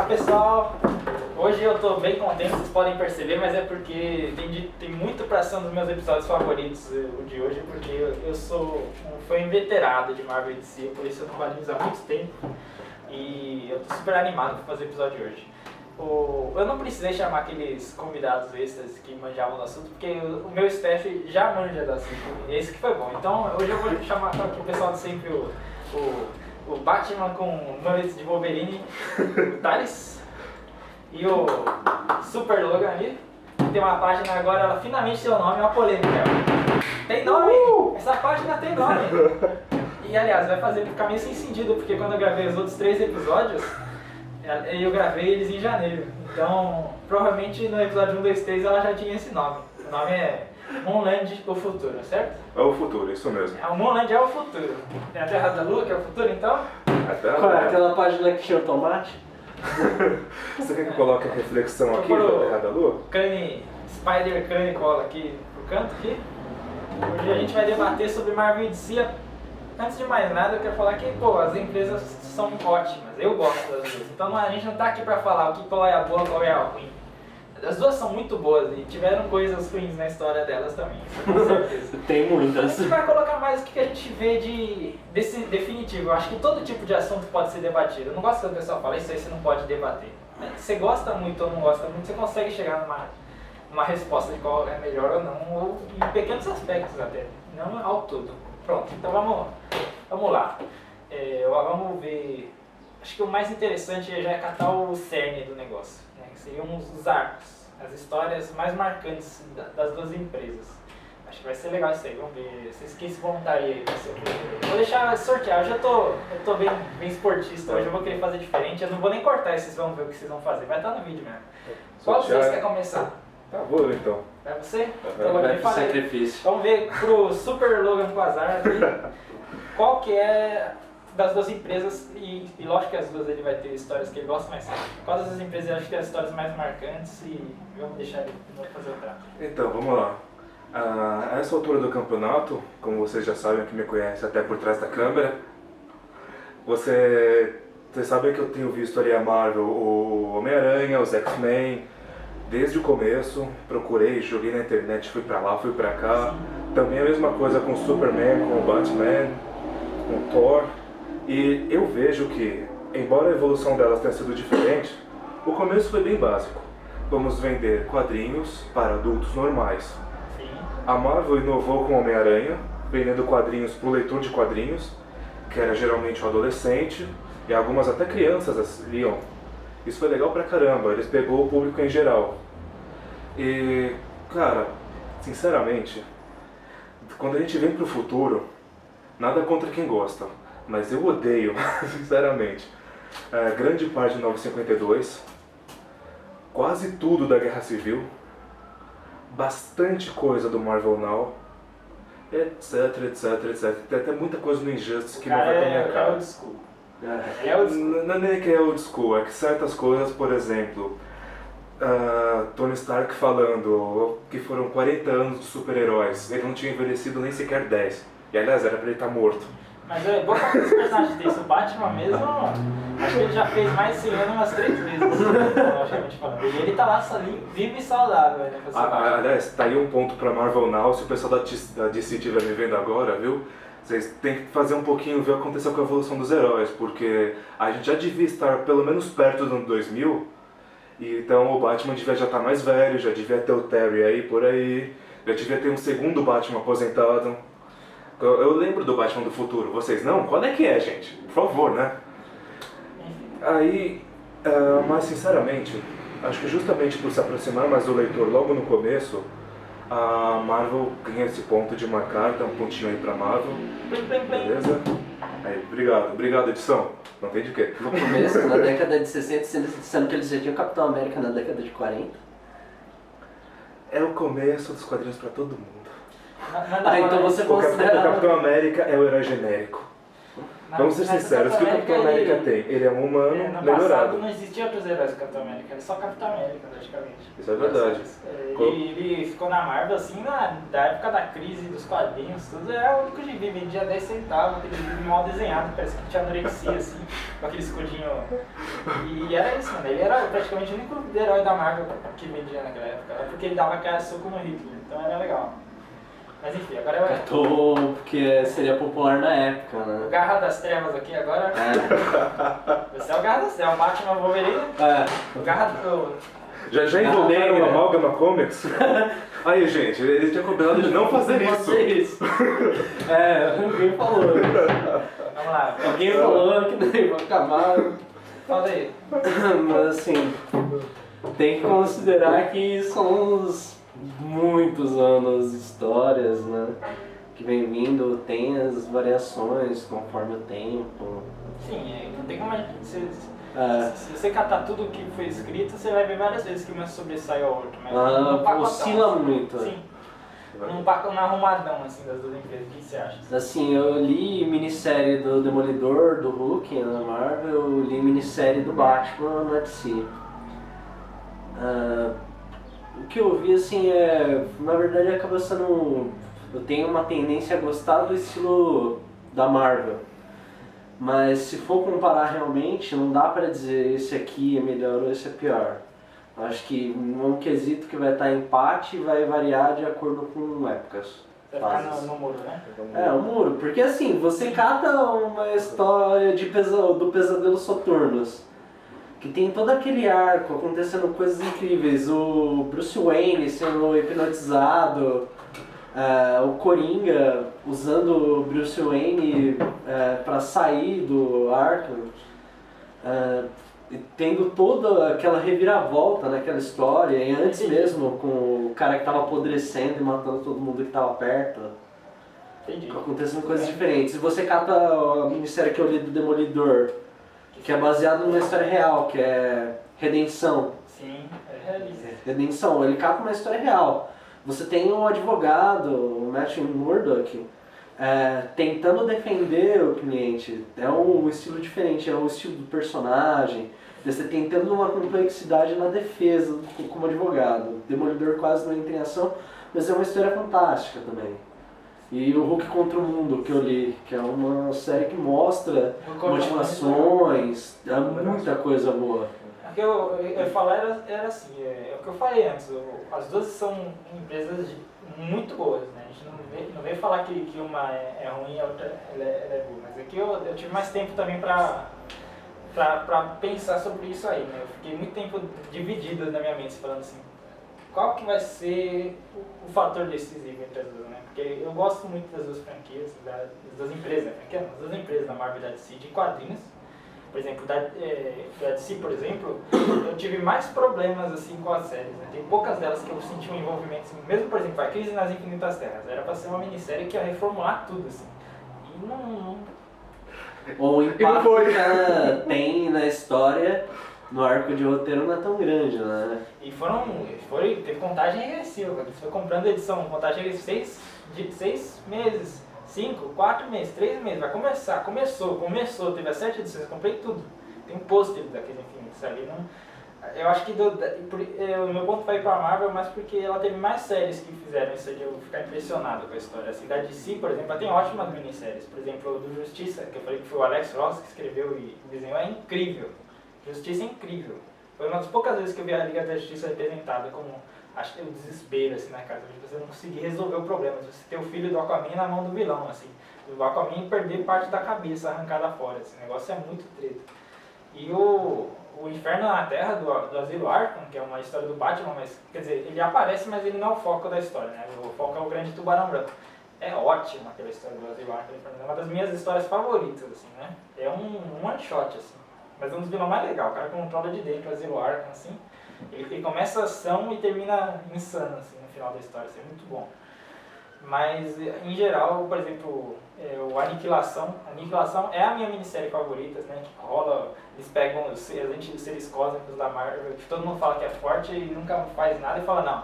Fala pessoal, hoje eu tô bem contente, vocês podem perceber, mas é porque tem muito pra ser um dos meus episódios favoritos o de hoje, porque eu sou um fã inveterado de Marvel e DC, por isso eu tô quadrinhos há muito tempo e eu tô super animado pra fazer o episódio de hoje. Eu não precisei chamar aqueles convidados extras que manjavam do assunto, porque o meu staff já manja do assunto, e esse que foi bom. Então hoje eu vou chamar aqui o pessoal de sempre, o Batman com nuggets de Wolverine, o Thales, e o Super Logan ali. Tem uma página agora, ela finalmente tem um nome, é uma polêmica. Tem nome! Essa página tem nome! E aliás, vai ficar meio sem sentido, porque quando eu gravei os outros 3 episódios, eu gravei eles em janeiro. Então, provavelmente no episódio 1, 2, 3 ela já tinha esse nome. O nome é Moonland, o futuro, certo? É o futuro, isso mesmo. O Moonland é o futuro. Tem a Terra da Lua, que é o futuro, então? Qual é aquela página que tinha o tomate? Você quer que eu coloque a reflexão aqui Vou pôr da Terra da Lua? Spider Cane cola aqui pro canto aqui. Hoje a gente vai debater sobre Marvel e DC. Antes de mais nada, eu quero falar que, as empresas são ótimas. Eu gosto das duas. Então a gente não tá aqui pra falar qual é a boa, qual é a ruim. As duas são muito boas e tiveram coisas ruins na história delas também, com certeza. Tem A muitas. gente vai colocar mais o que a gente vê desse definitivo. Eu acho que todo tipo de assunto pode ser debatido. Eu não gosto quando o pessoal fala, isso aí você não pode debater. Você gosta muito ou não gosta muito, você consegue chegar numa resposta de qual é melhor ou não, ou em pequenos aspectos até, não ao todo. Pronto, então vamos lá. Vamos ver. Acho que o mais interessante já é catar o cerne do negócio, né? Que seriam os arcos, as histórias mais marcantes das duas empresas. Acho que vai ser legal isso aí, vamos ver. Vocês quem se voluntariam aí pra ser o primeiro? Vou deixar sortear, eu tô bem esportista hoje, eu vou querer fazer diferente. Eu não vou nem cortar, vocês vão ver o que vocês vão fazer, vai estar no vídeo mesmo. Qual de vocês quer começar? Tá, vou então. Vai você? Então Vai pro sacrifício. Vamos ver pro Super Logan Quasar aqui, qual que é das duas empresas, e lógico que as duas ele vai ter histórias que ele gosta, mas quais das empresas eu acho que tem as histórias mais marcantes e vamos deixar ele fazer o trato. Então, vamos lá. A essa altura do campeonato, como vocês já sabem, que me conhecem até por trás da câmera, vocês sabem que eu tenho visto ali a Marvel, o Homem-Aranha, os X-Men, desde o começo, procurei, joguei na internet, fui pra lá, fui pra cá. Também a mesma coisa com o Superman, com o Batman, com o Thor. E eu vejo que, embora a evolução delas tenha sido diferente, o começo foi bem básico. Vamos vender quadrinhos para adultos normais. Sim. A Marvel inovou com o Homem-Aranha, vendendo quadrinhos para o leitor de quadrinhos, que era geralmente um adolescente, e algumas até crianças liam. Isso foi legal pra caramba, eles pegou o público em geral. E, cara, sinceramente, quando a gente vem pro futuro, nada contra quem gosta, mas eu odeio, sinceramente, grande parte de 952, quase tudo da Guerra Civil, bastante coisa do Marvel Now, etc, etc, etc. Tem até muita coisa no Injustice que não vai pra minha cara. Não é nem que é old school, é que certas coisas, por exemplo, Tony Stark falando que foram 40 anos de super-heróis, ele não tinha envelhecido nem sequer 10, e aliás era pra ele estar morto. Mas é boa parte dos personagens desse, o Batman mesmo, acho que ele já fez mais de 100 anos umas 3 vezes, logicamente falando. E ele tá lá vivo e saudável, né? Aliás, tá aí um ponto pra Marvel Now, se o pessoal da DC estiver me vendo agora, viu? Vocês têm que fazer um pouquinho ver o que aconteceu com a evolução dos heróis, porque a gente já devia estar pelo menos perto do ano 2000, e então o Batman devia já estar mais velho, já devia ter o Terry aí por aí, já devia ter um segundo Batman aposentado. Eu lembro do Batman do futuro, vocês não? Qual é que é, gente? Por favor, né? Aí, mas sinceramente, acho que justamente por se aproximar mais do leitor logo no começo, a Marvel ganha esse ponto de marcar, dá um pontinho aí pra Marvel. Beleza? Aí, obrigado edição. Não tem de quê. No começo, na década de 60, sendo que eles já tinham Capitão América na década de 40. É o começo dos quadrinhos pra todo mundo. Então você O considera... Capitão América é o herói genérico. Vamos ser sinceros, o que o Capitão América tem? Ele é um humano no melhorado. passado não existia outros heróis do Capitão América, era só Capitão América praticamente. Isso é verdade. Ele ficou na Marvel assim, da época da crise dos quadrinhos, tudo, era o único gibi, vendia 10 centavos, aquele gibi mal desenhado, parece que tinha anorexia assim, com aquele escudinho. E era isso, mano, ele era praticamente o único herói da Marvel que vendia naquela época, porque ele dava cara soco no Hitler, então era legal. Mas enfim, agora eu... Catou porque seria popular na época, O né? Garra das Trevas aqui agora. Você é o Garra das Trevas, o Batman Wolverine. O Garra do... Já envolveram o Amálgama Comics? Aí, gente, ele tinha combinado de não fazer isso. Alguém falou. Vamos lá. Alguém falou que não ia acabar. Fala aí. Mas assim, tem que considerar que são muitos anos de histórias, né? Que vem vindo, tem as variações conforme o tempo. Sim, não tem como a gente... Se você catar tudo que foi escrito, você vai ver várias vezes que uma sobressai ao outro. Mas não pacotão, oscila muito. Sim. Não arrumadão assim das duas empresas. O que você acha? Assim, eu li minissérie do Demolidor, do Hulk na Marvel, eu li minissérie do Batman na DC. O que eu vi assim na verdade acaba sendo, eu tenho uma tendência a gostar do estilo da Marvel, mas se for comparar realmente, não dá pra dizer esse aqui é melhor ou esse é pior. Acho que um quesito que vai estar em empate vai variar de acordo com épocas. Vai ficar no muro, né? O muro, porque assim, você cata uma história do Pesadelo Soturnos, que tem todo aquele arco acontecendo coisas incríveis, o Bruce Wayne sendo hipnotizado, o Coringa usando o Bruce Wayne para sair do arco, tendo toda aquela reviravolta naquela história, e antes mesmo com o cara que estava apodrecendo e matando todo mundo que estava perto. Entendi. Acontecendo coisas diferentes. Se você cata a minissérie que eu li do Demolidor, que é baseado numa história real, que é Redenção. Sim, é realista. Redenção, ele cata uma história real. Você tem um advogado, o Matthew Murdock, tentando defender o cliente. É um estilo diferente, é o estilo do personagem. Você tentando uma complexidade na defesa como advogado. Demolidor quase não entra em ação, mas é uma história fantástica também. E o Hulk contra o Mundo, que eu li, que é uma série que mostra motivações, muita coisa boa. O que eu ia falar era assim, é o que eu falei antes, as duas são empresas muito boas, né? A gente não veio falar que uma é ruim e a outra ela é boa, mas aqui eu tive mais tempo também pra pensar sobre isso aí, né? Eu fiquei muito tempo dividido na minha mente, falando assim, qual que vai ser o fator decisivo entre as duas, né? Porque eu gosto muito das duas franquias, das duas empresas, né? Das duas empresas da Marvel e da DC de quadrinhos. Por exemplo, da DC, por exemplo, eu tive mais problemas assim com as séries, né? Tem poucas delas que eu senti um envolvimento, assim, mesmo por exemplo, a Crise nas Infinitas Terras, era pra ser uma minissérie que ia reformular tudo, assim. E não... O impacto que ela tem na história, no arco de roteiro, não é tão grande, né? E teve contagem regressiva, você foi comprando edição, contagem regressiva de 6 meses. 5, 4 meses, 3 meses, vai começar, começou, teve as 7 edições, eu comprei tudo. Tem um pôster daquele Infinitos ali, não... Eu acho que o meu ponto vai pra Marvel, mas porque ela teve mais séries que fizeram isso de eu ficar impressionado com a história. A Cidade de Si, por exemplo, ela tem ótimas minisséries. Por exemplo, do Justiça, que eu falei que foi o Alex Ross que escreveu e desenhou, é incrível. Justiça é incrível. Foi uma das poucas vezes que eu vi a Liga da Justiça representada como... Acho que é o desespero, assim, na casa, de você não conseguir resolver o problema, de você ter o filho do Aquaman na mão do vilão, assim, do Aquaman perder parte da cabeça arrancada fora, esse negócio é muito treta. E o Inferno na Terra, do Asilo Arkham, que é uma história do Batman, mas, quer dizer, ele aparece, mas ele não é o foco da história, né, o foco é o Grande Tubarão Branco. É ótima aquela história do Asilo Arkham, é uma das minhas histórias favoritas, assim, né, é um one shot, assim, mas é um dos vilões mais legais, o cara controla de dentro o Asilo Arkham, assim. Ele começa a ação e termina insano, assim, no final da história, isso é muito bom. Mas, em geral, por exemplo, o Aniquilação é a minha minissérie favorita, né, que rola, eles pegam os seres cósmicos da Marvel, que todo mundo fala que é forte e nunca faz nada, e fala, não,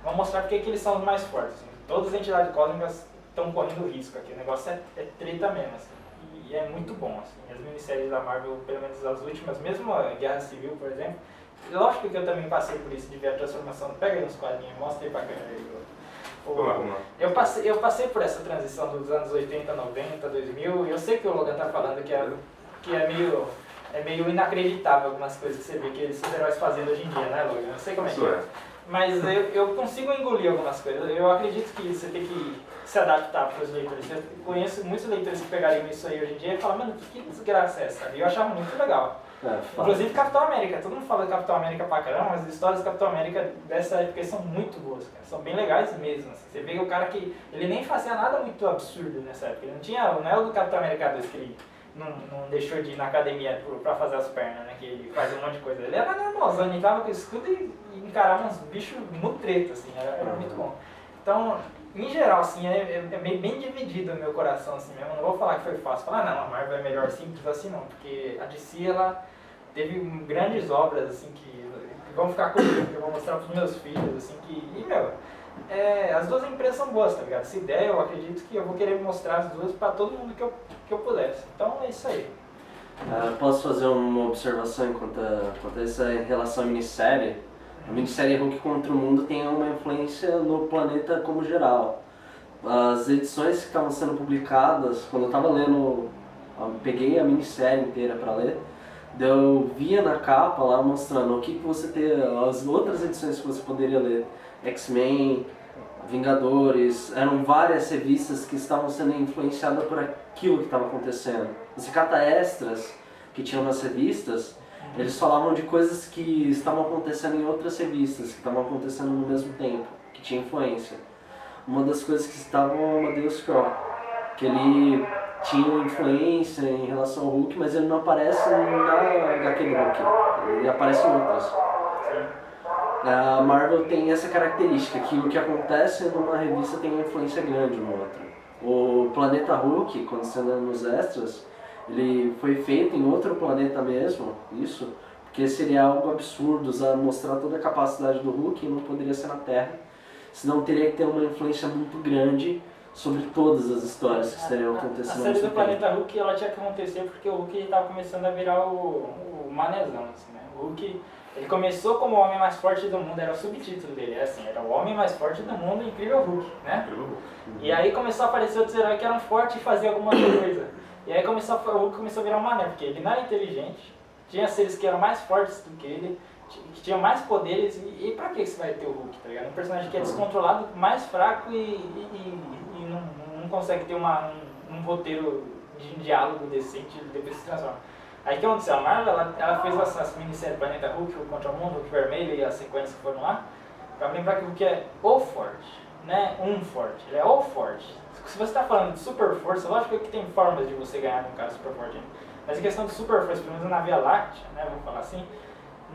vamos mostrar porque que eles são os mais fortes. Assim. Todas as entidades cósmicas estão correndo risco aqui, o negócio é treta mesmo, assim. e é muito bom, assim. As minisséries da Marvel, pelo menos as últimas, mesmo a Guerra Civil, por exemplo, lógico que eu também passei por isso de ver a transformação. Pega aí uns quadrinhos, mostra aí pra câmera aí. Vamos lá. Eu passei por essa transição dos anos 80, 90, 2000, e eu sei que o Logan tá falando que é meio inacreditável algumas coisas que você vê que eles os heróis fazendo hoje em dia, né, Logan? Eu sei como é que é. Mas eu consigo engolir algumas coisas. Eu acredito que você tem que se adaptar para os leitores. Eu conheço muitos leitores que pegariam isso aí hoje em dia e falam, mano, que desgraça é essa? E eu achava muito legal. Inclusive Capitão América. Todo mundo fala de Capitão América pra caramba, mas as histórias do Capitão América dessa época são muito boas, cara. São bem legais mesmo. Assim. Você vê que o cara que... Ele nem fazia nada muito absurdo nessa época. Ele não é o do Capitão América 2 que ele não deixou de ir na academia pra fazer as pernas, né? Que ele faz um monte de coisa. Ele era normalzão, ele tava com escudo e encarava uns bichos muito treta, assim. Era muito bom. Então, em geral, assim, é bem dividido o meu coração, assim mesmo. Não vou falar que foi fácil. Falar, não, a Marvel é melhor simples assim, não. Porque a DC, ela teve grandes obras, assim, que vão ficar comigo, que eu vou mostrar pros meus filhos, assim, que... E, meu, as duas empresas são boas, tá ligado? Se der, eu acredito que eu vou querer mostrar as duas pra todo mundo que eu pudesse. Então, é isso aí. Posso fazer uma observação quanto a essa relação à minissérie? A minissérie Hulk contra o Mundo tem uma influência no planeta como geral. As edições que estavam sendo publicadas, quando eu estava lendo, eu peguei a minissérie inteira para ler, eu via na capa lá mostrando o que você tem, as outras edições que você poderia ler. X-Men, Vingadores, eram várias revistas que estavam sendo influenciadas por aquilo que estava acontecendo. Você cata extras que tinham nas revistas, eles falavam de coisas que estavam acontecendo em outras revistas, que estavam acontecendo no mesmo tempo, que tinha influência. Uma das coisas que estava o Amadeus Cho, que ele tinha influência em relação ao Hulk, mas ele não aparece na HQ do Hulk, ele aparece em outras. A Marvel tem essa característica, que o que acontece numa revista tem uma influência grande no outro. O Planeta Hulk, quando você lê nos extras, ele foi feito em outro planeta mesmo, isso, porque seria algo absurdo mostrar toda a capacidade do Hulk e não poderia ser na Terra, senão teria que ter uma influência muito grande sobre todas as histórias que estariam acontecendo. A série do Planeta Hulk, ela tinha que acontecer porque o Hulk estava começando a virar o manezão, assim, né? O Hulk, ele começou como o homem mais forte do mundo, era o subtítulo dele, era o homem mais forte do mundo, Incrível Hulk, né? E aí começou a aparecer outros heróis que eram fortes e faziam alguma coisa. E aí o Hulk começou a virar um mané, porque ele não era inteligente, tinha seres que eram mais fortes do que ele, que tinham mais poderes, e pra que você vai ter o Hulk, tá ligado? Um personagem que é descontrolado, mais fraco e não consegue ter um roteiro de diálogo decente e depois se transforma. Aí o que aconteceu? A Marvel ela fez essa minissérie Planeta Hulk, Hulk contra o Mundo, Hulk Vermelho e as sequências que foram lá, pra lembrar que o Hulk é o forte, né? Forte, ele é o forte. Se você está falando de super força, lógico que tem formas de você ganhar de um cara super forte. Mas a questão de super força, pelo menos na Via Láctea, né, vamos falar assim,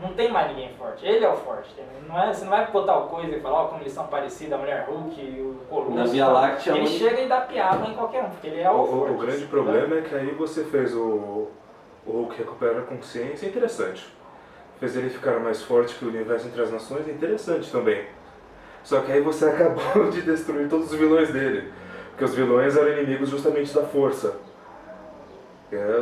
não tem mais ninguém forte. Ele é o forte. Você não vai botar o coisa e falar como eles são parecidos, a Mulher Hulk e o Colosso. Na Via Láctea... Ele chega e dá piada em qualquer um, porque ele é o forte. O grande problema é que aí você fez o Hulk recuperar a consciência, é interessante. Fez ele ficar mais forte que o universo entre as nações, é interessante também. Só que aí você acabou de destruir todos os vilões dele. Porque os vilões eram inimigos justamente da força.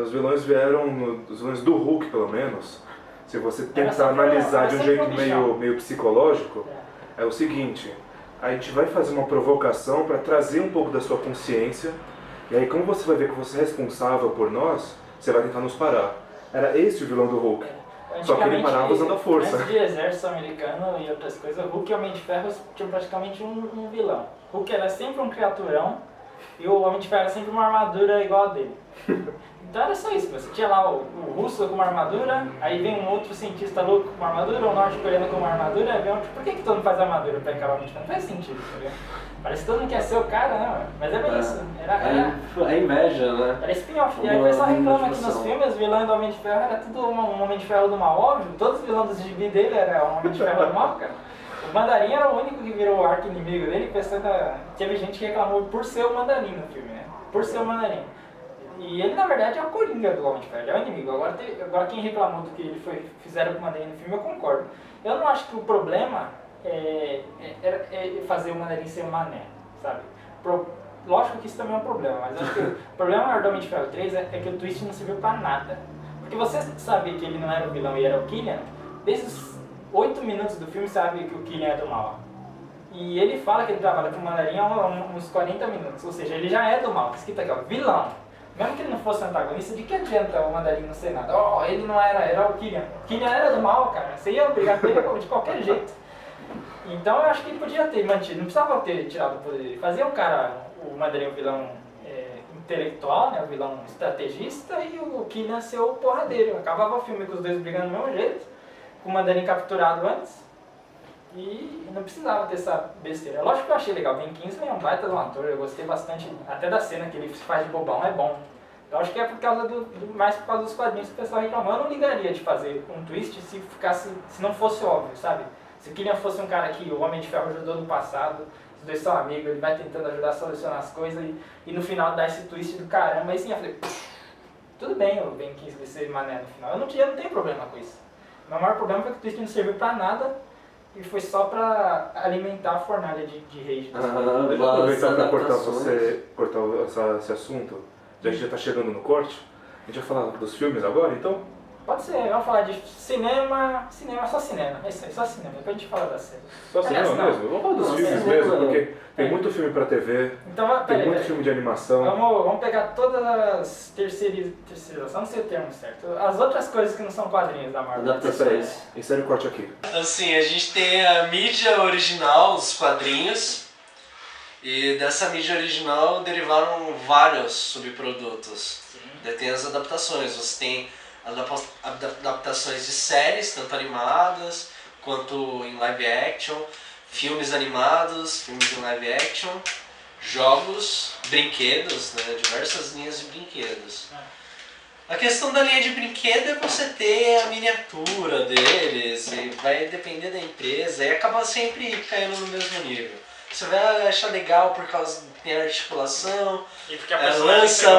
Os vilões os vilões do Hulk, pelo menos, se você tentar analisar de um jeito meio psicológico, é o seguinte: a gente vai fazer uma provocação para trazer um pouco da sua consciência, e aí como você vai ver que você é responsável por nós, você vai tentar nos parar. Era esse o vilão do Hulk. Só que ele parava usando a força. Antes de exército americano e outras coisas, Hulk e Homem de Ferro tinham praticamente um vilão. Hulk era sempre um criaturão e o Homem de Ferro era sempre uma armadura igual a dele. Então era só isso, você tinha lá o russo com uma armadura, aí vem um outro cientista louco com uma armadura, um norte-coreano com uma armadura, aí vem outro... Por que todo mundo faz armadura pra encarar o Homem de Ferro? Não faz sentido, tá ligado? Parece que todo mundo quer ser o cara, né? Mas é bem isso. Era inveja, né? Era spin-off. E aí o pessoal reclama que nos filmes, os vilões do Homem de Ferro era tudo um Homem de Ferro do mal, óbvio. Todos os vilões do gibi dele eram um Homem de Ferro do mal, cara. O Mandarim era o único que virou o arqui-inimigo dele, teve gente que reclamou por ser o Mandarim no filme, né? Por ser o Mandarim. E ele, na verdade, é o Coringa do Homem de Ferro, ele é o inimigo. Agora quem reclamou do que fizeram com o Mandarim no filme, eu concordo. Eu não acho que o problema é fazer o Mandarim ser um mané, sabe? lógico que isso também é um problema, mas acho que o problema maior do Homem de Ferro 3 é que o twist não serviu pra nada. Porque você sabia que ele não era o vilão e era o Killian, desde os 8 minutos do filme sabe que o Killian é do mal. E ele fala que ele trabalha com o Mandarim há uns 40 minutos, ou seja, ele já é do mal, escrito aqui, ó, vilão. Mesmo que ele não fosse antagonista, de que adianta o Mandarim não ser nada? Oh, ele não era o Killian. O Killian era do mal, cara. Você ia brigar com ele de qualquer jeito. Então eu acho que ele podia ter mantido, não precisava ter tirado o poder. Fazia o Mandarim o vilão intelectual, né, o vilão estrategista, e o Killian ser o porradeiro. Acabava o filme com os dois brigando do mesmo jeito, com o Mandarim capturado antes. E não precisava ter essa besteira. Lógico que eu achei legal, Ben Kingsley é um baita de um ator, eu gostei bastante, até da cena que ele se faz de bobão, é bom. Eu acho que é por causa mais por causa dos quadrinhos que o pessoal reclamou. Eu não ligaria de fazer um twist se não fosse óbvio, sabe? Se o Killian fosse um cara que o Homem de Ferro ajudou no passado, os dois são amigos, ele vai tentando ajudar a solucionar as coisas e no final dá esse twist do caramba, aí sim eu falei, tudo bem o Ben Kingsley ser mané no final, eu não tenho problema com isso. O meu maior problema foi que o twist não serviu pra nada. E foi só pra alimentar a fornalha de rage. Deixa eu aproveitar pra cortar esse assunto. Já que a gente já tá chegando no corte. A gente vai falar dos filmes agora, então? Pode ser, vamos falar de cinema, só cinema. É isso aí, só cinema. Depois a gente fala da série. Só cinema mesmo? Vamos falar dos filmes mesmo, porque tem muito filme pra TV, então, tem muito filme de animação. Vamos pegar todas as terceirização, não sei o termo certo. As outras coisas que não são quadrinhos da Marvel. Adaptações. Insere o corte aqui. Assim, a gente tem a mídia original, os quadrinhos, e dessa mídia original derivaram vários subprodutos. Daí tem as adaptações, você tem adaptações de séries, tanto animadas quanto em live action, filmes animados, filmes em live action, jogos, brinquedos, né, diversas linhas de brinquedos. A questão da linha de brinquedo é você ter a miniatura deles, e vai depender da empresa, e acaba sempre caindo no mesmo nível. Você vai achar legal por causa que tem articulação, e porque a pessoa lança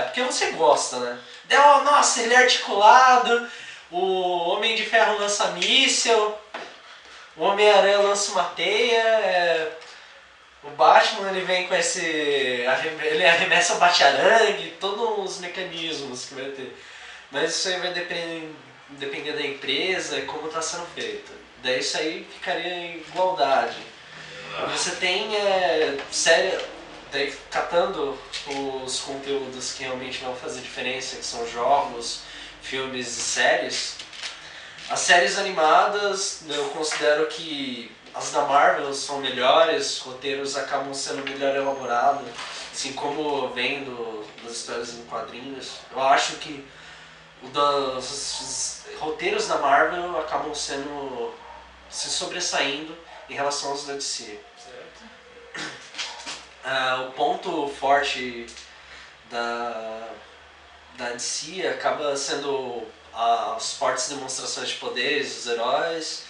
porque você gosta, né? Oh, nossa, ele é articulado, o Homem de Ferro lança míssil, o Homem-Aranha lança uma teia, o Batman ele vem com ele arremessa o bate-arangue, todos os mecanismos que vai ter. Mas isso aí vai depender da empresa e como está sendo feito. Daí isso aí ficaria em igualdade. Você tem série, daí catando os conteúdos que realmente vão fazer diferença, que são jogos, filmes e séries. As séries animadas, eu considero que as da Marvel são melhores, os roteiros acabam sendo melhor elaborados, assim como vendo das histórias em quadrinhos. Eu acho que os roteiros da Marvel acabam se sobressaindo em relação aos da DC. O ponto forte da DC acaba sendo as fortes demonstrações de poderes dos heróis,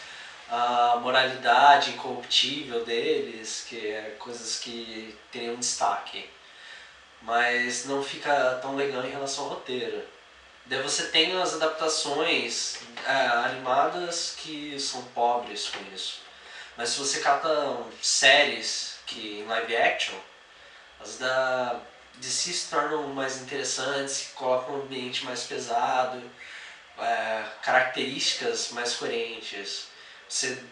a moralidade incorruptível deles, que é coisas que teriam destaque, mas não fica tão legal em relação ao roteiro. Daí você tem as adaptações animadas que são pobres com isso. Mas se você cata séries que em live action, as da DC se tornam mais interessantes, colocam um ambiente mais pesado, características mais coerentes. Você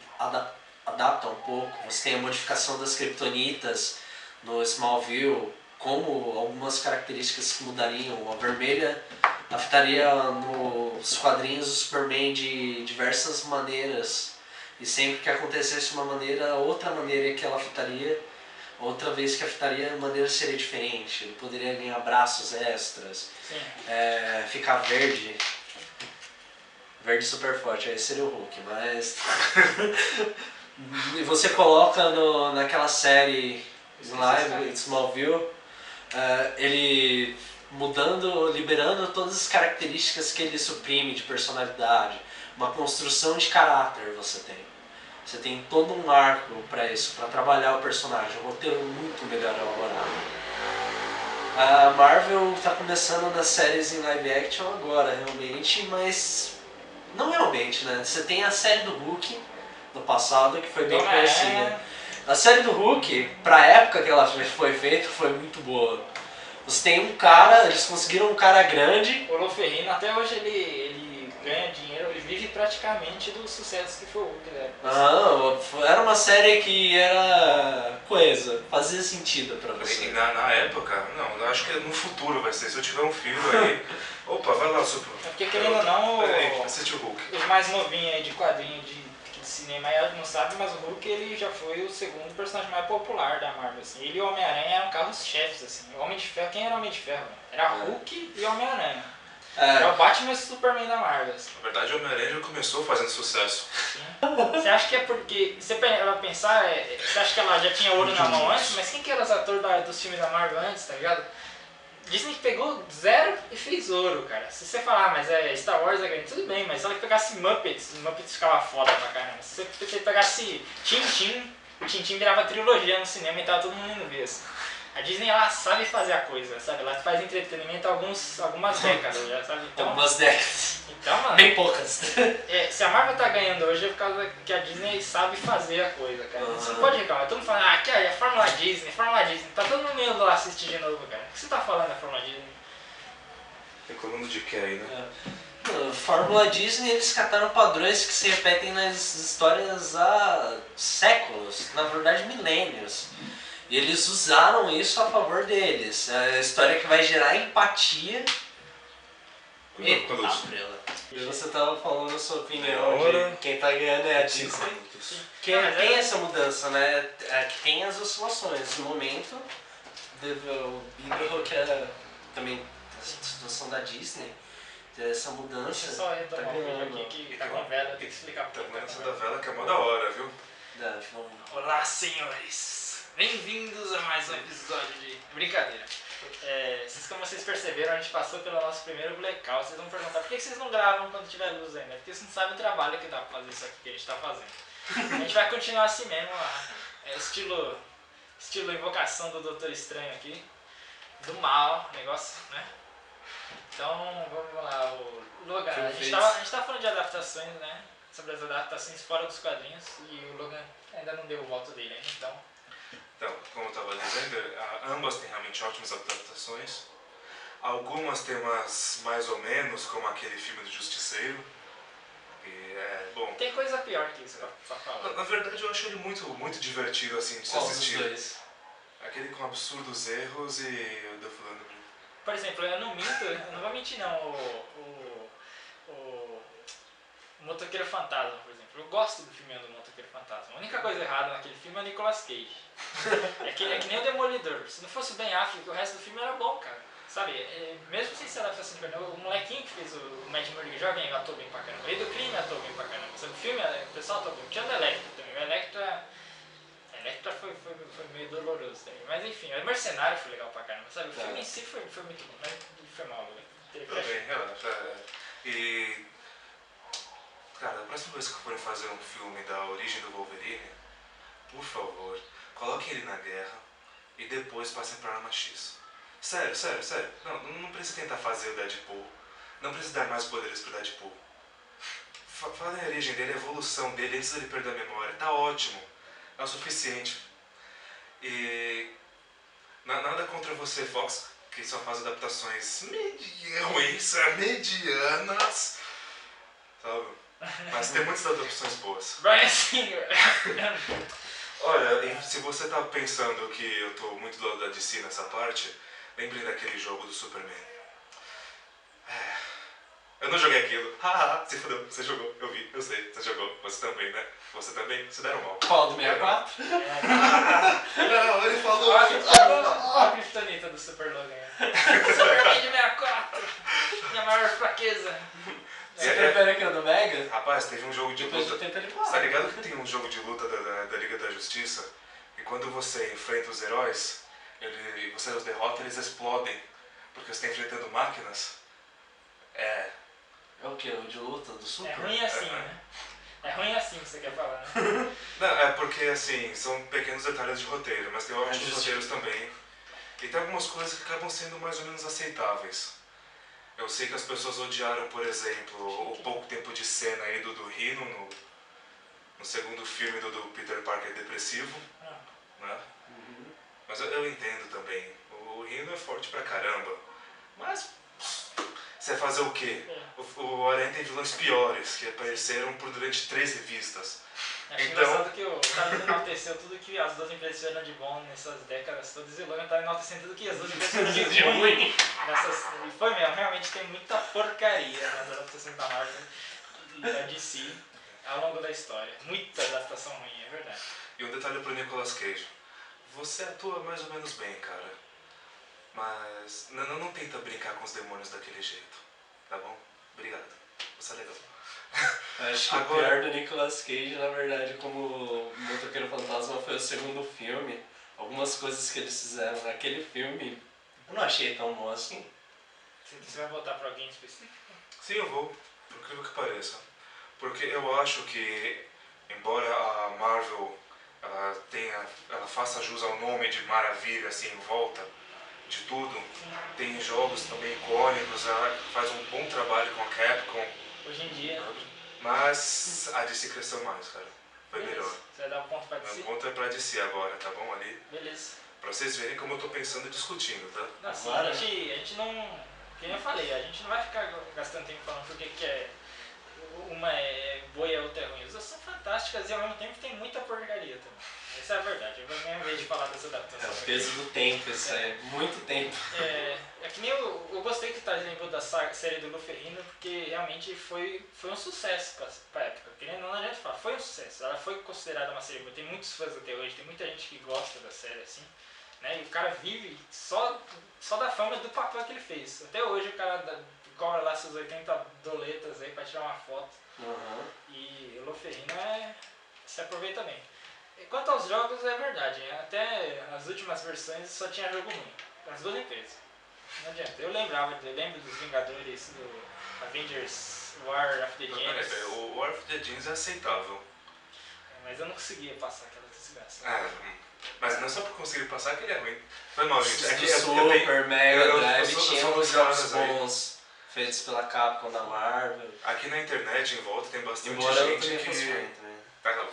adapta um pouco, você tem a modificação das kryptonitas no Smallville, como algumas características que mudariam. A vermelha afetaria nos quadrinhos do Superman de diversas maneiras, e sempre que acontecesse uma maneira, outra maneira que ela afetaria, outra vez que afetaria, a maneira seria diferente. Ele poderia ganhar braços extras, ficar verde super forte, aí seria o Hulk, mas e você coloca naquela série live, Smallville, ele liberando todas as características que ele suprime de personalidade, uma construção de caráter você tem todo um arco para isso, para trabalhar o personagem, um roteiro muito melhor elaborado. A Marvel está começando nas séries em live action agora, realmente, mas não realmente, né? Você tem a série do Hulk, no passado, que foi bem conhecida. A série do Hulk, pra época que ela foi feita, foi muito boa. Você tem um cara, eles conseguiram um cara grande. O Loferrino, até hoje ele ganha dinheiro, ele vive praticamente do sucesso que foi o Hulk, né? Era uma série que era coesa, fazia sentido pra E você. na época, não, eu acho que no futuro vai ser. Se eu tiver um filho aí, opa, vai lá, super. É porque querendo ou não, Peraí, assiste o Hulk. os mais novinhos aí de quadrinho de cinema aí não sabem, mas o Hulk ele já foi o segundo personagem mais popular da Marvel, assim. Ele e o Homem-Aranha eram carros-chefes, assim. O Homem de Ferro, quem era o Homem de Ferro? Era Hulk e Homem-Aranha. Era o Batman e o Superman da Marvel, assim. Na verdade, o Homem-Aranha já começou fazendo sucesso. Sim. Você acha que é porque... Você vai pensar, você acha que ela já tinha ouro na mão antes? Mas quem que era os atores dos filmes da Marvel antes, tá ligado? Disney pegou zero e fez ouro, cara. Se você falar, mas Star Wars é grande, tudo bem, mas se ela pegasse Muppets, os Muppets ficava foda pra caramba. Se você pegasse Tintin, o Tintin virava trilogia no cinema e tava todo mundo indo ver, assim. A Disney, ela sabe fazer a coisa, sabe? Ela faz entretenimento há algumas décadas já, sabe? Então, Algumas décadas. então, mano, Bem poucas. se a Marvel tá ganhando hoje é por causa que a Disney sabe fazer a coisa, cara. Você não pode reclamar. Todo mundo falando, aqui é a Fórmula Disney. Tá todo mundo indo lá assistir de novo, cara. O que você tá falando da Fórmula Disney? Reclamando de que aí, né? Fórmula Disney, eles cataram padrões que se repetem nas histórias há séculos, na verdade milênios. E eles usaram isso a favor deles. É a história que vai gerar empatia. E você tava falando a sua opinião de quem tá ganhando é a Disney. Tem essa mudança, né? Que tem as oscilações. No momento, devido que era também a situação da Disney, essa mudança. Deixa eu só retomar um vídeo aqui que tá com vela, eu tenho que explicar Tá por vendo essa da vela que é mó da hora, viu? Olá, senhores! Bem-vindos a mais um episódio de... Brincadeira. Como vocês perceberam, a gente passou pelo nosso primeiro blackout. Vocês vão perguntar por que vocês não gravam quando tiver luz ainda? Porque vocês não sabem o trabalho que dá pra fazer isso aqui que a gente tá fazendo. A gente vai continuar assim mesmo, estilo invocação do Doutor Estranho aqui. Do mal, negócio, né? Então, vamos lá. O Logan, a gente tava falando de adaptações, né? Sobre as adaptações fora dos quadrinhos. E o Logan ainda não deu o voto dele ainda, Então, como eu estava dizendo, ambas têm realmente ótimas adaptações. Algumas têm umas mais ou menos, como aquele filme do Justiceiro. E bom. Tem coisa pior que isso pra falar. Na verdade, eu acho ele muito divertido assim de se assistir. Aquele com absurdos erros e eu tô falando. Por exemplo, eu não vou mentir não, o Motoqueiro Fantasma, por exemplo. Eu gosto do filme do Motoqueiro Fantasma. A única coisa errada naquele filme é o Nicolas Cage. É que nem o Demolidor. Se não fosse o Ben Affleck, o resto do filme era bom, cara. Sabe, mesmo sem ser adaptação de o molequinho que fez o Mad Murray jovem atuou bem pra caramba. O Rei do Crime atuou bem pra caramba. Sabe, o filme, o pessoal atuou bem. Tinha o Electra também. O Electra foi meio doloroso também. Mas enfim, o Mercenário foi legal pra caramba. Sabe, o filme em si foi muito bom, mas ele foi mal, né? Tudo bem, relaxa. E... Cara, a próxima vez que forem fazer um filme da origem do Wolverine, por favor, coloquem ele na guerra e depois passem pra Arma X. Sério. Não precisa tentar fazer o Deadpool. Não precisa dar mais poderes pro Deadpool. Falem a origem dele, a evolução dele antes dele perder a memória. Tá ótimo. É o suficiente. E... Nada contra você, Fox, que só faz adaptações medianas. Sabe? Mas tem muitas adaptações boas. Bryan Singer. Olha, se você tá pensando que eu tô muito do lado da DC nessa parte, lembrem daquele jogo do Superman. Eu não joguei aquilo. Se fodeu, você jogou, eu vi, eu sei, você jogou, você também, né? Você também, se deram mal. Qual do 64? Não, ele falou. Olha a criptonita do Super Logan. Superman de 64. Minha maior fraqueza. Você prefere que o do Mega? Rapaz, teve um jogo de luta. Você Tá ligado que tem um jogo de luta da Liga da Justiça? E quando você enfrenta os heróis, e você os derrota, eles explodem. Porque você tá enfrentando máquinas. É o que? O de luta do Super? É ruim assim, né? É ruim assim que você quer falar, né? Não, é porque assim, são pequenos detalhes de roteiro, mas tem ótimos roteiros também. E tem algumas coisas que acabam sendo mais ou menos aceitáveis. Eu sei que as pessoas odiaram, por exemplo, o pouco tempo de cena aí do Rhino no segundo filme do Peter Parker depressivo. né? Mas eu entendo também. O Rhino é forte pra caramba. Mas você vai fazer o quê? O Aranha tem vilões piores, que apareceram por durante 3 revistas. Acho Então- engraçado que o Carlos enalteceu tudo que as duas empresas fizeram de bom nessas décadas todas, e o Logan tá enaltecendo tudo que as duas empresas fizeram de ruim nessas. E foi mesmo, realmente tem muita porcaria nas adaptações da Marvel e da DC ao longo da história. Muita adaptação ruim, é verdade. E um detalhe pro Nicolas Cage. Você atua mais ou menos bem, cara. Mas não tenta brincar com os demônios daquele jeito, tá bom? Obrigado. Você é legal. Acho que Agora- o pior do Nicolas Cage, na verdade, como Motoqueiro Fantasma foi o segundo filme, algumas coisas que eles fizeram naquele filme eu não achei tão bom assim. Você vai votar pra alguém específico? Sim, eu vou, por incrível que pareça. Porque eu acho que, embora a Marvel ela faça jus ao nome de maravilha assim em volta de tudo, tem jogos também icônicos, ela faz um bom trabalho com a Capcom, Hoje em dia. mas a DC cresceu mais, cara. Foi Beleza. melhor. Você vai dar um ponto pra Meu DC? ponto é pra DC agora, tá bom? Ali, Beleza. pra vocês verem como eu tô pensando e discutindo, tá? Não, assim, Agora- a gente não. Como eu falei, a gente não vai ficar gastando tempo falando por que é. Uma é boa e a outra é ruim. As duas são fantásticas e ao mesmo tempo tem muita porcaria também. Essa é a verdade. Eu minha vez de falar dessa É adaptação. o peso do tempo, isso aí. Muito tempo. É que nem eu gostei que tá exemplo da série do Luferrino, porque realmente foi um sucesso pra época. Porque não adianta falar, foi um sucesso. Ela foi considerada uma série boa. Tem muitos fãs até hoje, tem muita gente que gosta da série assim. Né? E o cara vive só da fama do papel que ele fez. Até hoje o cara cobra lá seus 80 doletas aí pra tirar uma foto. E o Luferrino se aproveita bem. E quanto aos jogos, é verdade. Até as últimas versões só tinha jogo ruim. As duas empresas. Não adianta. Eu lembro dos Vingadores, do Avengers War of the Não, peraí, Gems. o War of the Jeans é aceitável. Mas eu não conseguia passar aquela desgraça. Mas não é só por conseguir passar que ele é ruim. Foi mal, gente. É Do que eu Super, tenho- Mega eu Drive, sou tinha um uns dos jogos caras aí. bons feitos pela Capcom da Marvel. Aqui na internet em volta tem bastante Embora eu gente também fosse que. ruim também. Tá, não.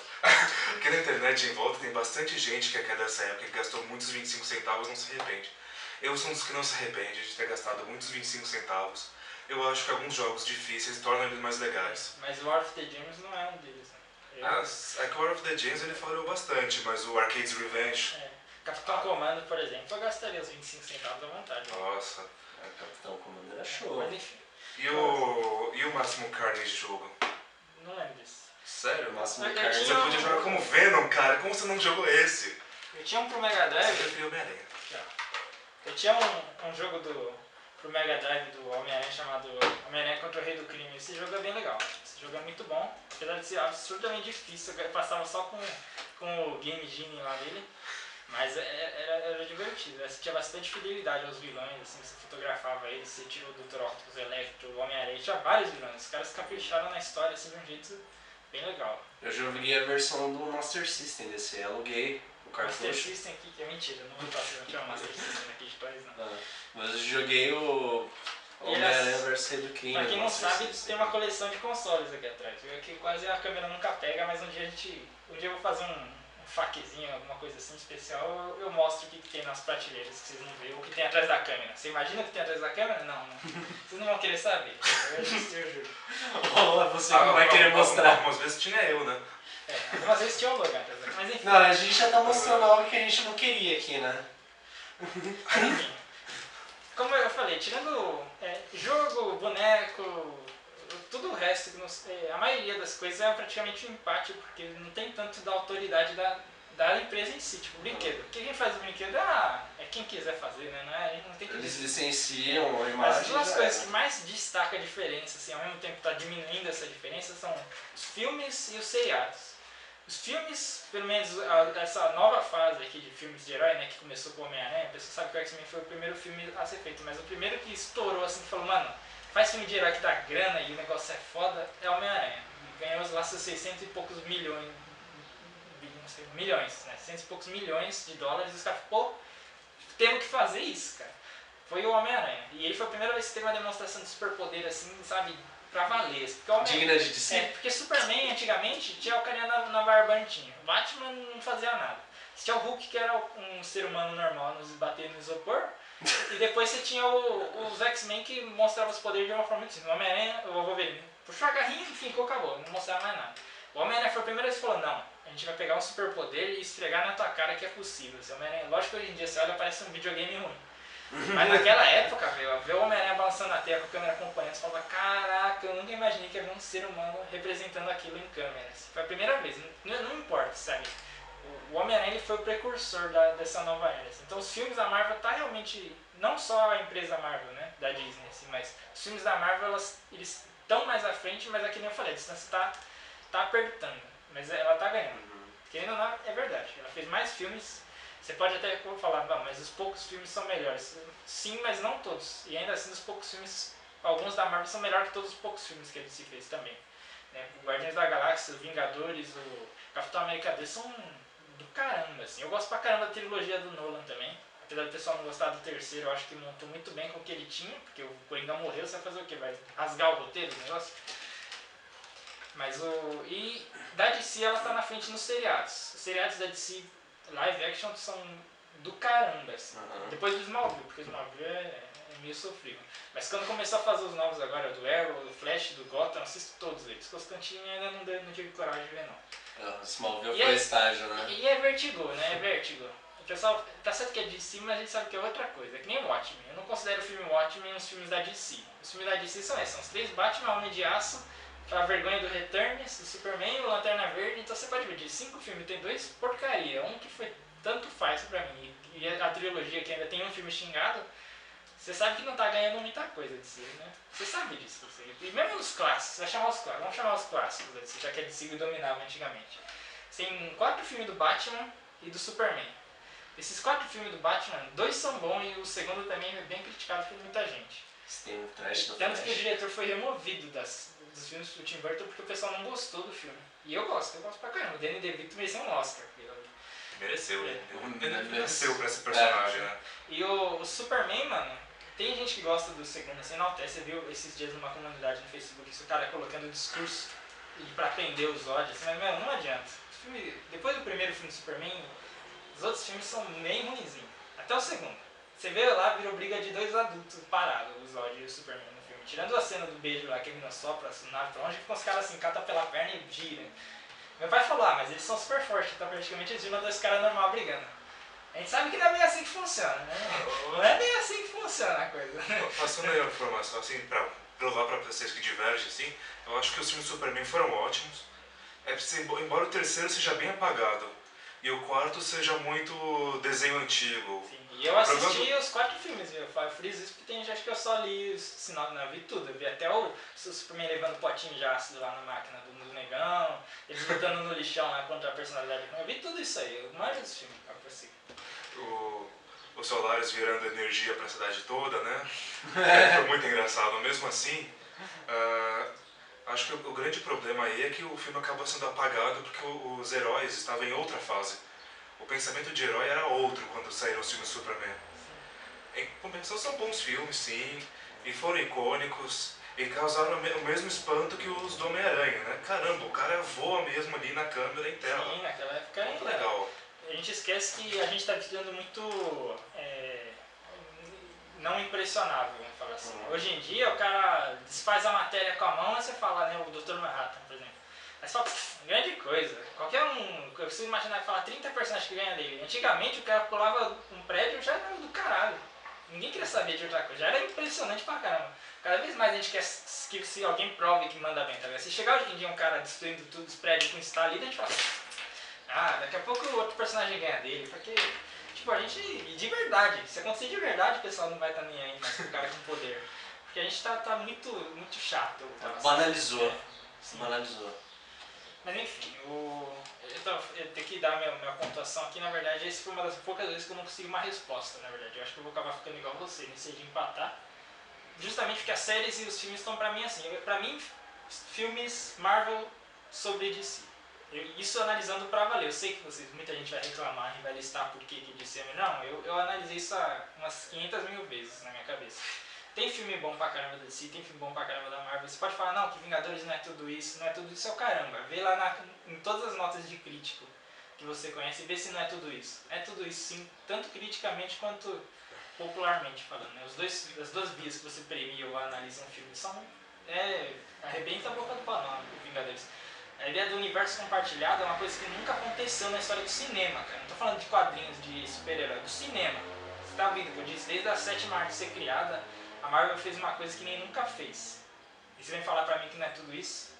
Aqui na internet em volta tem bastante gente que é dessa época, que gastou muitos 25 centavos e não se arrepende. Eu sou um dos que não se arrepende de ter gastado muitos 25 centavos. Eu acho que alguns jogos difíceis tornam eles mais legais. Mas o War of the Gems não é um deles. Né? É que o War of the Gems ele falhou bastante, mas o Arcade's Revenge. Capitão Comando, por exemplo, eu gastaria os 25 centavos à vontade. Né? Nossa. Capitão Comando era show. Mas enfim, E o Máximo Carnage jogo? não lembro disso. Sério? O Máximo Eu Carnage. Você podia jogar como Venom, cara. Como você não jogou esse? Eu tinha um pro Mega Você Drive. preferiu Homem-Aranha. Eu tinha um jogo pro Mega Drive do Homem-Aranha chamado Homem-Aranha contra o Rei do Crime. Esse jogo é bem legal. Esse jogo é muito bom. Apesar de ser absurdamente difícil, eu passava só com o Game Genie lá dele. Mas era divertido. Você tinha bastante fidelidade aos vilões, assim, você fotografava eles, você tirou o Dr. Octopus, Electro, o Homem-Aranha, tinha vários vilões. Os caras capricharam na história assim de um jeito bem legal. Eu joguei a versão do Master System desse, aluguei o Master cartucho. System aqui, que é mentira, não vou fazer, não tinha um Master System aqui de toys não. Mas eu joguei o Homem-Aranha vs Rei do Crime. Pra quem não Master sabe, System. tem uma coleção de consoles aqui atrás. Viu? Aqui quase a câmera nunca pega, mas um dia eu vou fazer um faquezinho, alguma coisa assim especial, eu mostro o que tem nas prateleiras, que vocês não veem, o que tem atrás da câmera. Você imagina o que tem atrás da câmera? Não. Vocês não vão querer saber. Eu juro. Olha, você não vai querer mostrar. Algumas vezes tinha eu, né? Algumas vezes tinha o Logan atrás da câmera, mas enfim. Não, a gente já tá mostrando algo que a gente não queria aqui, né? Mas enfim. Como eu falei, tirando jogo, boneco, tudo o resto, a maioria das coisas é praticamente um empate, porque não tem tanto da autoridade da empresa em si, tipo, o brinquedo. Porque quem faz o brinquedo é quem quiser fazer, né? Não tem que Eles licenciam a imagem. As duas já coisas era. que mais destacam a diferença, assim, ao mesmo tempo que está diminuindo essa diferença, são os filmes e os seriados. Os filmes, pelo menos essa nova fase aqui de filmes de herói, né, que começou com o Homem-Aranha, a pessoa sabe que o X-Men foi o primeiro filme a ser feito, mas o primeiro que estourou, assim, que falou, mano, faz filme de herói que dá grana e o negócio é foda, é o Homem-Aranha. Ganhou lá seus 600 e poucos milhões, não sei, milhões, né, 600 e poucos milhões de dólares, e os caras, pô, temos que fazer isso, cara. Foi o Homem-Aranha. E ele foi a primeira vez que teve uma demonstração de superpoder, assim, sabe, pra valer. Porque o Digna de DC. porque Superman, antigamente, tinha o carinha na barba antiga. O Batman não fazia nada. Você tinha o Hulk, que era um ser humano normal, nos batendo no isopor. E depois você tinha os X-Men que mostravam os poderes de uma forma muito simples. O Homem-Aranha, o Wolverine, puxou a garrinha e fincou, acabou. Não mostrava mais nada. O Homem-Aranha foi a primeira vez que falou, não, a gente vai pegar um superpoder e esfregar na tua cara que é possível. Lógico que hoje em dia você olha, parece um videogame ruim. Mas naquela época, ver o Homem-Aranha balançando na tela com a câmera acompanhando, você falava, caraca, eu nunca imaginei que havia um ser humano representando aquilo em câmeras. Foi a primeira vez, não importa, sabe? O Homem-Aranha ele foi o precursor dessa nova era. Então os filmes da Marvel tá realmente, não só a empresa Marvel, né, da Disney, assim, mas os filmes da Marvel eles estão mais à frente, mas aqui nem eu falei, a distância tá apertando, mas ela tá ganhando. Querendo ou não, é verdade, ela fez mais filmes. Você pode até falar, não, mas os poucos filmes são melhores. Sim, mas não todos. E ainda assim, os poucos filmes, alguns da Marvel são melhores que todos os poucos filmes que a DC fez também. Né? O Guardiões da Galáxia, os Vingadores, o Capitão América 2 são do caramba, assim. Eu gosto pra caramba da trilogia do Nolan também. Apesar do pessoal não gostar do terceiro, eu acho que montou muito bem com o que ele tinha, porque o Coringa morreu, você vai fazer o quê? Vai rasgar o roteiro do negócio? Mas e da DC ela tá na frente nos seriados. Os seriados da DC live action são do caramba, assim. Depois do Smallville, porque o Smallville é meio sofrível. Mas quando começou a fazer os novos agora, do Arrow, do Flash, do Gotham, eu assisto todos eles. Constantine ainda não tive coragem de ver, não. O Smallville foi estágio, né? E é Vertigo, né? É Vertigo. O pessoal, tá certo que é DC, mas a gente sabe que é outra coisa. É que nem o Watchmen. Eu não considero o filme Watchmen os filmes da DC. Os filmes da DC são esses. São os 3 Batman, Homem de Aço, aquela vergonha do Returns, do Superman, o Lanterna Verde. Então você pode ver, de 5 filmes tem 2 porcaria. Um que foi tanto faz pra mim. E a trilogia que ainda tem um filme xingado, você sabe que não tá ganhando muita coisa de si, né? Você sabe disso. E mesmo nos clássicos, vamos chamar os clássicos, já que a DC dominava antigamente. Tem 4 filmes do Batman e do Superman. Esses 4 filmes do Batman, 2 são bons e o segundo também é bem criticado por muita gente. Tem um trash no Tanto que o diretor foi removido dos filmes do Tim Burton porque o pessoal não gostou do filme. E eu gosto pra caramba. O Danny DeVito mereceu um Oscar. Mereceu, ele mereceu pra esse personagem, né? E o Superman, mano, tem gente que gosta do segundo, assim, não, até você viu esses dias numa comunidade no Facebook, esse cara colocando discurso pra prender os ódios, assim, mas meu, não adianta. Depois do primeiro filme do Superman, os outros filmes são meio ruinzinhos. Até o segundo. Você vê lá, virou briga de 2 adultos parados, os ódios e o Superman no filme. Tirando a cena do beijo lá, que ele não sopra a nave pra longe, ficam os caras assim, catam pela perna e giram. Meu pai falou, mas eles são super fortes, então praticamente eles viram 2 caras normal brigando. A gente sabe que não é bem assim que funciona, né? Não é bem assim que funciona a coisa. Passando aí a informação, assim, pra provar pra vocês que divergem, assim, eu acho que os filmes do Superman foram ótimos. Embora o terceiro seja bem apagado e o quarto seja muito desenho antigo. Sim, e eu assisti os 4 filmes, viu? Eu friso isso porque acho que eu só li os sinais, não vi tudo. Eu vi até o Superman levando potinho de ácido lá na máquina do negão, eles lutando no lixão lá contra a personalidade. Eu vi tudo isso aí, eu manjo desse filme, assim. O Solaris virando energia pra cidade toda, né? Foi muito engraçado. Mesmo assim, acho que o grande problema aí é que o filme acabou sendo apagado porque os heróis estavam em outra fase. O pensamento de herói era outro quando saíram os filmes do Superman. Em compensação, são bons filmes, sim, e foram icônicos e causaram o mesmo espanto que os do Homem-Aranha, né? Caramba, o cara voa mesmo ali na câmera em tela. Sim, naquela época era muito legal. A gente esquece que a gente está ficando muito não impressionável, vamos falar assim. Hoje em dia o cara desfaz a matéria com a mão e você fala, né, o Dr. Manhattan, por exemplo. Aí você fala, grande coisa. Qualquer um, eu preciso imaginar que fala 30 personagens que ganham dele. Antigamente o cara pulava um prédio já era do caralho. Ninguém queria saber de outra coisa, já era impressionante pra caramba. Cada vez mais a gente quer que se alguém prove que manda bem, tá ligado? Se chegar hoje em dia um cara destruindo tudo, os prédios com está ali, a gente fala, daqui a pouco o outro personagem ganha dele, porque, tipo, a gente, de verdade, se acontecer de verdade, o pessoal não vai estar nem aí mais com o cara com poder. Porque a gente tá muito, muito chato. Banalizou. Banalizou. Mas enfim, eu tenho que dar minha pontuação aqui, na verdade, essa foi uma das poucas vezes que eu não consigo uma resposta, na verdade. Eu acho que eu vou acabar ficando igual você, nesse de empatar. Justamente porque as séries e os filmes estão pra mim assim. Pra mim, filmes Marvel sobre DC. Isso analisando pra valer. Eu sei que muita gente vai reclamar e vai listar por que DC é melhor. Não, eu analisei isso umas 500 mil vezes na minha cabeça. Tem filme bom pra caramba da DC, tem filme bom pra caramba da Marvel. Você pode falar, não, que Vingadores não é tudo isso é o caramba. Vê lá em todas as notas de crítico que você conhece e vê se não é tudo isso. É tudo isso sim, tanto criticamente quanto popularmente falando, né? As duas vias que você premia ou analisa um filme são... arrebenta a boca do balão, o Vingadores. A ideia do universo compartilhado é uma coisa que nunca aconteceu na história do cinema, cara. Não tô falando de quadrinhos, de super-herói, do cinema. Você tá ouvindo o que eu disse? Desde a 7ª arte ser criada, a Marvel fez uma coisa que nem nunca fez. E você vem falar pra mim que não é tudo isso?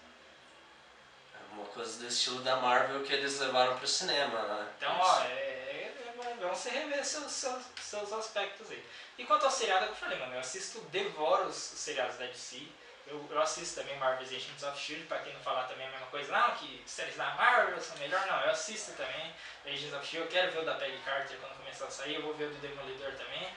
É uma coisa do estilo da Marvel que eles levaram pro cinema, né? Então, vamos se rever seus aspectos aí. E quanto ao seriado, eu falei, mano, eu assisto, devoro os seriados da DC. Eu assisto também Marvel's Agents of S.H.I.E.L.D., pra quem não falar também a mesma coisa, não, que séries da Marvel são melhor, não, eu assisto também Agents of S.H.I.E.L.D., eu quero ver o da Peggy Carter quando começar a sair, eu vou ver o do Demolidor também.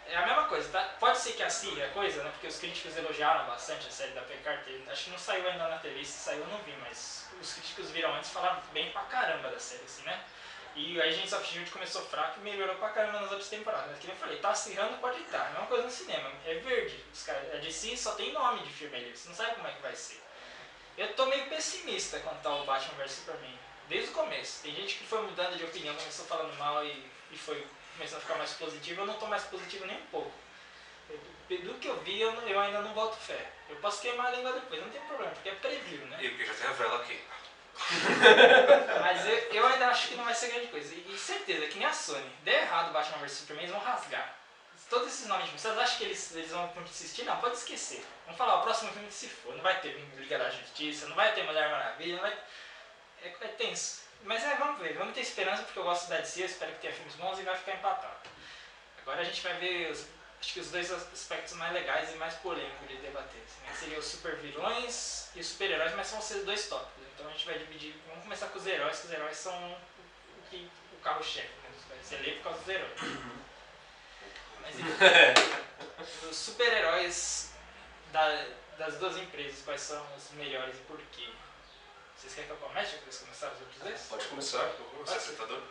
É a mesma coisa, tá? Pode ser que assim a coisa, né, porque os críticos elogiaram bastante a série da Peggy Carter, acho que não saiu ainda na TV, se saiu eu não vi, mas os críticos viram antes e falaram bem pra caramba da série, assim, né? E a Agents of S.H.I.E.L.D. começou fraco e melhorou pra caramba nas outras temporadas. Que nem eu falei, tá acirrando, pode estar. É a mesma coisa no cinema. É verde. A DC só tem nome de filme ali. Você não sabe como é que vai ser. Eu tô meio pessimista quanto ao Batman vs Superman. Desde o começo. Tem gente que foi mudando de opinião, começou falando mal e foi começando a ficar mais positivo. Eu não tô mais positivo nem um pouco. Do que eu vi, eu ainda não boto fé. Eu posso queimar a língua depois, não tem problema, porque é preview, né? E porque já tem a vela aqui. Mas eu ainda acho que não vai ser grande coisa. E certeza, que nem a Sony. Der errado o Batman vs Superman, eles vão rasgar. Todos esses nomes de filme, vocês acham que eles vão insistir? Não, pode esquecer. Vamos falar, o próximo filme que se for. Não vai ter Liga da Justiça, não vai ter Mulher Maravilha, não vai... É tenso. Mas vamos ver, vamos ter esperança porque eu gosto da DC, eu espero que tenha filmes bons e vai ficar empatado. Agora a gente vai ver, acho que os dois aspectos mais legais e mais polêmicos de debater. Né? Seria os super vilões e os super-heróis, mas são os dois tópicos. Então a gente vai dividir, vamos começar com os heróis, que os heróis são o carro-chefe, né? Você lê por causa dos heróis. Mas os super-heróis das duas empresas, quais são os melhores e por quê? Vocês querem que eu comece? Vocês começaram os outros dois? Pode começar, você é apresentador.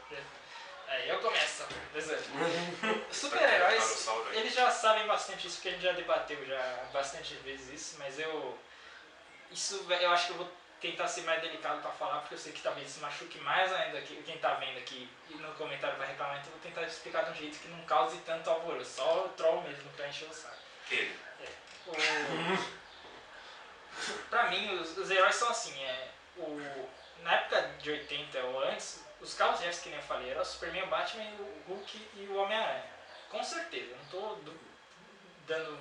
Aí eu começo, super-heróis, eles já sabem bastante isso, porque a gente já debateu bastante vezes isso, mas eu acho que eu vou tentar ser mais delicado pra falar, porque eu sei que talvez isso machuque mais ainda quem tá vendo aqui e no comentário vai reclamar, então eu vou tentar explicar de um jeito que não cause tanto alvoroço, só o troll mesmo pra encher o saco. Ele. Pra mim, os heróis são assim, na época de 80 ou antes, os carros-chefes que nem eu falei, eram o Superman, o Batman, o Hulk e o Homem-Aranha. Com certeza, não tô dando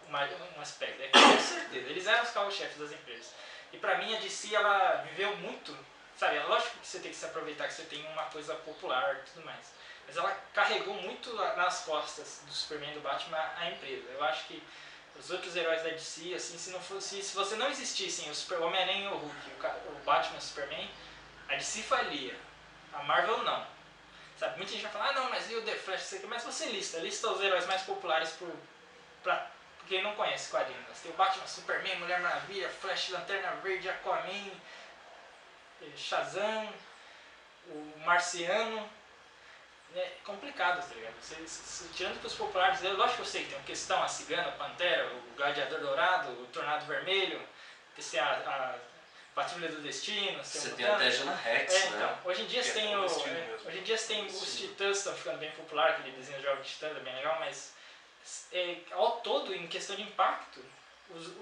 um aspecto, com certeza, eles eram os carros-chefes das empresas. E pra mim a DC, ela viveu muito, sabe, é lógico que você tem que se aproveitar que você tem uma coisa popular e tudo mais. Mas ela carregou muito nas costas do Superman e do Batman a empresa. Eu acho que os outros heróis da DC, assim, se você não existissem o Homem-Aranha e o Hulk, o Batman e o Superman, a DC falia. A Marvel não. Sabe, muita gente vai falar, não, mas e o The Flash, isso aqui? Mas você lista os heróis mais populares pra quem não conhece quadrinhos. Você tem o Batman, Superman, Mulher Maravilha, Flash, Lanterna Verde, Aquaman, Shazam, o Marciano. É complicado, tá ligado? Tirando que os populares, lógico que eu sei que tem uma questão, a Cigana, a Pantera, o Gladiador Dourado, o Tornado Vermelho, tem a Patrulha do Destino. Você tem até Jonah Rex, né? Então, hoje em dia você tem os Titãs, estão ficando bem popular, aquele desenho de jogos de Titãs é bem legal, mas ao todo, em questão de impacto,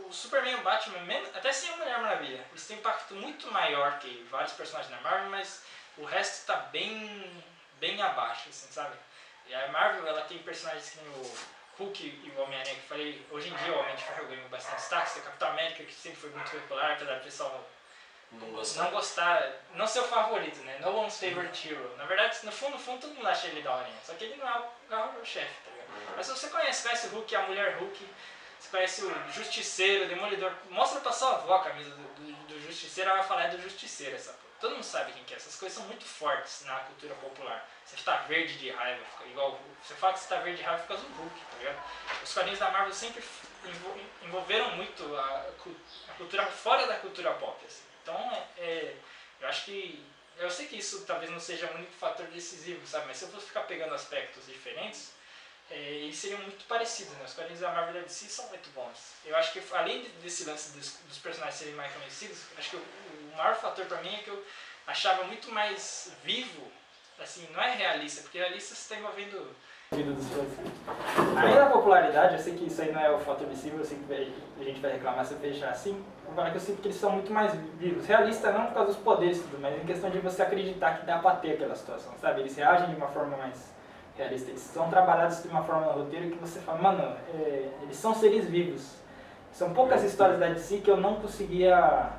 o Superman e o Batman, até sem a Mulher Maravilha, eles têm um impacto muito maior que vários personagens da Marvel, mas o resto está bem abaixo, assim, sabe? E a Marvel, ela tem personagens que nem o Hulk e o Homem-Aranha, que eu falei, hoje em dia o Homem de Ferro ganhou bastante destaque, tem o Capitão América, que sempre foi muito popular, apesar do pessoal não gostar, não ser o favorito, né? No one's favorite hero. Na verdade, no fundo, todo mundo acha ele daorinha, só que ele não é o chefe, tá ligado? Mas se você conhece o Hulk, a mulher Hulk, você conhece o Justiceiro, o Demolidor, mostra pra sua avó a camisa do Justiceiro, ela vai falar do Justiceiro, essa porra. Todo mundo sabe quem que é, essas coisas são muito fortes na cultura popular. Você tá verde de raiva, fica igual. Você fala que você tá verde de raiva por causa do Hulk, tá ligado? Os quadrinhos da Marvel sempre envolveram muito a cultura fora da cultura pop, assim. Então, eu acho que... Eu sei que isso talvez não seja o único fator decisivo, sabe? Mas se eu fosse ficar pegando aspectos diferentes, eles seriam muito parecidos, né? Os quadrinhos da Marvel e da DC são muito bons. Eu acho que, além desse lance dos personagens serem mais conhecidos, acho que o maior fator pra mim é que achava muito mais vivo, assim, não é realista, porque realista você está envolvendo a vida dos fãs. Além da popularidade, eu sei que isso aí não é o fator decisivo, eu sei que a gente vai reclamar se eu fechar assim, vou falar que eu sinto que eles são muito mais vivos. Realista não por causa dos poderes, tudo, mas em questão de você acreditar que dá pra ter aquela situação, sabe? Eles reagem de uma forma mais realista, eles são trabalhados de uma forma no roteiro que você fala, mano, eles são seres vivos. São poucas histórias da DC que eu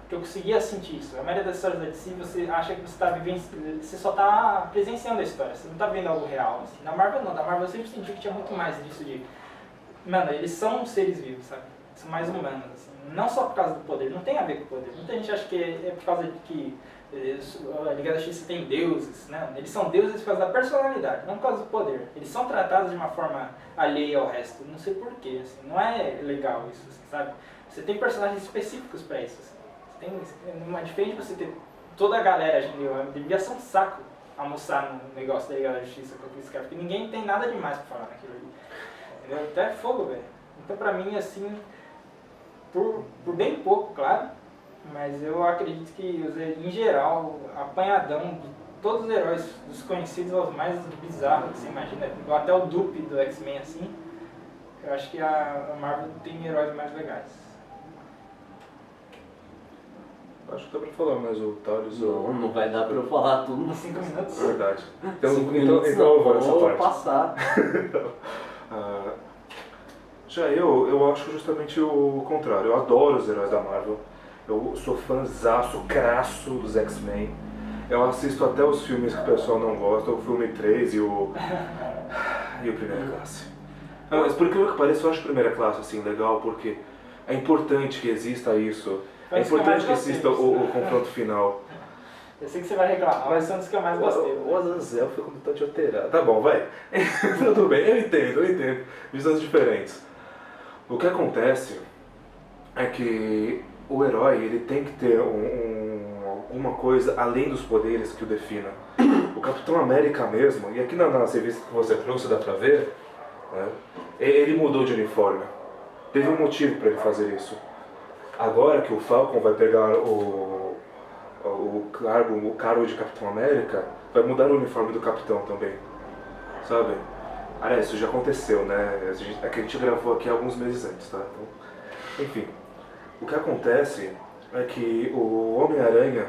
conseguia sentir isso. A maioria das histórias da DC você acha que você tá vivendo, você só tá presenciando a história, você não tá vendo algo real. Assim. Na Marvel não, na Marvel eu sempre senti que tinha muito mais disso de... Mano, eles são seres vivos, sabe? São mais humanos, assim. Não só por causa do poder, não tem a ver com o poder. Muita gente acha que é por causa de que a Liga da Justiça tem deuses, né? Eles são deuses por causa da personalidade, não por causa do poder. Eles são tratados de uma forma alheia ao resto, não sei porquê, assim. Não é legal isso, assim, sabe? Você tem personagens específicos pra isso, assim. Você tem uma diferente de você ter toda a galera, gente, devia ser um saco almoçar no negócio da Liga da Justiça com aqueles caras, porque ninguém tem nada demais pra falar naquilo ali. Entendeu? Então é fogo, velho. Então pra mim, assim, por bem pouco, claro, mas eu acredito que, em geral, apanhadão de todos os heróis, dos conhecidos aos mais bizarros que você imagina, até o Dupe do X-Men, assim, eu acho que a Marvel tem heróis mais legais. Acho que dá pra falar, mas o Taurus... Não vai dar pra eu falar tudo Em 5 minutos? Verdade. Então, 5 minutos então eu vou nessa vou parte. passar. Já eu acho justamente o contrário. Eu adoro os heróis da Marvel. Eu sou fãzaço, crasso dos X-Men. Eu assisto até os filmes que o pessoal não gosta, o filme 3 e o Primeira Classe. Mas por que pareça, eu acho Primeira Classe assim legal, porque é importante que exista isso. É importante que exista o confronto final. Eu sei que você vai reclamar, mas são dos que eu mais gostei. O Azazel foi com vontade de alterar. Tá bom, vai. Tudo bem, eu entendo. Visões diferentes. O que acontece é que o herói ele tem que ter alguma coisa além dos poderes que o defina. O Capitão América mesmo, e aqui na revista que você trouxe dá pra ver, né, ele mudou de uniforme. Teve um motivo para ele fazer isso. Agora que o Falcon vai pegar o cargo de Capitão América, vai mudar o uniforme do Capitão também, sabe? Aliás, isso já aconteceu, né? É que a gente gravou aqui alguns meses antes, tá? Então, enfim, o que acontece é que o Homem-Aranha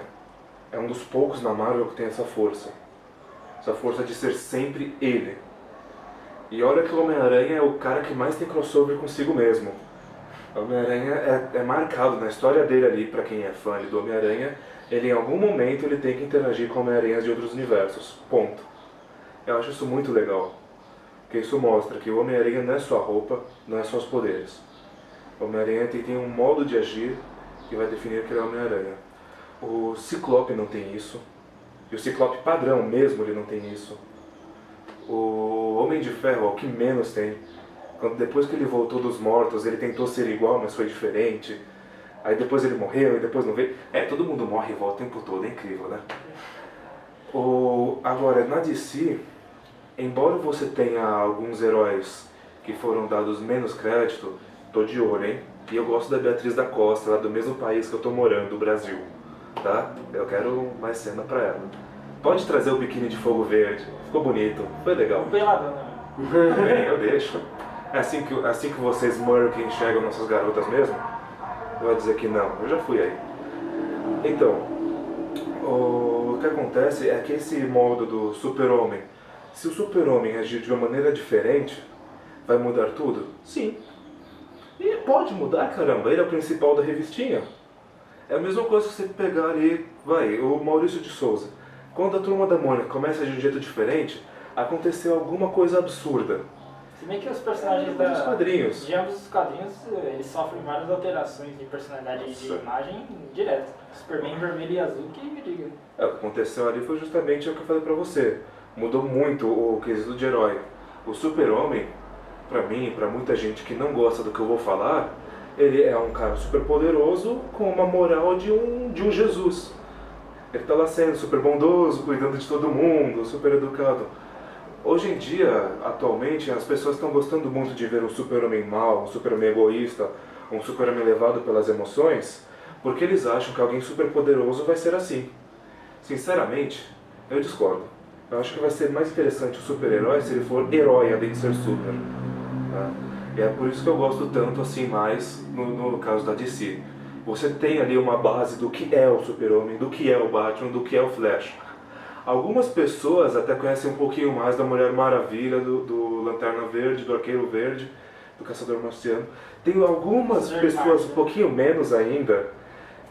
é um dos poucos na Marvel que tem essa força de ser sempre ele. E olha que o Homem-Aranha é o cara que mais tem crossover consigo mesmo. O Homem-Aranha é marcado na história dele ali, pra quem é fã do Homem-Aranha, ele em algum momento ele tem que interagir com Homem-Aranhas de outros universos, ponto. Eu acho isso muito legal, porque isso mostra que o Homem-Aranha não é só a roupa, não é só os poderes. O Homem-Aranha tem um modo de agir que vai definir que ele é Homem-Aranha. O Ciclope não tem isso, e o Ciclope padrão mesmo ele não tem isso. O Homem de Ferro é o que menos tem. Depois que ele voltou dos mortos, ele tentou ser igual, mas foi diferente. Aí depois ele morreu e depois não veio. Todo mundo morre e volta o tempo todo, é incrível, né? Agora, na DC, embora você tenha alguns heróis que foram dados menos crédito, tô de olho, hein? E eu gosto da Beatriz da Costa, lá do mesmo país que eu tô morando, o Brasil. Tá? Eu quero mais cena pra ela. Pode trazer o biquíni de fogo verde, ficou bonito, foi legal. Peladão, né? Bem, eu deixo. É assim que vocês Murk enxergam nossas garotas mesmo? Vai dizer que não, eu já fui aí. Então, o que acontece é que esse modo do super-homem, se o super-homem agir de uma maneira diferente, vai mudar tudo? Sim. E pode mudar, caramba, ele é o principal da revistinha. É a mesma coisa que você pegar ali, o Maurício de Souza. Quando a Turma da Mônica começa de um jeito diferente, aconteceu alguma coisa absurda. Se bem que os personagens dos quadrinhos. de ambos os quadrinhos, eles sofrem várias alterações de personalidade e de imagem direto. Superman vermelho e azul, que me diga. O que aconteceu ali foi justamente o que eu falei pra você. Mudou muito o quesito de herói. O Super-Homem, pra mim e pra muita gente que não gosta do que eu vou falar, ele é um cara super poderoso com uma moral de um Jesus. Ele tá lá sendo super bondoso, cuidando de todo mundo, super educado. Hoje em dia, atualmente, as pessoas estão gostando muito de ver um super-homem mau, um super-homem egoísta, um super-homem levado pelas emoções, porque eles acham que alguém super poderoso vai ser assim. Sinceramente, eu discordo. Eu acho que vai ser mais interessante o super-herói se ele for herói além de ser super. Tá? E é por isso que eu gosto tanto assim mais no caso da DC. Você tem ali uma base do que é o Super-Homem, do que é o Batman, do que é o Flash. Algumas pessoas até conhecem um pouquinho mais da Mulher Maravilha, do Lanterna Verde, do Arqueiro Verde, do Caçador Marciano. Tem algumas pessoas um pouquinho menos ainda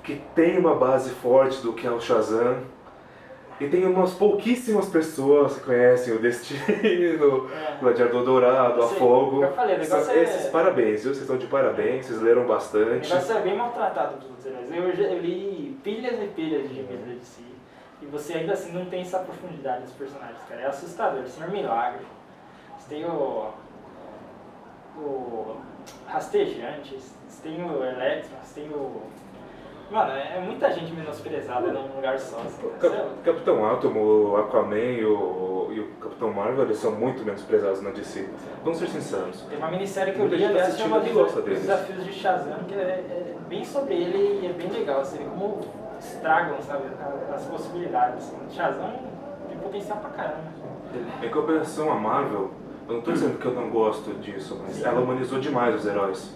que tem uma base forte do que é o Shazam. E tem umas pouquíssimas pessoas que conhecem o Destino, o Gladiador Dourado, a Fogo. Eu falei, o negócio Esses parabéns, viu? Vocês estão de parabéns, vocês leram O bastante. negócio é bem maltratado dos outros heróis. Eu li pilhas e pilhas de gibis da DC. E você ainda assim não tem essa profundidade dos personagens, cara. É assustador. O Senhor Milagre. Você tem o Rastejante, você tem o Electron, você tem o... Mano, é muita gente menosprezada num lugar só. Capitão Átomo, o Aquaman e o Capitão Marvel, eles são muito menosprezados na DC. Vamos ser sinceros. Tem uma minissérie que eu Muita li, gente tá aliás, assistindo chama que gosta deles. Desafios de Shazam, que é bem sobre ele e é bem legal. Assim, como estragam, sabe, as possibilidades. Shazam tem potencial pra caramba. Em comparação a Marvel, eu não estou dizendo que eu não gosto disso, mas ela humanizou demais os heróis.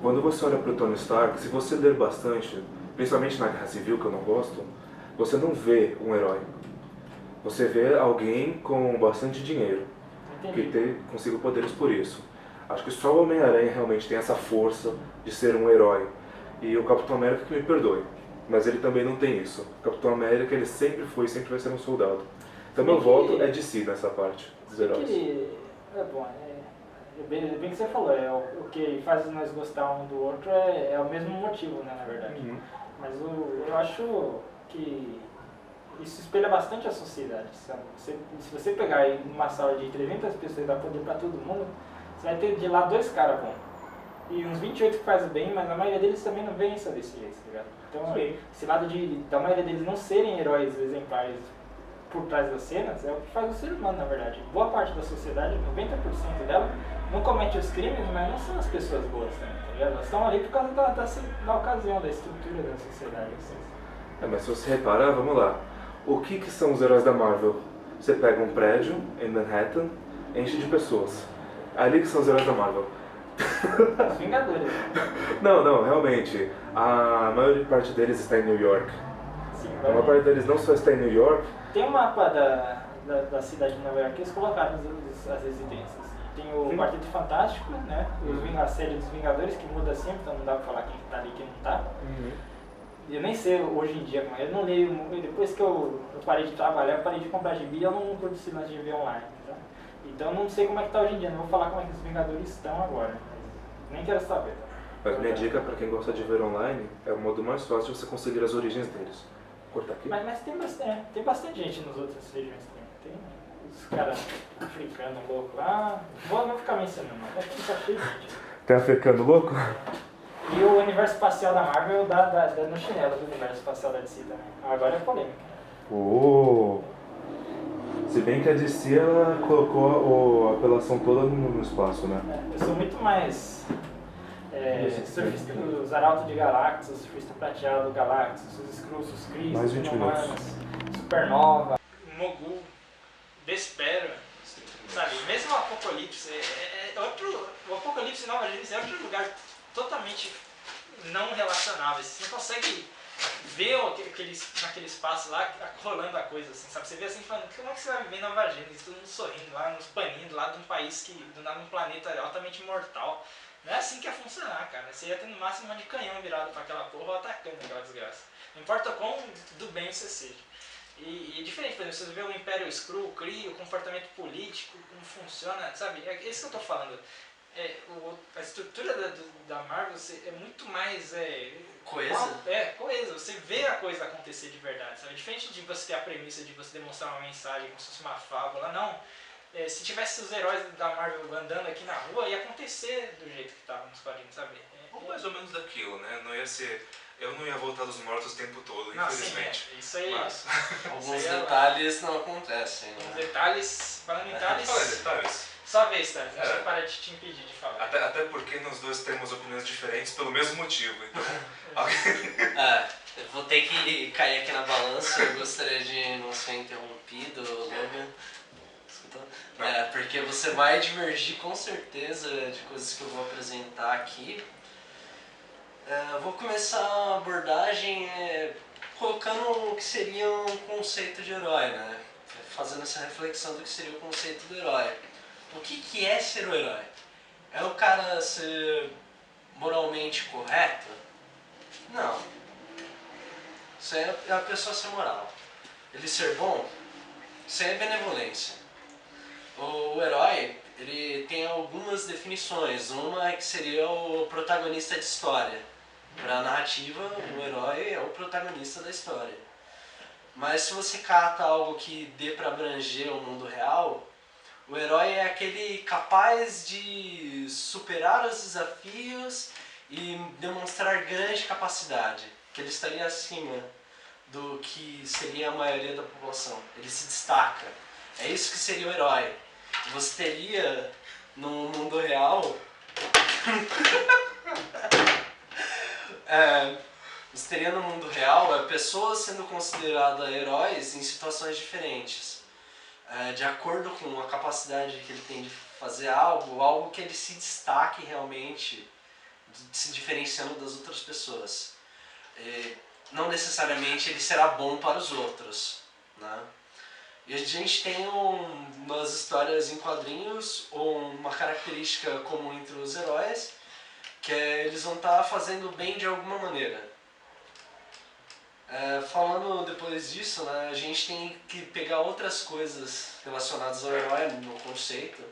Quando você olha para o Tony Stark, se você ler bastante, principalmente na Guerra Civil, que eu não gosto, você não vê um herói. Você vê alguém com bastante dinheiro, que consiga poderes por isso. Acho que só o Homem-Aranha realmente tem essa força de ser um herói. E o Capitão América que me perdoe, mas ele também não tem isso. O Capitão América, ele sempre foi e sempre vai ser um soldado. Então meu voto é de si nessa parte dos heróis. É bom, bem que você falou, o que faz nós gostar um do outro é o mesmo motivo, né, na verdade. Uhum. Mas eu acho que isso espelha bastante a sociedade, sabe? Se você pegar aí numa sala de 300 pessoas e dar poder pra todo mundo, você vai ter de lá 2 caras bons. E uns 28 que fazem bem, mas a maioria deles também não vê isso desse jeito, tá ligado? Então, esse lado da maioria deles não serem heróis exemplares por trás das cenas é o que faz o ser humano, na verdade. Boa parte da sociedade, 90% dela, não comete os crimes, mas não são as pessoas boas também, tá ligado? Elas estão ali por causa da ocasião, da estrutura da sociedade. Assim. Mas se você reparar, vamos lá. O que são os heróis da Marvel? Você pega um prédio em Manhattan, enche de pessoas. Ali que são os heróis da Marvel. Os Vingadores. Não, realmente. A maior parte deles está em New York. Sim, A maior parte deles não só está em New York. Tem um mapa da cidade de Nova York que eles colocaram as residências. Tem o Quarteto Fantástico, né? A série dos Vingadores, que muda sempre, então não dá pra falar quem tá ali e quem não tá. Eu nem sei hoje em dia como é. Eu não leio. Depois que eu parei de trabalhar, eu parei de comprar gibi, eu não curto esse lance de ver online. Tá? Então eu não sei como é que tá hoje em dia. Não vou falar como é que os Vingadores estão agora. Nem quero saber. Tá? Mas minha dica para quem gosta de ver online é o modo mais fácil de você conseguir as origens deles. Vou cortar aqui. Mas tem bastante gente nos outros regiões também. Tem os caras africanos loucos lá. Vou ficar mencionando, mas tem tá cheio de gente. Tem africano louco? E o universo espacial da Marvel dá no chinelo do universo espacial da DC também. Agora é polêmica. Se bem que a DC ela colocou a apelação toda no espaço, né? Eu sou muito mais surfista, os Arautos de Galactus, o surfista prateado Galactus, os Skrulls, os Kree, Mais os 20 Humanos, Supernova, Mogul, Despero, sabe? Mesmo o Apocalipse, o Apocalipse Nova Gênesis é outro lugar totalmente não relacionável. Você não consegue ver naquele espaço lá rolando a coisa assim, sabe? Você vê assim falando, como é que você vai viver em Nova Gênesis, todo mundo sorrindo lá nos paninhos, lá de um país num planeta altamente mortal. Não é assim que ia funcionar, cara. Você ia ter no máximo uma de canhão virado pra aquela porra ou atacando aquela desgraça. Não importa quão do bem você seja. E é diferente, por exemplo, você vê o Império Skrull, o Kree, o comportamento político, como funciona, sabe? É isso que eu tô falando. A estrutura da Marvel é muito mais coesa. Coesa. Você vê a coisa acontecer de verdade, sabe? Diferente de você ter a premissa de você demonstrar uma mensagem como se fosse uma fábula, não. Se tivesse os heróis da Marvel andando aqui na rua, ia acontecer do jeito que estava nos quadrinhos, sabe? Ou mais ou menos daquilo, né? Não ia ser... Eu não ia voltar dos mortos o tempo todo, não, infelizmente. Sim, isso aí. Alguns detalhes não acontecem, né? Falando em detalhes... Fala detalhes. Só vez, Stan, É. deixa eu parar de te impedir de falar. Até porque nós dois temos opiniões diferentes pelo mesmo motivo, então... Eu vou ter que cair aqui na balança, eu gostaria de não ser interrompido, Logan. Escuta? Porque você vai divergir com certeza de coisas que eu vou apresentar aqui. Eu vou começar a abordagem colocando o que seria um conceito de herói, né? Fazendo essa reflexão do que seria o conceito do herói. O que é ser o herói? É o cara ser moralmente correto? Não. Isso é a pessoa ser moral. Ele ser bom? Isso aí é benevolência. O herói, ele tem algumas definições. Uma é que seria o protagonista de história. Para a narrativa, o herói é o protagonista da história. Mas se você cata algo que dê para abranger o mundo real, o herói é aquele capaz de superar os desafios e demonstrar grande capacidade, que ele estaria acima do que seria a maioria da população. Ele se destaca. É isso que seria o herói. Você teria no mundo real você teria no mundo real pessoas sendo consideradas heróis em situações diferentes, de acordo com a capacidade que ele tem de fazer algo que ele se destaque realmente, se diferenciando das outras pessoas. Não necessariamente ele será bom para os outros, né? E a gente tem nas histórias em quadrinhos uma característica comum entre os heróis, que eles vão estar fazendo bem de alguma maneira. Falando depois disso, né, a gente tem que pegar outras coisas relacionadas ao herói no conceito,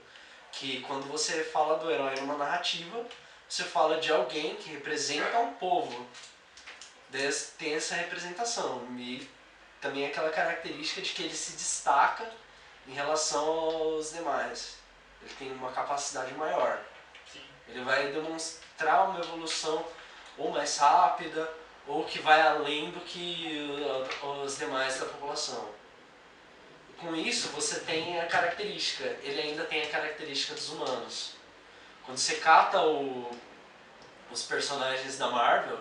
que quando você fala do herói numa narrativa, você fala de alguém que representa um povo. Tem essa representação e também aquela característica de que ele se destaca em relação aos demais. Ele tem uma capacidade maior. Sim. Ele vai demonstrar uma evolução ou mais rápida ou que vai além do que os demais da população. Com isso você tem a característica, ele ainda tem a característica dos humanos. Quando você cata os personagens da Marvel,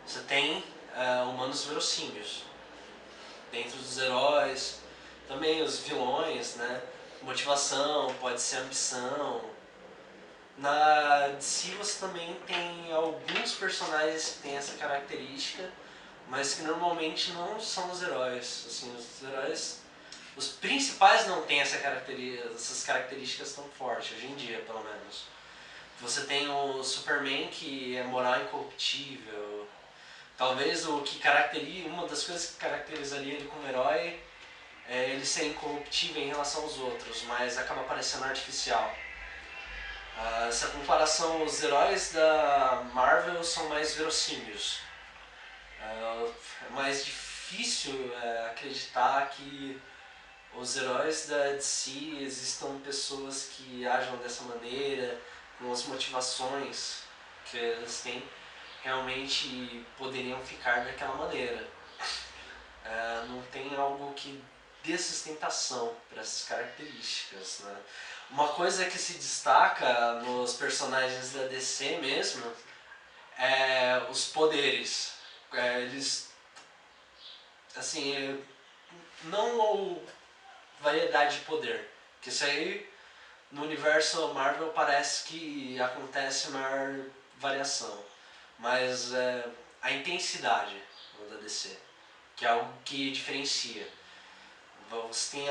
você tem humanos verossímios. Dentro dos heróis, também os vilões, né? Motivação, pode ser ambição. Na DC você também tem alguns personagens que têm essa característica, mas que normalmente não são os heróis. Assim, os heróis, os principais não têm essas características tão fortes, hoje em dia pelo menos. Você tem o Superman, que é moral incorruptível. Talvez uma das coisas que caracterizaria ele como herói é ele ser incorruptível em relação aos outros, mas acaba parecendo artificial. Essa comparação, os heróis da Marvel são mais verossímiles. É mais difícil acreditar que os heróis da DC existam pessoas que ajam dessa maneira, com as motivações que eles têm, realmente poderiam ficar daquela maneira. Não tem algo que dê sustentação para essas características, né? Uma coisa que se destaca nos personagens da DC mesmo é os poderes. Eles, assim, não variedade de poder, que isso aí no universo Marvel parece que acontece maior variação, mas a intensidade da DC, que é algo que diferencia. Você tem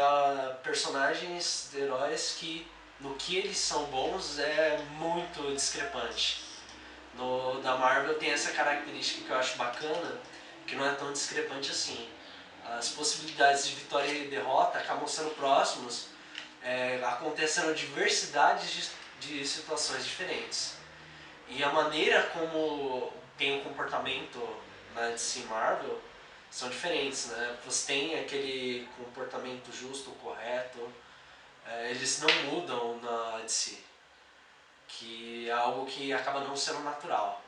personagens, heróis que no que eles são bons é muito discrepante. Da Marvel tem essa característica que eu acho bacana, que não é tão discrepante assim. As possibilidades de vitória e derrota acabam sendo próximos, acontecendo diversidade de situações diferentes. E a maneira como tem o comportamento na DC Marvel são diferentes, né? Você tem aquele comportamento justo, correto, eles não mudam na DC, que é algo que acaba não sendo natural.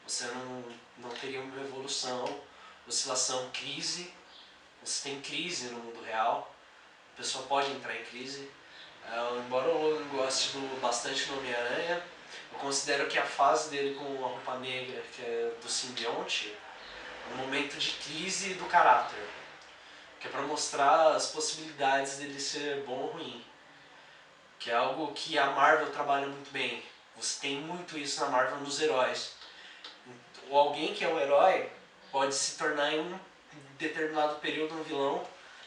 Você não teria uma evolução, oscilação, crise. Você tem crise no mundo real, a pessoa pode entrar em crise. Embora eu goste bastante do Homem-Aranha, eu considero que a fase dele com a roupa negra, que é do simbionte, é um momento de crise do caráter. Que é pra mostrar as possibilidades dele ser bom ou ruim. Que é algo que a Marvel trabalha muito bem. Você tem muito isso na Marvel nos heróis. Ou alguém que é um herói pode se tornar em um determinado período um vilão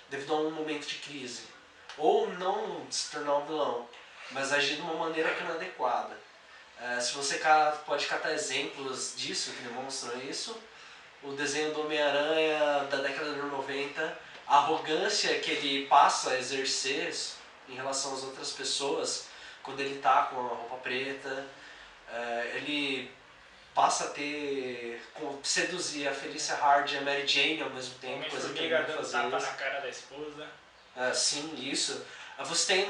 devido a um momento de crise. Ou não se tornar um vilão, mas agir de uma maneira que não é adequada. Se você pode catar exemplos disso, que demonstram isso, o desenho do Homem-Aranha da década de 90, a arrogância que ele passa a exercer em relação às outras pessoas, quando ele tá com a roupa preta, ele passa a seduzir a Felicia Hard e a Mary Jane ao mesmo tempo, coisa que ele não fazia tapa na cara da esposa. Sim, isso. Você tem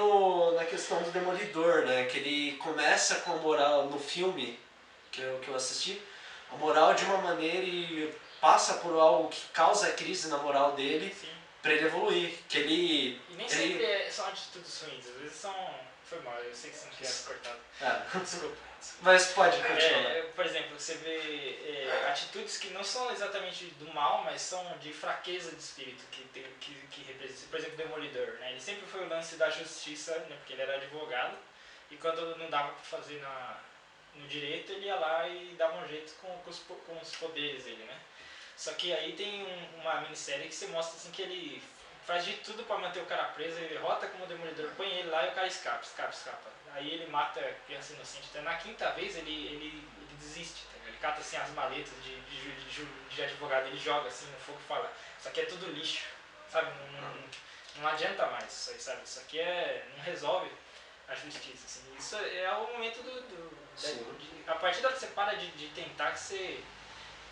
na questão do Demolidor, né? Que ele começa com a moral no filme que eu assisti, a moral de uma maneira e passa por algo que causa crise na moral dele. Sim. Pra ele evoluir. Que ele. E nem sempre são atitudes ruins, às vezes são. Foi mal, eu sei que você não queria cortado. Desculpa. Mas pode continuar. Por exemplo, você vê atitudes que não são exatamente do mal, mas são de fraqueza de espírito que representa. Por exemplo, o Demolidor, né? Ele sempre foi o lance da justiça, né? Porque ele era advogado, e quando não dava pra fazer no direito, ele ia lá e dava um jeito com os poderes dele, né? Só que aí tem uma minissérie que você mostra assim que ele faz de tudo pra manter o cara preso, ele rota como Demolidor, põe ele lá e o cara escapa. Aí ele mata a criança inocente. Então, na quinta vez ele desiste, tá? Ele cata assim as maletas de advogado, ele joga assim no fogo e fala, isso aqui é tudo lixo, sabe? Não adianta mais isso aí, sabe? Isso aqui não resolve a justiça, assim. Isso é o momento a partir da que você para de tentar que você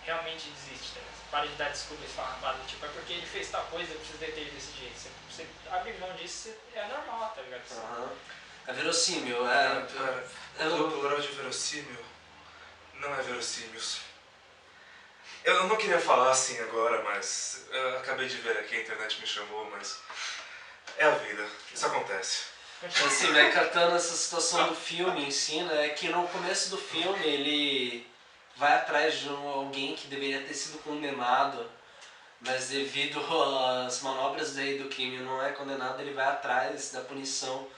realmente desiste, tá? Você para de dar desculpa esfarrapada, tipo, é porque ele fez tal coisa, eu preciso deter ele desse jeito. Você abre mão disso, é normal, tá ligado? É verossímil, O plural de verossímil não é verossímios. Eu não queria falar assim agora, mas eu acabei de ver aqui, a internet me chamou, mas é a vida, isso acontece. Assim, né, catando essa situação do filme em si, né, que no começo do filme ele vai atrás de alguém que deveria ter sido condenado, mas devido às manobras daí do crime não é condenado, ele vai atrás da punição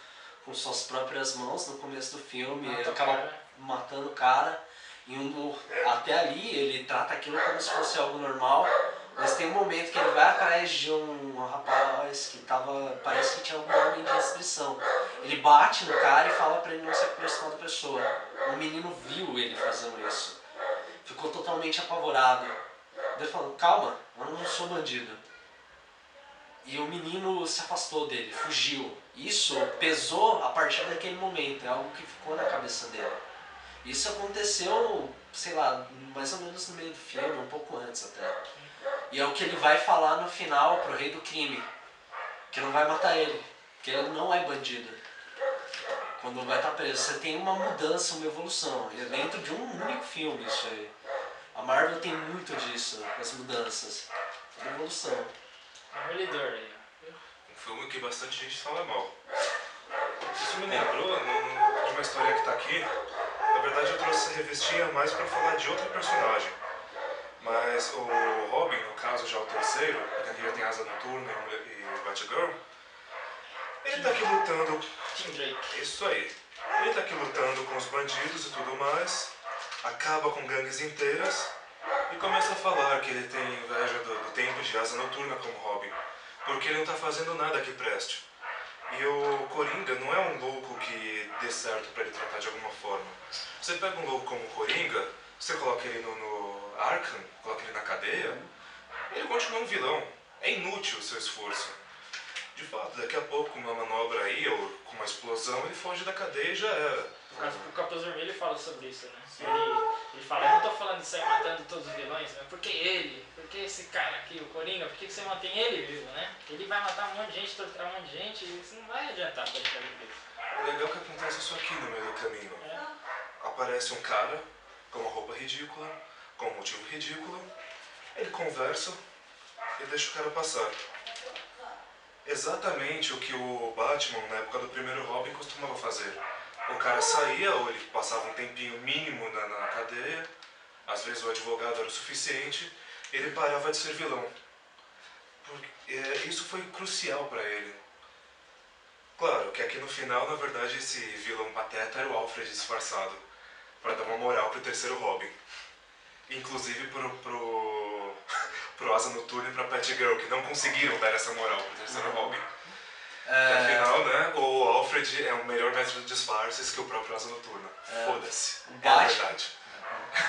com suas próprias mãos no começo do filme, ele acaba matando o cara, e até ali ele trata aquilo como se fosse algo normal, mas tem um momento que ele vai atrás de um rapaz que parece que tinha alguma ordem de restrição. Ele bate no cara e fala pra ele não se aproximar da pessoa. O menino viu ele fazendo isso. Ficou totalmente apavorado. Ele falou, calma, eu não sou bandido. E o menino se afastou dele, fugiu. Isso pesou a partir daquele momento, é algo que ficou na cabeça dele. Isso aconteceu, sei lá, mais ou menos no meio do filme, um pouco antes até. E é o que ele vai falar no final pro rei do crime, que não vai matar ele, que ele não é bandido. Quando vai estar preso, você tem uma mudança, uma evolução. E é dentro de um único filme isso aí. A Marvel tem muito disso, as mudanças. A evolução. Demolidor aí. Um filme que bastante gente fala mal. Isso me lembrou de uma história que tá aqui. Na verdade eu trouxe essa revistinha mais pra falar de outro personagem. Mas o Robin, no caso já o terceiro, que já tem Asa Noturna e Batgirl, ele tá aqui lutando. Tim Drake. Isso aí. Ele tá aqui lutando com os bandidos e tudo mais, acaba com gangues inteiras e começa a falar que ele tem inveja do tempo de Asa Noturna como Robin, porque ele não tá fazendo nada que preste. E o Coringa não é um louco que dê certo pra ele tratar de alguma forma. Você pega um louco como o Coringa, você coloca ele no Arkham, coloca ele na cadeia, ele continua um vilão. É inútil o seu esforço. De fato, daqui a pouco, com uma manobra aí, ou com uma explosão, ele foge da cadeia e já era. O Capuz Vermelho fala sobre isso, né? Ele fala, eu não tô falando de sair matando todos os vilões, mas por que ele? Por que esse cara aqui, o Coringa? Por que você mantém ele vivo, né? Ele vai matar um monte de gente, torturar um monte de gente, e isso não vai adiantar pra deixar ele vivo. O legal é que acontece isso aqui no meio do caminho. Aparece um cara com uma roupa ridícula, com um motivo ridículo, ele conversa e deixa o cara passar. exatamente o que o Batman, na época do primeiro Robin, costumava fazer. O cara saía, ou ele passava um tempinho mínimo na cadeia, às vezes o advogado era o suficiente, ele parava de ser vilão. Isso foi crucial para ele. Claro que aqui no final, na verdade, esse vilão pateta era o Alfred disfarçado, para dar uma moral pro terceiro Robin. Inclusive pro Asa Noturna e pra Batgirl, que não conseguiram dar essa moral pro terceiro Robin. Afinal, né, o Alfred é o melhor mestre de disfarces que o próprio Asa Noturna. Foda-se. É a verdade.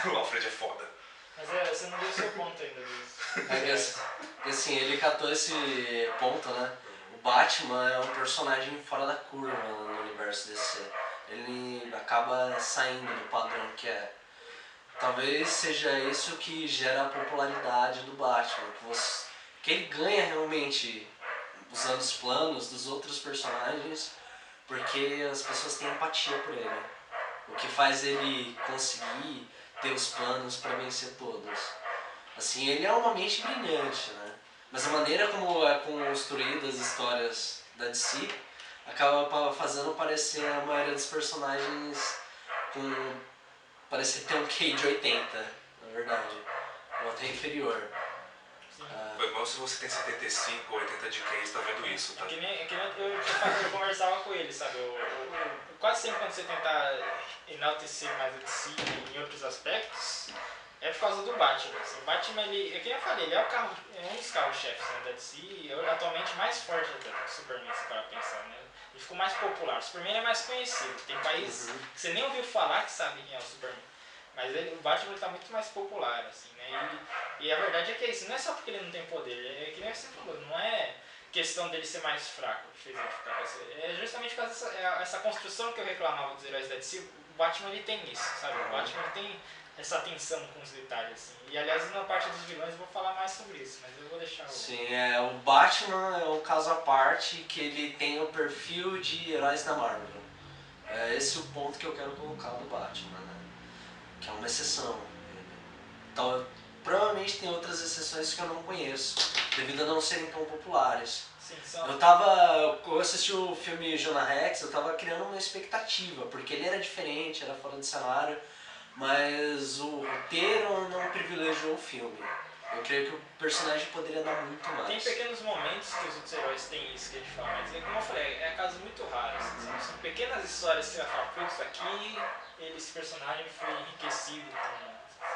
O Alfred é foda. Mas você não deu seu ponto ainda disso. Assim, ele catou esse ponto, né? O Batman é um personagem fora da curva no universo DC. Ele acaba saindo do padrão que é. Talvez seja isso que gera a popularidade do Batman. Que ele ganha realmente usando os planos dos outros personagens, porque as pessoas têm empatia por ele. O que faz ele conseguir ter os planos para vencer todos. Assim, ele é uma mente brilhante, né? Mas a maneira como é construída as histórias da DC acaba fazendo parecer a maioria dos personagens parece ter um QI de 80, na verdade, ou até inferior. Foi bom se você tem 75 ou 80 de QI e está vendo isso, tá? É que nem eu conversava com ele, sabe? Quase sempre quando você tentar enaltecer mais a DC em outros aspectos, é por causa do Batman. Assim. O Batman, é que eu falei, ele é um dos carros-chefes, né, da DC, e é atualmente mais forte até do que o Superman, se para pensar, né? Ele ficou mais popular. O Superman é mais conhecido. Tem países que você nem ouviu falar que sabe quem é o Superman. Mas o Batman está muito mais popular, assim, né? E a verdade é que é isso. Não é só porque ele não tem poder. É que nem você falou. Não é questão dele ser mais fraco que fez ele ficar com essa... É justamente por causa dessa construção que eu reclamava dos heróis da DC. O Batman, ele tem isso, sabe? O Batman, ele tem essa atenção com os detalhes, assim. E, aliás, na parte dos vilões eu vou falar mais sobre isso. Mas eu vou deixar Sim, o Batman é um caso à parte que ele tem o perfil de heróis da Marvel. É esse o ponto que eu quero colocar no Batman, né? Que é uma exceção. Então, provavelmente tem outras exceções que eu não conheço, devido a não serem tão populares. Sim, Eu assisti o filme Jonah Rex, eu tava criando uma expectativa, porque ele era diferente, era fora do cenário, mas o roteiro não privilegiou o filme. Eu creio que o personagem poderia dar muito mais. Tem pequenos momentos que os outros heróis têm isso que a gente fala, mas como eu falei, é casos muito raros. Assim, são pequenas histórias que você vai falar, putz, aqui esse personagem foi enriquecido,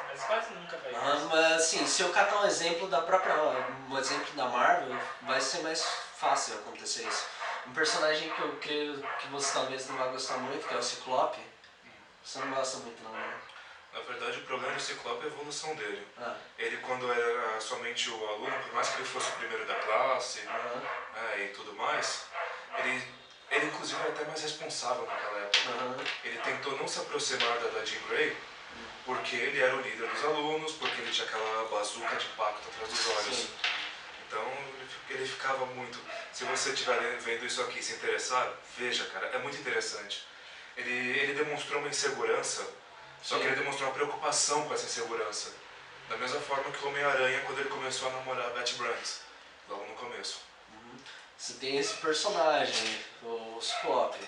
mas quase nunca vai ver. Mas assim, se eu catar um exemplo um exemplo da Marvel, vai ser mais fácil acontecer isso. Um personagem que eu creio que você talvez não vai gostar muito, que é o Ciclope. Você não gosta muito não, né? Na verdade, o problema do Ciclope é a evolução dele. Ele, quando era somente o aluno, por mais que ele fosse o primeiro da classe e tudo mais, ele inclusive era até mais responsável naquela época. Ele tentou não se aproximar da Jean Grey, porque ele era o líder dos alunos, porque ele tinha aquela bazuca de impacto atrás dos olhos. Sim. Então, ele ficava muito... Se você estiver vendo isso aqui e se interessar, veja, cara, é muito interessante. Ele demonstrou uma insegurança, só que ele demonstrou uma preocupação com essa insegurança. Da mesma forma que o Homem-Aranha, quando ele começou a namorar a Betty Brant, logo no começo. Você tem esse personagem, o Ciclope.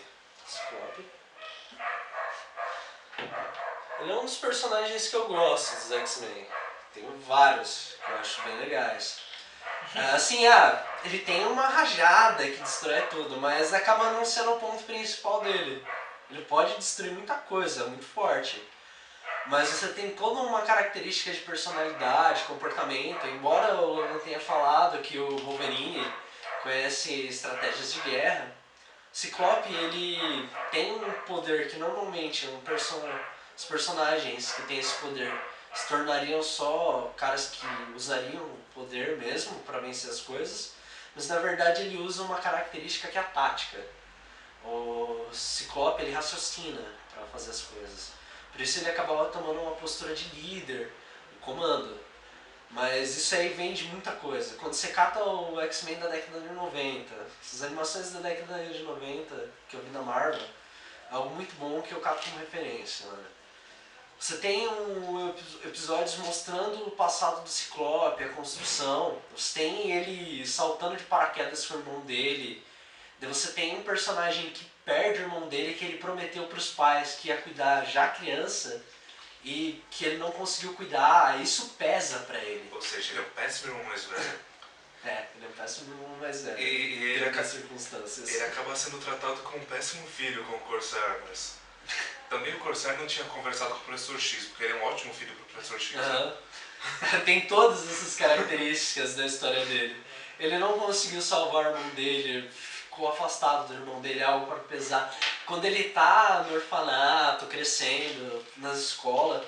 Ele é um dos personagens que eu gosto dos X-Men. Tenho vários que eu acho bem legais. Ele tem uma rajada que destrói tudo, mas acaba não sendo o ponto principal dele. Ele pode destruir muita coisa, é muito forte. Mas você tem toda uma característica de personalidade, comportamento. Embora eu não tenha falado que o Wolverine conhece estratégias de guerra, Ciclope, ele tem um poder que normalmente os personagens que têm esse poder se tornariam só caras que usariam o poder mesmo para vencer as coisas, mas na verdade ele usa uma característica que é a tática. O Ciclope, ele raciocina para fazer as coisas. Por isso ele acabava tomando uma postura de líder, de comando. Mas isso aí vem de muita coisa. Quando você cata o X-Men da década de 90, essas animações da década de 90 que eu vi na Marvel, é algo muito bom que eu cato como referência, né? Você tem episódios mostrando o passado do Ciclope, a construção. Você tem ele saltando de paraquedas com o irmão dele. Daí você tem um personagem que perde o irmão dele, que ele prometeu para os pais que ia cuidar já criança e que ele não conseguiu cuidar. Isso pesa para ele. Ou seja, ele é um péssimo irmão mais velho. Ele é um péssimo irmão mais velho. E ele, circunstâncias. ele acaba sendo tratado como um péssimo filho com o Corsair, mas também o Corsair não tinha conversado com o Professor X, porque ele é um ótimo filho pro Professor X. Tem todas essas características da história dele. Ele não conseguiu salvar o irmão dele, ficou afastado do irmão dele, é algo para pesar. Quando ele tá no orfanato, crescendo, nas escolas,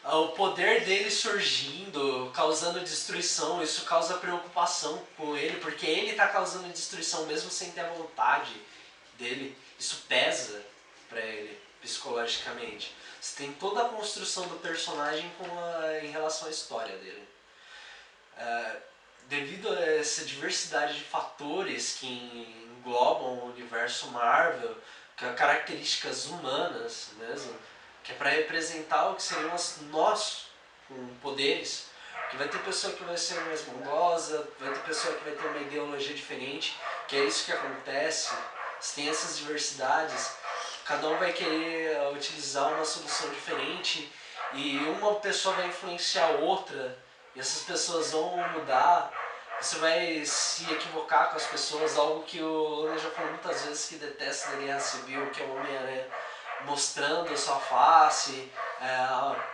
o poder dele surgindo, causando destruição, isso causa preocupação com ele, porque ele tá causando destruição mesmo sem ter a vontade dele. Isso pesa pra ele, psicologicamente. Você tem toda a construção do personagem em relação à história dele. Devido a essa diversidade de fatores que englobam o universo Marvel, características humanas mesmo, que é para representar o que seriam nós com poderes, que vai ter pessoa que vai ser mais bondosa, vai ter pessoa que vai ter uma ideologia diferente, que é isso que acontece. Você tem essas diversidades, cada um vai querer utilizar uma solução diferente e uma pessoa vai influenciar a outra e essas pessoas vão mudar. Você vai se equivocar com as pessoas, algo que o Logan já falou muitas vezes que detesta da Guerra Civil, que é o Homem-Aranha mostrando a sua face,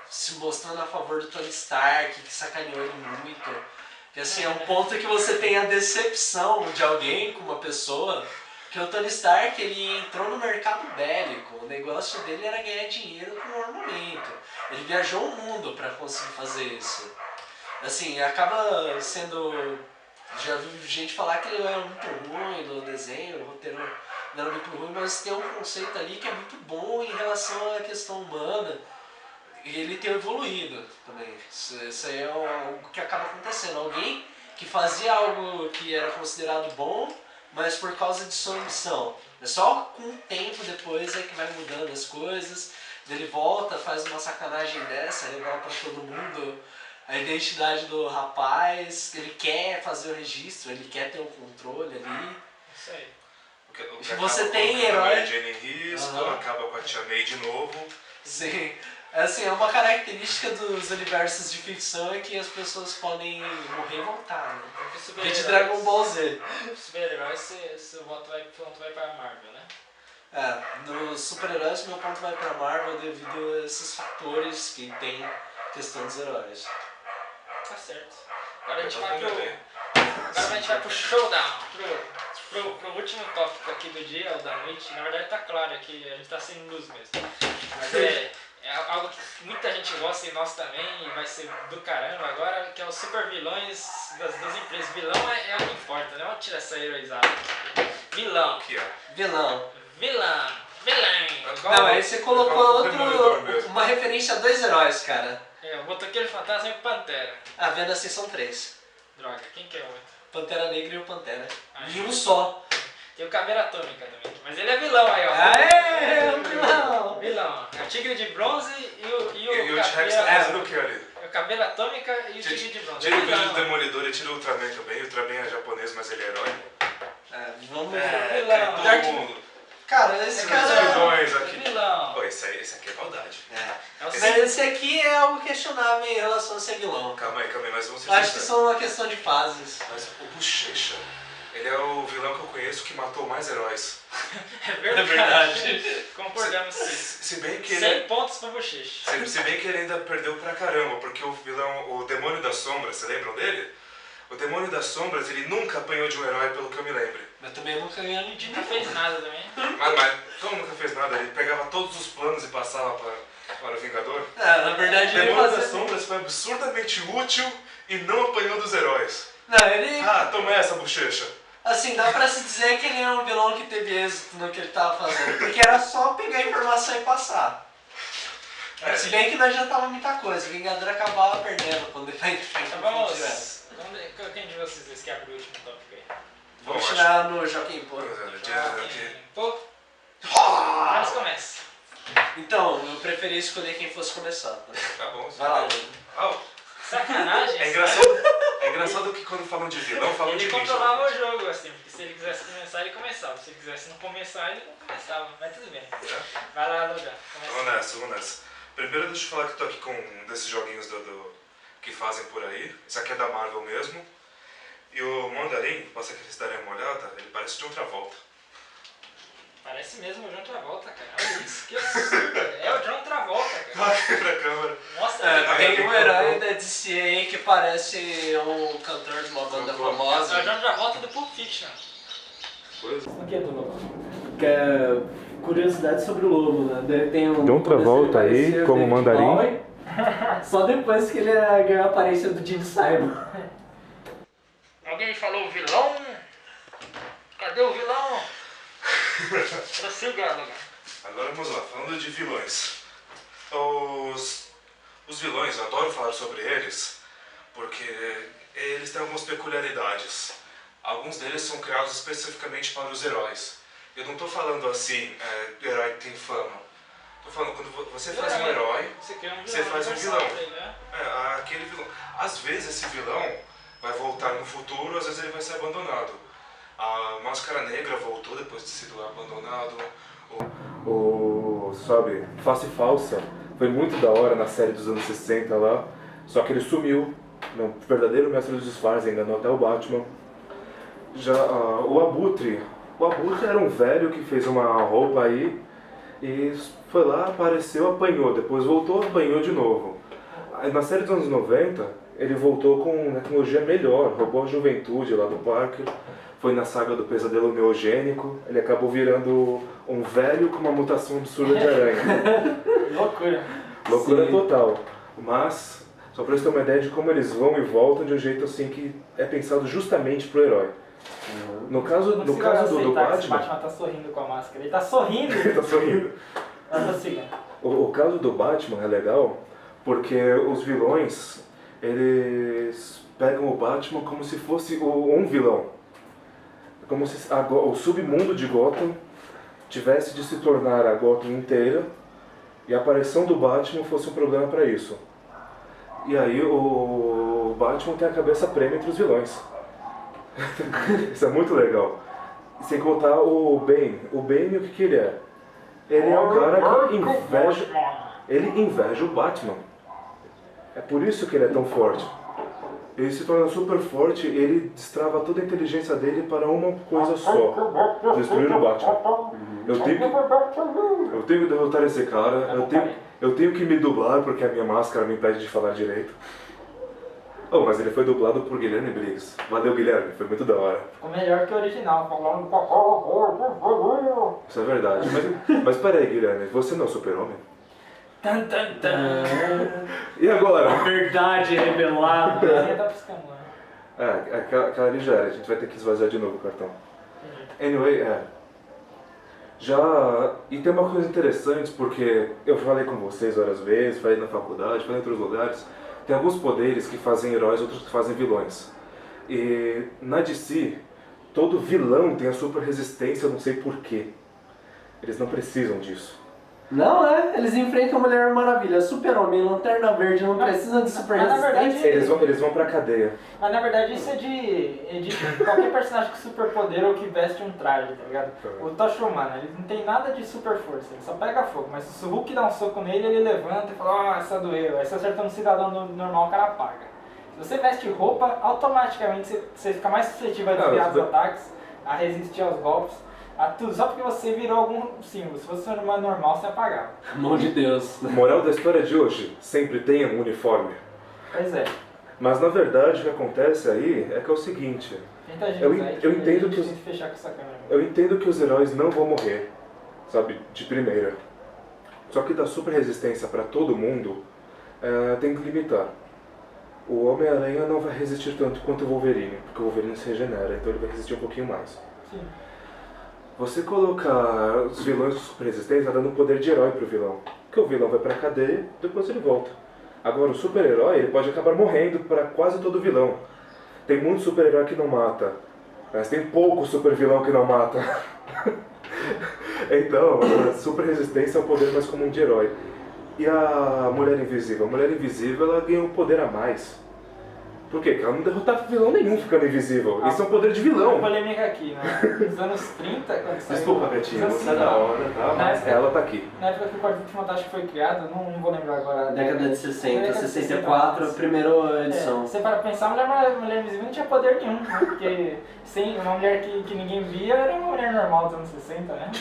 se mostrando a favor do Tony Stark, que sacaneou ele muito. Que assim, é um ponto que você tem a decepção de alguém com uma pessoa, que o Tony Stark ele entrou no mercado bélico, o negócio dele era ganhar dinheiro com armamento. Ele viajou o mundo para conseguir fazer isso. Assim, acaba sendo... Já vi gente falar que ele era muito ruim no desenho, o roteiro não era muito ruim, mas tem um conceito ali que é muito bom em relação à questão humana. E ele tem evoluído também. Isso aí é algo que acaba acontecendo. Alguém que fazia algo que era considerado bom, mas por causa de sua ambição. É só com o tempo depois é que vai mudando as coisas. Ele volta, faz uma sacanagem dessa, revela pra todo mundo a identidade do rapaz, ele quer fazer o registro, ele quer ter o controle ali. Isso aí. O que Você acaba tem colocando herói. a Jane em risco, acaba com a Tia May de novo. Sim. Assim, é uma característica dos universos de ficção é que as pessoas podem morrer e voltar, né? Porque de Dragon Ball Z. Super-heróis, seu voto vai pra Marvel, né? Nos super-heróis meu ponto vai pra Marvel devido a esses fatores que tem questão dos heróis. Tá certo. Agora a gente Eu vai também. pro showdown, pro último tópico aqui do dia, ou da noite. Na verdade tá claro aqui, a gente tá sem luz mesmo. Mas é algo que muita gente gosta e nós também, e vai ser do caramba agora, que é os super vilões das empresas. Vilão é o que importa, né? Vamos tirar essa heroizada. Vilão. Aqui, ó. Vilão. Vilão. Não, aí você colocou uma referência a dois heróis, cara. O Motoqueiro Fantasma e o Pantera. Vendo assim são três. Droga, quem que é o outro? Pantera Negra e o Pantera. Ai. E um só. Tem o Caveira Atômica também. Mas ele é vilão aí, ó. Aê, um vilão! Vilão. É o Tigre de Bronze e o E o T-Rex tá fazendo o que ali? É o Caveira Atômica e o Tigre de Bronze. Tira o vídeo do vilão. Demolidor e tira o Ultraman também. O Ultraman é japonês, mas ele é herói. Vamos vilão. Todo mundo. Cara, esse Os cara... vilões aqui. Vilão. Pô, esse aqui é maldade. É o Mas esse aqui é algo questionável em relação a ser vilão. Calma aí, mas vamos ser Acho que sinceros. são uma questão de fases. Mas o Bochecha, ele é o vilão que eu conheço que matou mais heróis. É verdade. Concordamos sim. Se bem que 100 ele... pontos pra Bochecha. Se bem que ele ainda perdeu pra caramba, porque o vilão, o Demônio das Sombras, você lembram dele? O Demônio das Sombras, ele nunca apanhou de um herói, pelo que eu me lembro. Mas também eu nunca ganhei de Nunca fez nada também. Mas como nunca fez nada? Ele pegava todos os planos e passava para o Vingador. Na verdade O ele Demônio das fazia... Sombras foi absurdamente útil e não apanhou dos heróis. Não, ele... Toma essa, Bochecha. Assim, dá pra se dizer que ele é um vilão que teve êxito no que ele tava fazendo. Porque era só pegar a informação e passar. Se bem que não adiantava muita coisa. O Vingador acabava perdendo quando ele vai enfrentar Então o vamos. Fugitivo. Quem de vocês dois que abre o último tópico aí? Vamos tirar no Joaquim Pô. Pô, Carlos começa. Então, eu preferia escolher quem fosse começar. Tá, Tá bom. Vai lá, Lula. Ah, Sacanagem. é engraçado que quando falam de vilão, falam de Ele bicho. controlava o jogo, assim, porque se ele quisesse começar, ele começava. Se ele quisesse não começar, ele não começava. Mas tudo bem. Vai lá, Logan. Vamos nessa. Primeiro deixa eu falar que eu tô aqui com um desses joguinhos que fazem por aí. Esse aqui é da Marvel mesmo. E o Mandarim, posso que vocês darem uma olhada, ele parece de outra volta. Parece mesmo o John Travolta, cara. Olha isso, que absurdo. É o John Travolta, cara. Aqui pra câmera. Mostra Tem um herói da DC aí que parece um cantor de uma banda É o famosa. John Travolta do Pulp Fiction. O que é do Lobo? Que é curiosidade sobre o Lobo, né? Tem um De outra volta aí, parecer como David Mandarim. Bowie, só depois que ele ganhou a aparência do Gene Simon. Alguém falou vilão? Cadê o vilão? Prossiga, Logan. Agora vamos lá, falando de vilões. Os vilões, eu adoro falar sobre eles, porque eles têm algumas peculiaridades. Alguns deles são criados especificamente para os heróis. Eu não estou falando assim, herói que tem fama. Estou falando, quando você faz um herói, você faz um vilão. Aquele vilão. Às vezes esse vilão vai voltar no futuro, às vezes ele vai ser abandonado. A Máscara Negra voltou depois de ter sido abandonado. Sabe, Face Falsa foi muito da hora na série dos anos 60 lá, só que ele sumiu. O verdadeiro mestre dos disfarces enganou até o Batman. Já o Abutre era um velho que fez uma roupa aí e foi lá, apareceu, apanhou, depois voltou, apanhou de novo. Aí, na série dos anos 90, ele voltou com tecnologia melhor, roubou a juventude lá do Parker. Foi na saga do Pesadelo Neogênico, ele acabou virando um velho com uma mutação absurda de aranha. Loucura. Loucura Sim. total. Mas, só pra você ter uma ideia de como eles vão e voltam de um jeito assim que é pensado justamente pro herói. No caso do Batman Batman... tá sorrindo com a máscara. Ele tá sorrindo. Ele tá sorrindo. Mas prossiga. O caso do Batman é legal porque os vilões, eles pegam o Batman como se fosse um vilão. Como se o submundo de Gotham tivesse de se tornar a Gotham inteira e a aparição do Batman fosse um problema para isso. E aí o Batman tem a cabeça prêmio entre os vilões. Isso é muito legal. Sem contar o Bane. O Bane, o que ele é? Ele é um cara que inveja o Batman. É por isso que ele é tão forte. Ele se torna super forte, ele destrava toda a inteligência dele para uma coisa só: destruir o Batman. Eu tenho que derrotar esse cara, eu tenho que me dublar porque a minha máscara me impede de falar direito. Oh, mas ele foi dublado por Guilherme Briggs. Valeu, Guilherme, foi muito da hora. Ficou melhor que o original, falando. Isso é verdade. Mas peraí, Guilherme, você não é o Super-Homem? Tan, tan, tan. E agora? Verdade revelada. Ele tá piscando, né? Aquela ali já era, a gente vai ter que esvaziar de novo o cartão. Anyway, E tem uma coisa interessante, porque eu falei com vocês várias vezes, falei na faculdade, falei em outros lugares. Tem alguns poderes que fazem heróis, outros que fazem vilões. E na DC, todo vilão tem a super resistência, eu não sei porquê. Eles não precisam disso. Não, eles enfrentam a Mulher Maravilha, Super-Homem, Lanterna Verde, não precisam de super mas na verdade- resistência. Eles vão pra cadeia. Mas na verdade isso é de qualquer personagem com superpoder ou que veste um traje, tá ligado? O Tocha Humana, ele não tem nada de super força, ele só pega fogo. Mas se o Hulk dá um soco nele, ele levanta e fala, essa doeu. Aí se acertar um cidadão normal, o cara apaga. Se você veste roupa, automaticamente você fica mais suscetível a desviar dos ataques, a resistir aos golpes, a tudo. Só porque você virou algum símbolo. Se fosse um humano normal, você apagava. Mão de Deus. Moral da história de hoje, sempre tenha um uniforme. Pois é. Mas na verdade o que acontece aí é que é o seguinte, Tenta gente Eu aí entendo a gente que os- tem que fechar com essa câmera. eu entendo que os heróis não vão morrer, sabe, de primeira. Só que dar super resistência pra todo mundo tem que limitar. O Homem-Aranha não vai resistir tanto quanto o Wolverine, porque o Wolverine se regenera, então ele vai resistir um pouquinho mais. Sim. Você colocar os vilões com super resistência tá dando poder de herói pro vilão. Porque o vilão vai pra cadeia, depois ele volta. Agora o super-herói ele pode acabar morrendo pra quase todo vilão. Tem muito super-herói que não mata, mas tem pouco super-vilão que não mata. Então, a super resistência é o poder mais comum de herói. E a Mulher Invisível? A Mulher Invisível, ela ganha um poder a mais. Por quê? Porque ela não derrotava vilão nenhum ficando invisível. Isso é um poder de Uma vilão. polêmica aqui, né? Nos anos 30, quando saiu... Desculpa, Betinho, nos você é anos da 30, hora, tá? Na Mas época- ela tá aqui. Na época que o Quarteto Fantástico foi criado, não vou lembrar agora. Década de 60, Década de 64, a 60. primeira edição. Você para pensar, a mulher Invisível não tinha poder nenhum, né? Porque sem uma mulher que ninguém via era uma mulher normal dos anos 60, né?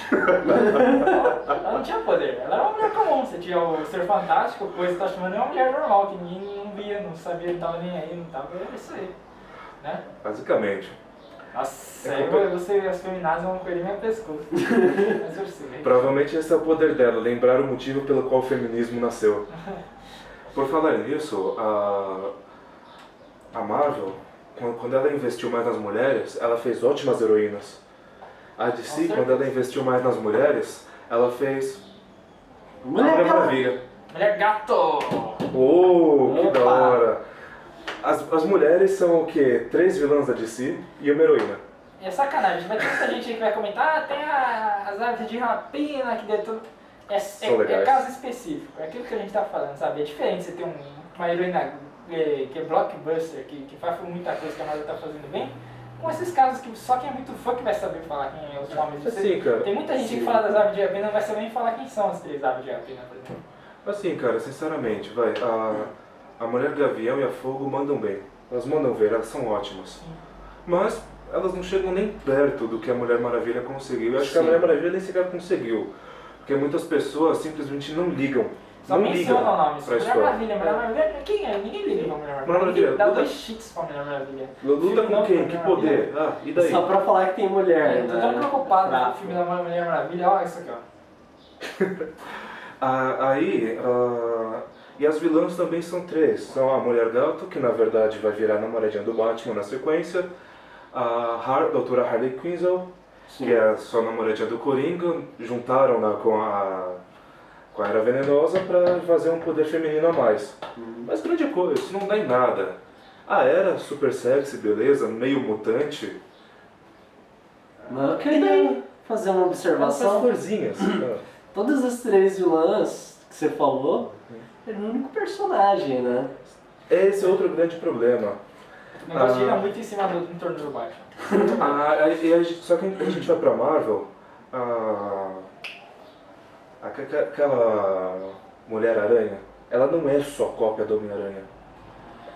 Ela não tinha poder, ela era uma mulher comum. Você tinha o Ser Fantástico, coisa que tá chamando de uma mulher normal, que ninguém não via, não sabia, não tava nem aí, não tava. Era isso aí, né? Basicamente. Nossa, É aí culpa- você, as feminazes vão coelhinho meu pescoço. Mas eu sei. Provavelmente esse é o poder dela, lembrar o motivo pelo qual o feminismo nasceu. Por falar nisso, a Marvel, quando ela investiu mais nas mulheres, ela fez ótimas heroínas. A DC, Com certeza. quando ela investiu mais nas mulheres, ela fez Mulher Mulher Gato. Maravilha. Mulher Gato! Oh, que Opa. da hora! As mulheres são o quê? 3 vilãs da DC e uma heroína. É sacanagem, vai ter muita gente aí que vai comentar, ah, tem as aves de rapina que detonam. São É legais. caso específico, é aquilo que a gente tá falando, sabe? É diferente você ter uma heroína que é blockbuster, que faz muita coisa que a Marvel tá fazendo bem, com esses casos que só quem é muito fã que vai saber falar quem é os nomes de Assim, cara. Tem muita gente Sim. que fala das aves de rapina e não vai saber nem falar quem são as 3 aves de rapina, por exemplo. Assim, cara, sinceramente, vai. A Mulher Gavião e a Fogo mandam bem. Elas mandam ver, elas são ótimas. Mas elas não chegam nem perto do que a Mulher Maravilha conseguiu. Eu acho que a Sim. Mulher Maravilha nem sequer conseguiu. Porque muitas pessoas simplesmente não ligam. Só não menciona ligam o nome, pra Mulher história. Maravilha, Mulher Maravilha, quem é? Ninguém liga pra Mulher Maravilha. Maravilha, Ninguém dá luta- 2 cheats pra Mulher Maravilha. Luta com Não, quem? Mulher Que Maravilha. poder? Ah, e daí? Só pra falar que tem mulher, Eu tô né? tão preocupado com o Fraco. filme da Mulher Maravilha, olha isso aqui, ó. E as vilãs também são 3. São a Mulher Gato, que na verdade vai virar namoradinha do Batman na sequência. A doutora Harley Quinzel, Sim. que é só namoradinha do Coringa. Juntaram-na com a Era Venenosa pra fazer um poder feminino a mais. Mas grande coisa, isso não dá em nada. A Era, super sexy, beleza, meio mutante. Mas eu queria fazer uma Ela faz observação. florzinhas. Todas as 3 vilãs que você falou, é o único personagem, né? Esse é outro grande problema. O negócio gira muito em cima do entorno do Batman. Só que a gente vai pra Marvel, aquela Mulher-Aranha, ela não é só cópia do Homem-Aranha.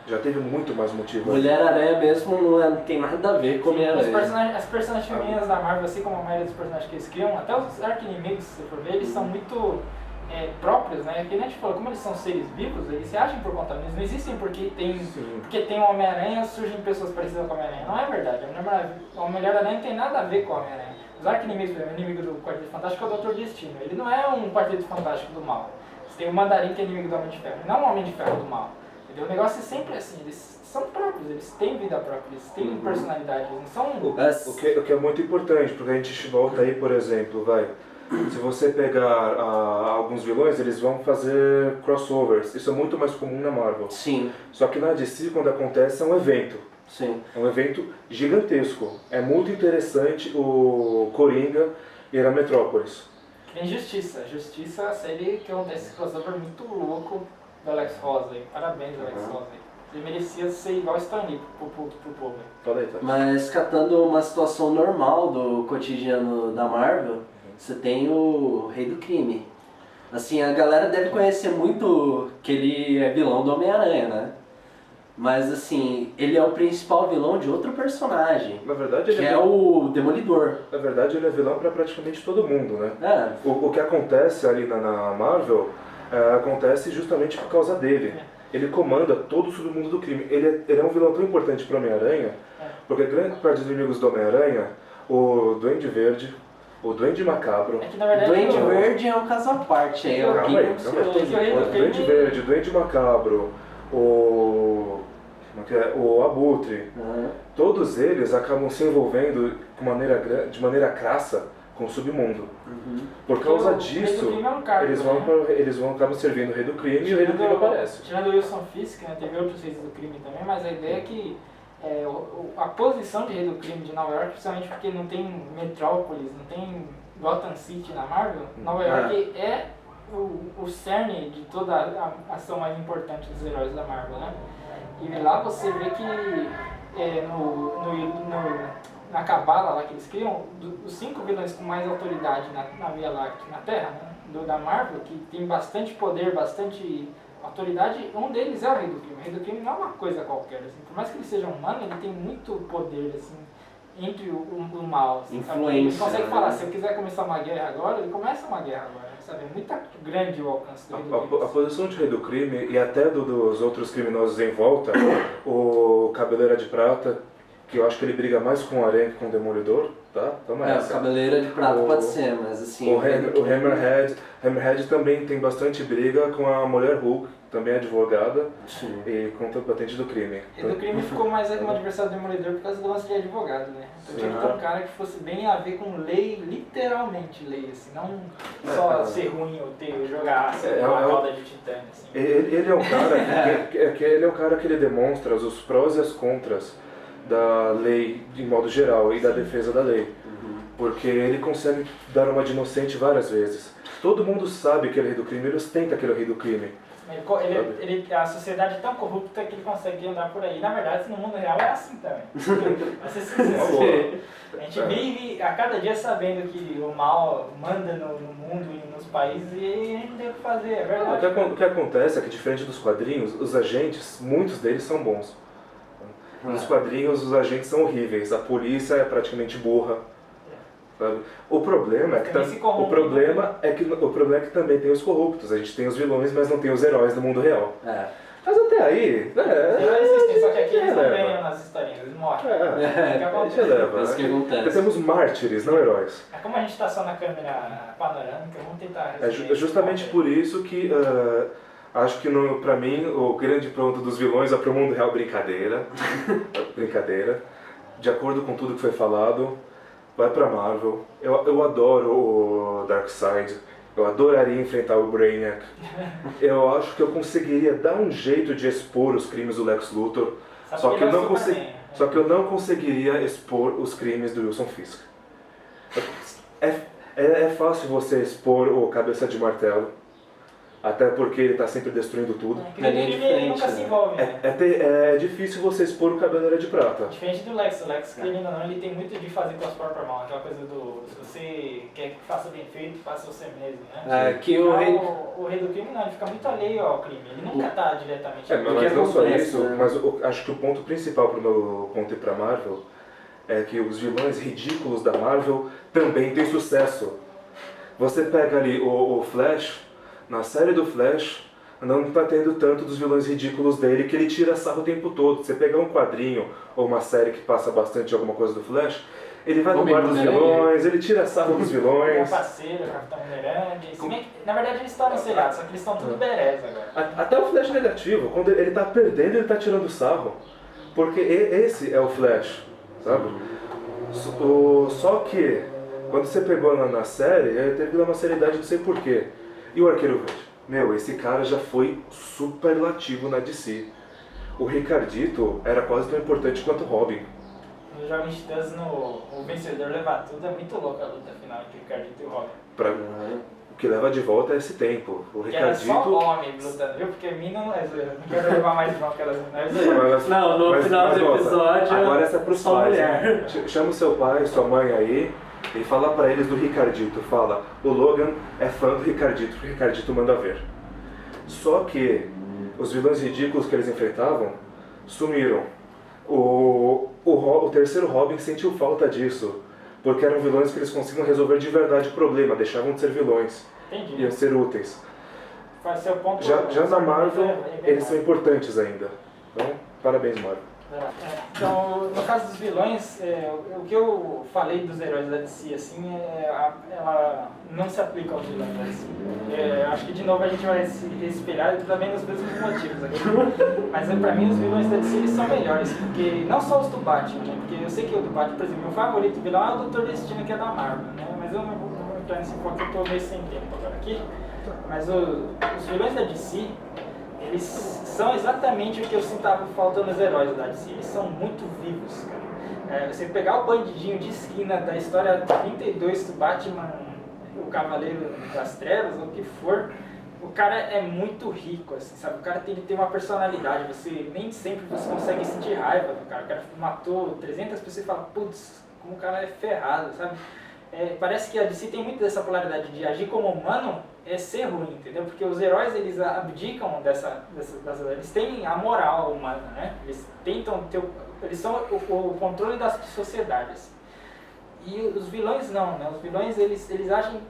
Já teve muito mais motivo. Mulher-Aranha mesmo não tem nada a ver com Homem-Aranha. As personagens femininas da Marvel, assim como a maioria dos personagens que eles criam, até os arqui-inimigos, se você for ver, eles são muito próprios, né? Que nem a gente falou, como eles são seres vivos, eles se agem por conta, eles não existem porque tem um Homem-Aranha, surgem pessoas parecidas com o Homem-Aranha. Não é verdade, a Mulher-Aranha não tem nada a ver com o Homem-Aranha. Os arqui-inimigos, por exemplo, o inimigo do Quarteto Fantástico é o Dr. Destino. Ele não é um Quarteto Fantástico do mal. Você tem o Mandarim que é inimigo do Homem de Ferro, ele não é um Homem de Ferro do mal. Entendeu? O negócio é sempre assim, eles são próprios, eles têm vida própria, eles têm personalidade, eles não são... O que é muito importante, porque a gente volta aí, por exemplo, se você pegar alguns vilões, eles vão fazer crossovers. Isso é muito mais comum na Marvel. Sim, Só que na DC, quando acontece, é um evento. sim. É um evento gigantesco. É muito interessante o Coringa ir a Metrópolis. Que nem Justiça. Justiça, a série que acontece esse crossover muito louco do Alex Ross aí. Parabéns, Alex Ross aí. Ele merecia ser igual Stan Lee pro povo. Fala aí, tá? Mas catando uma situação normal do cotidiano da Marvel, você tem o Rei do Crime. Assim, a galera deve conhecer muito que ele é vilão do Homem-Aranha, né? Mas assim, ele é o principal vilão de outro personagem, Na verdade, que é o Demolidor. Na verdade, ele é vilão para praticamente todo mundo, né? É, O que acontece ali na Marvel acontece justamente por causa dele. Ele comanda todo o submundo do crime. Ele é um vilão tão importante para o Homem-Aranha, porque grande parte dos inimigos do Homem-Aranha, o Duende Verde, o Duende Macabro, É que na verdade Duende o- Verde é um caso à parte aí, Calma alguém aí, ansioso. calma aí. Que o Rei do o Duende Crime- Verde, o Duende Macabro, o Abutre, Aham. todos eles acabam se envolvendo de maneira crassa com o submundo. Por causa Porque o Rei do disso, Crime é um cargo, eles vão acabam servindo o Rei do Crime e o Rei do Crime aparece. Tirando o Wilson Fisk, né, teve outros reis do crime também, mas a ideia é que a posição de rei do crime de Nova York, principalmente porque não tem metrópolis, não tem Gotham City na Marvel, Nova York é o cerne de toda a ação mais importante dos heróis da Marvel, né? E lá você vê que na cabala lá que eles criam, os 5 vilões com mais autoridade na Via Láctea, na Terra, né? Da Marvel, que tem bastante poder, bastante autoridade, um deles é o Rei do Crime. O Rei do Crime não é uma coisa qualquer, assim. Por mais que ele seja humano, ele tem muito poder, assim, entre o mal. Assim, influência. Ele consegue falar, se eu quiser começar uma guerra agora, ele começa uma guerra agora, sabe? É muito grande o alcance do Rei do Crime. A posição de Rei do Crime e até dos outros criminosos em volta, o Cabeleira de Prata, que eu acho que ele briga mais com o Aranha que com o Demolidor, tá? Toma O essa. Cabeleira de Prata pode ser, mas assim... O Hammerhead também tem bastante briga com a Mulher Hulk, também é advogada, Sim. e contra o patente do crime. E do crime ficou mais como adversário do Demolidor por causa do lance de advogado, né? Então tinha que ter um cara que fosse bem a ver com lei, literalmente lei, assim, não só ser ruim ou jogar assim, uma cauda de titânio, assim. Ele é um cara ele é um cara que ele demonstra os prós e as contras da lei de modo geral e da defesa da lei. Porque ele consegue dar uma de inocente várias vezes. Todo mundo sabe que ele é rei do crime, ele ostenta que ele é o rei do crime. A sociedade é tão corrupta que ele consegue andar por aí. Na verdade, no mundo real é assim também. Vai ser sincero. A gente vive a cada dia sabendo que o mal manda no mundo e nos países e a gente tem o que fazer, é verdade. O que acontece é que, diferente dos quadrinhos, os agentes, muitos deles são bons. Nos quadrinhos, os agentes são horríveis, a polícia é praticamente burra. Sabe? O problema é que também tem os corruptos. A gente tem os vilões, mas não tem os heróis no mundo real. Mas até aí... Eles existem, só que aqui eles não ganham nas historinhas, eles morrem. A gente leva, isso que acontece. Temos mártires, não heróis. É como a gente está só na câmera panorâmica, vamos tentar... É justamente por isso que... acho que, pra mim, o grande ponto dos vilões é pro mundo real brincadeira. Brincadeira. De acordo com tudo que foi falado, vai pra Marvel. Eu adoro o Darkseid. Eu adoraria enfrentar o Brainiac. Eu acho que eu conseguiria dar um jeito de expor os crimes do Lex Luthor. Só que eu não conseguiria expor os crimes do Wilson Fisk. É fácil você expor o Cabeça de Martelo. Até porque ele está sempre destruindo tudo. Ele nunca se envolve, né? É difícil você expor o Cabeleira de Prata. Diferente do Lex. O Lex, querendo ou não, ele tem muito de fazer com as próprias mãos. Aquela coisa do... Se você quer que faça bem feito, faça você mesmo, né? O Rei do Crime não, ele fica muito alheio ao crime. Ele nunca está diretamente... Mas não só isso, mas acho que o ponto principal para o meu ponto ir para Marvel é que os vilões ridículos da Marvel também têm sucesso. Você pega ali o Flash... Na série do Flash, não está tendo tanto dos vilões ridículos dele, que ele tira sarro o tempo todo. Você pegar um quadrinho ou uma série que passa bastante alguma coisa do Flash, ele vai no bar dos vilões, ele tira sarro dos vilões. O parceiro, o Capitão Grande. Na verdade eles estão no seriado, só que eles estão tudo berés agora. Até o Flash negativo, quando ele está perdendo, ele está tirando sarro. Porque esse é o Flash, sabe? Só que, quando você pegou na série, ele teve uma seriedade, não sei porquê. E o Arqueiro Verde? Esse cara já foi superlativo na DC. O Ricardito era quase tão importante quanto o Robin. Nos Jovens Titãs, o vencedor levar tudo, é muito louco a luta final entre o Ricardito e o Robin. O que leva de volta é esse tempo. O Ricardito... Era só homem lutando, viu? Porque mim não é zoeira. Não quero levar mais bronca que elas não é zoeira. Não, no final do episódio... Agora essa é pros pais. Né? Chama o seu pai, sua mãe aí. E fala pra eles do Ricardito, fala, o Logan é fã do Ricardito, o Ricardito manda ver. Só que os vilões ridículos que eles enfrentavam sumiram. O terceiro Robin sentiu falta disso, porque eram vilões que eles conseguiam resolver de verdade o problema, deixavam de ser vilões. Entendi. Iam ser úteis. Ponto já na Marvel, eles são importantes ainda. Então, parabéns, Marvel. Então, no caso dos vilões, o que eu falei dos heróis da DC, assim, ela não se aplica aos vilões da DC. Acho que de novo a gente vai se espelhar também nos mesmos motivos aqui. Mas pra mim os vilões da DC eles são melhores, porque não só os do Batman, né? Porque eu sei que o do Batman, por exemplo, meu favorito vilão é o Dr. Destino, que é da Marvel, né? Mas eu não vou entrar nesse ponto, eu tô meio sem tempo agora aqui. Mas os vilões da DC, eles são exatamente o que eu sentava falta nos heróis da DC. Eles são muito vivos, cara. Você pegar o bandidinho de esquina da história 32 do Batman o Cavaleiro das Trevas, ou o que for, o cara é muito rico, assim, sabe? O cara tem uma personalidade, você nem sempre você consegue sentir raiva do cara. O cara matou 300 pessoas e fala, putz, como o cara é ferrado, sabe? Parece que a DC tem muito dessa polaridade de agir como humano é ser ruim, entendeu? Porque os heróis, eles abdicam eles têm a moral humana, né? Eles tentam ter, eles são o controle das sociedades. E os vilões não, né? Os vilões, eles agem,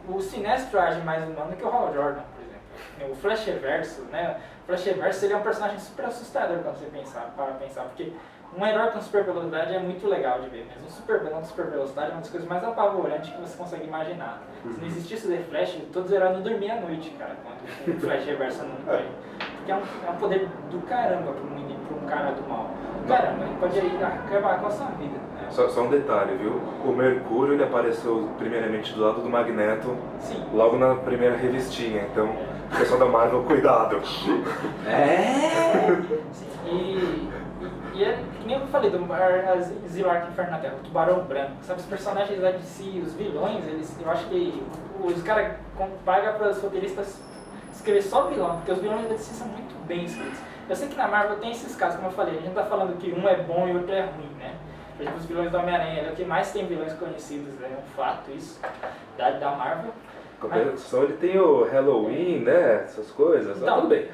o Sinestro age mais humano que o Hal Jordan, por exemplo. O Flash Reverso, né? O Flash Reverso, ele é um personagem super assustador quando você para pensar, porque um herói com super velocidade é muito legal de ver, mas um super vilão com super velocidade é uma das coisas mais apavorantes que você consegue imaginar. Se não existisse o The Flash, todos os heróis não dormiam à noite, cara, quando o Flash Reverso não vai. Porque é um poder do caramba pra um cara do mal. Caramba, ele pode acabar com a sua vida. Né? Só um detalhe, viu? O Mercúrio, ele apareceu primeiramente do lado do Magneto, Sim. logo na primeira revistinha, então, pessoal da Marvel, cuidado. E é que nem eu falei do Zillark Inferno na Terra, o Tubarão Branco, sabe? Os personagens lá de si, os vilões, eu acho que os caras pagam para os roteiristas escrever só vilão, porque os vilões da DC são muito bem escritos. Eu sei que na Marvel tem esses casos, como eu falei, a gente tá falando que um é bom e o outro é ruim, né? Por exemplo, os vilões do Homem-Aranha, é o que mais tem vilões conhecidos, é um fato isso, da Marvel. Só ele tem o Halloween, né? Essas coisas, Então, tudo bem.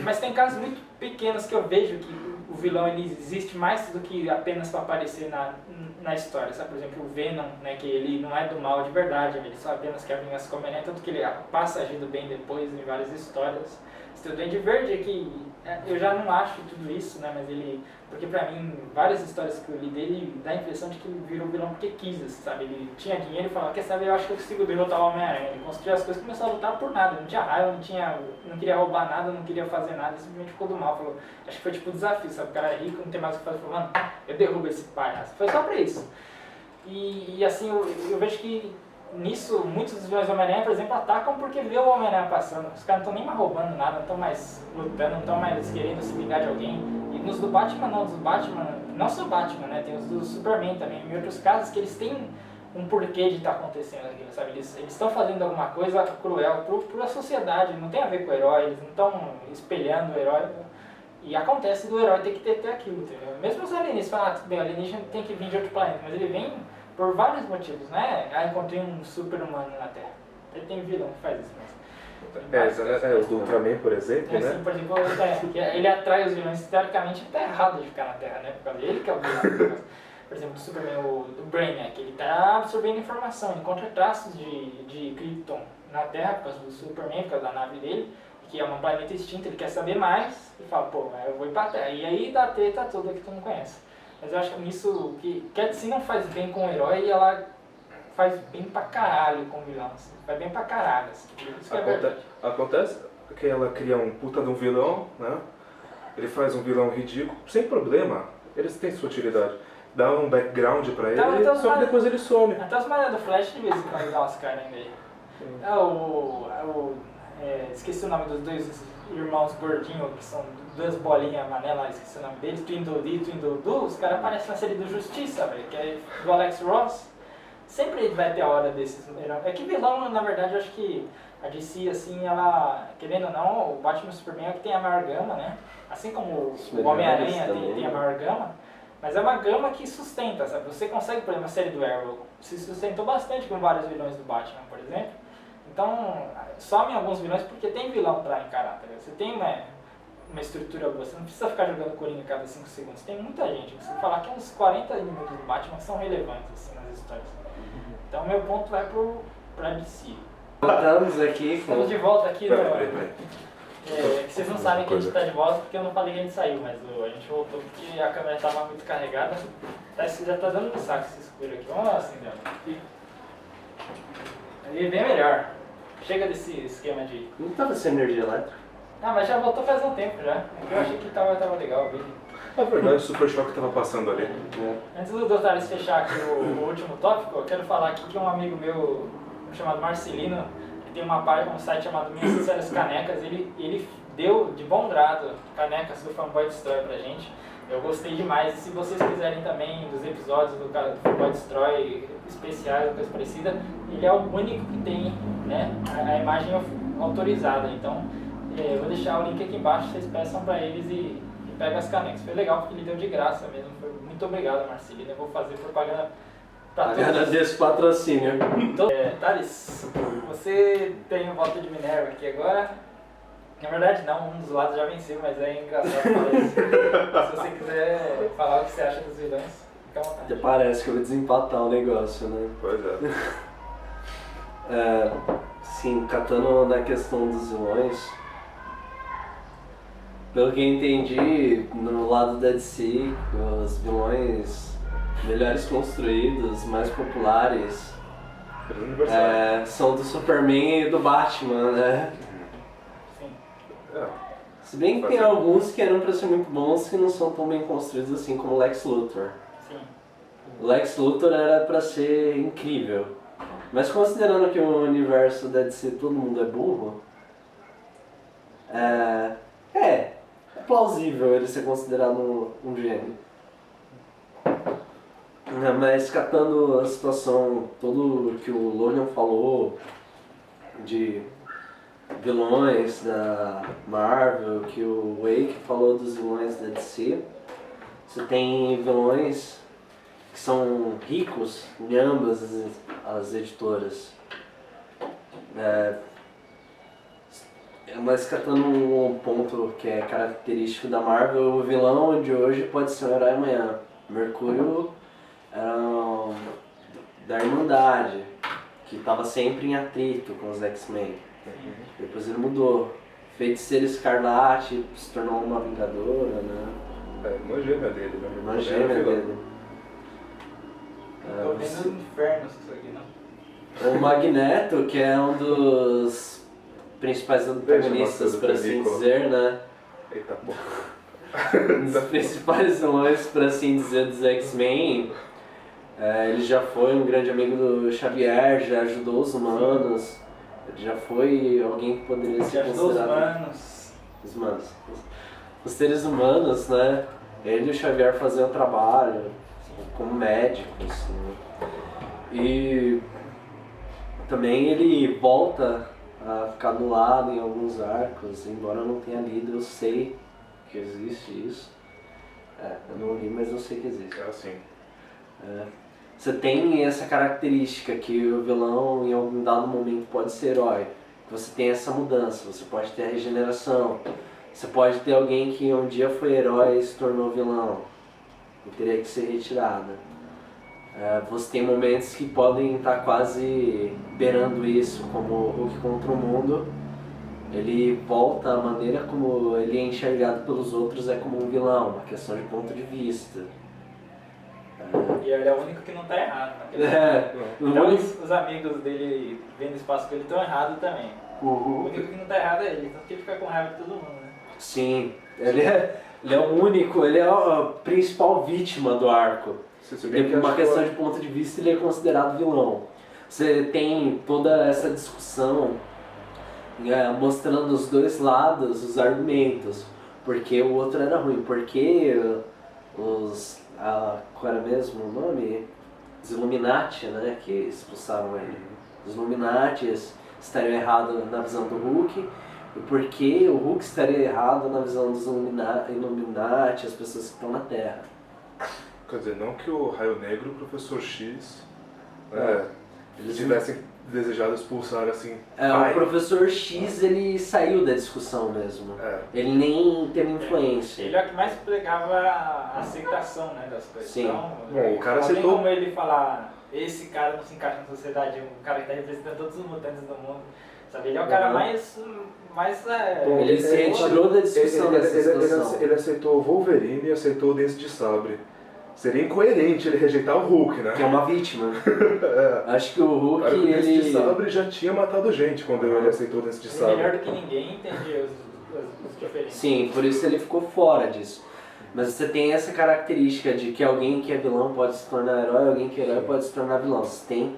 Mas tem casos muito pequenos que eu vejo que o vilão ele existe mais do que apenas para aparecer na história, sabe? Por exemplo, o Venom, né, que ele não é do mal de verdade, ele só apenas quer vingança como ele é, tanto que ele passa agindo bem depois em várias histórias. O Duende Verde é que eu já não acho tudo isso, né, mas ele, porque pra mim, várias histórias que eu li dele, dá a impressão de que ele virou vilão porque quis, sabe? Ele tinha dinheiro e falava, quer saber, eu acho que eu consigo derrotar o Homem-Aranha. Ele construiu as coisas e começou a lutar por nada, não tinha raiva, não queria roubar nada, não queria fazer nada, simplesmente ficou do mal. Falou, acho que foi tipo um desafio, sabe? O cara é rico, não tem mais o que fazer, falou, mano, eu derrubo esse palhaço. Foi só pra isso. E assim, eu vejo que nisso, muitos dos vilões do Homem-Aranha, por exemplo, atacam porque vê o Homem-Aranha passando. Os caras não estão nem mais roubando nada, não estão mais lutando, não estão mais querendo se vingar de alguém. E nos do Batman não, dos do Batman, não só o Batman, né? Tem os do Superman também, em outros casos que eles têm um porquê de estar acontecendo aquilo, sabe? Eles estão fazendo alguma coisa cruel para a sociedade, não tem a ver com o herói, eles não estão espelhando o herói. E acontece do herói ter que ter aquilo, entendeu? Mesmo os alienígenas falam, tudo bem, o alienígena tem que vir de outro planeta, mas ele vem por vários motivos, né? Encontrei um super-humano na Terra. Ele tem vilão que faz isso, mas... O do Ultraman, por exemplo, né? Assim, por exemplo, ele atrai os vilões, teoricamente ele tá errado de ficar na Terra, né? Por causa dele que é o vilão. Por exemplo, do Superman, do Brainiac, ele tá absorvendo informação, ele encontra traços de Krypton na Terra, por causa do Superman, por causa da nave dele, que é um planeta extinto, ele quer saber mais, e fala, pô, eu vou ir pra Terra. E aí dá a treta toda que tu não conhece. Mas eu acho que nisso, que a DC não faz bem com o herói, ela faz bem pra caralho com o vilão, assim. Faz bem pra caralho, assim. Isso que é verdade. Acontece que ela cria um puta de um vilão, né? Ele faz um vilão ridículo, sem problema. Eles têm sua utilidade. Dá um background pra ele, Então, só que depois ele some. Até as maneiras do Flash de vez em quando dá umas caras ainda aí. Esqueci o nome dos dois irmãos gordinhos, que são duas bolinhas amarelas, esqueci o nome deles, Tweedledee e Tweedledoo, os caras aparecem na série do Justiça, velho, que é do Alex Ross. Sempre vai ter a hora desses heróis. É que vilão, na verdade, eu acho que a DC, assim, ela, querendo ou não, o Batman e o Superman é o que tem a maior gama, né? Assim como o Homem-Aranha tem a maior gama, mas é uma gama que sustenta, sabe? Você consegue, por exemplo, a série do Arrow, se sustentou bastante com vários vilões do Batman, por exemplo. Então, somem alguns vilões porque tem vilão pra encarar, tá ligado? Você tem uma estrutura boa, você não precisa ficar jogando Coringa a cada 5 segundos. Tem muita gente, você falar que uns 40 inimigos do Batman são relevantes assim, nas histórias. Então, meu ponto vai pra DC. Voltamos aqui com... Estamos de volta aqui Peraí. que vocês não sabem que a gente está de volta porque eu não falei que a gente saiu, mas a gente voltou porque a câmera estava muito carregada. Já tá dando um saco esse escuro aqui. Vamos acender. Aí bem melhor. Chega desse esquema de... Não tava sem energia elétrica? Ah, mas já voltou faz um tempo já. Eu achei que tava legal o vídeo. É verdade, o Super Choque tava passando ali. Antes do Dotares fechar aqui o último tópico, eu quero falar aqui que um amigo meu chamado Marcelino, que tem um site chamado Minhas Sinceras Canecas, ele deu de bom grado canecas do Fanboy Destroy pra gente. Eu gostei demais. E se vocês quiserem também dos episódios do Futebol Destrói especiais ou coisa parecida, ele é o único que tem, né, a imagem autorizada. Então, eu vou deixar o link aqui embaixo, vocês peçam para eles e pegam as canecas. Foi legal porque ele deu de graça mesmo. Muito obrigado, Marcelino. Eu vou fazer propaganda para todos. Agradeço o patrocínio. Então, Thales, você tem o voto de Minerva aqui agora. Na verdade não, um dos lados já venceu, mas é engraçado falar isso. Se você quiser falar o que você acha dos vilões, fica à vontade. Até parece que eu vou desempatar o negócio, né? Pois é. Sim, catando na questão dos vilões, pelo que eu entendi, no lado da DC, os vilões melhores construídos, mais populares, são do Superman e do Batman, né? Se bem que tem alguns que eram pra ser muito bons que não são tão bem construídos assim como o Lex Luthor. Sim. O Lex Luthor era pra ser incrível. Mas considerando que o universo da DC todo mundo é burro, é plausível ele ser considerado um gênio. Mas catando a situação, tudo que o Logan falou de vilões da Marvel, que o Wake falou dos vilões da DC, você tem vilões que são ricos em ambas as editoras. Mas catando um ponto que é característico da Marvel, o vilão de hoje pode ser um herói amanhã. Mercúrio era da Irmandade, que estava sempre em atrito com os X-Men. Depois ele mudou. Feiticeiro Escarlate se tornou uma Vingadora, né? Uma gêmea dele, né? Uma gêmea dele. Tô vendo no inferno isso aqui, não? O Magneto, que é um dos principais antagonistas, por assim dizer, né? Eita porra. Um dos principais vilões, por assim dizer, dos X-Men. Ele já foi um grande amigo do Xavier, já ajudou os humanos. Ele já foi alguém que poderia ser considerado... Os humanos. Os seres humanos, né? Ele e o Xavier faziam trabalho como médicos. Né? E também ele volta a ficar do lado em alguns arcos, embora eu não tenha lido, eu sei que existe isso. Eu não li, mas eu sei que existe. É assim. Você tem essa característica que o vilão em algum dado momento pode ser herói. Você tem essa mudança, você pode ter a regeneração. Você pode ter alguém que um dia foi herói e se tornou vilão e teria que ser retirado. Você tem momentos que podem estar quase beirando isso, como o Hulk contra o mundo. Ele volta, a maneira como ele é enxergado pelos outros é como um vilão, uma questão de ponto de vista. E ele é o único que não tá errado. Né? Então os amigos dele vendo o espaço dele estão errados também. O único que não tá errado é ele, então ele fica com raiva de todo mundo, né? Sim, ele é o único, ele é a principal vítima do arco. Por uma questão de ponto de vista, ele é considerado vilão. Você tem toda essa discussão mostrando os dois lados, os argumentos. Porque o outro era ruim, porque qual era mesmo o nome? Os Illuminati, né, que expulsaram ele. Os Illuminati estariam errados na visão do Hulk, e porque o Hulk estaria errado na visão dos Illuminati, as pessoas que estão na Terra. Quer dizer, não que o Raio Negro e o Professor X eles tivessem desejado expulsar assim. O Professor X, ele saiu da discussão mesmo. Ele nem teve influência. Ele é o que mais pregava a aceitação, né, das coisas. Sim. Então, Bom, o cara não tem aceitou. como ele falar, esse cara não se encaixa na sociedade, um cara que está representando todos os mutantes do mundo. Sabe? Ele é o cara mais Ele se retirou da discussão dessa situação. Ele aceitou o Wolverine e aceitou o Dente de Sabre. Seria incoerente ele rejeitar o Hulk, né? Que é uma vítima. Acho que o Hulk, o Dente de ele... Sabre já tinha matado gente quando ele aceitou o Dente de Ele é Sabre. melhor do que ninguém entende os diferentes. Sim, por isso ele ficou fora disso. Mas você tem essa característica de que alguém que é vilão pode se tornar herói, alguém que é herói pode se tornar vilão. Você tem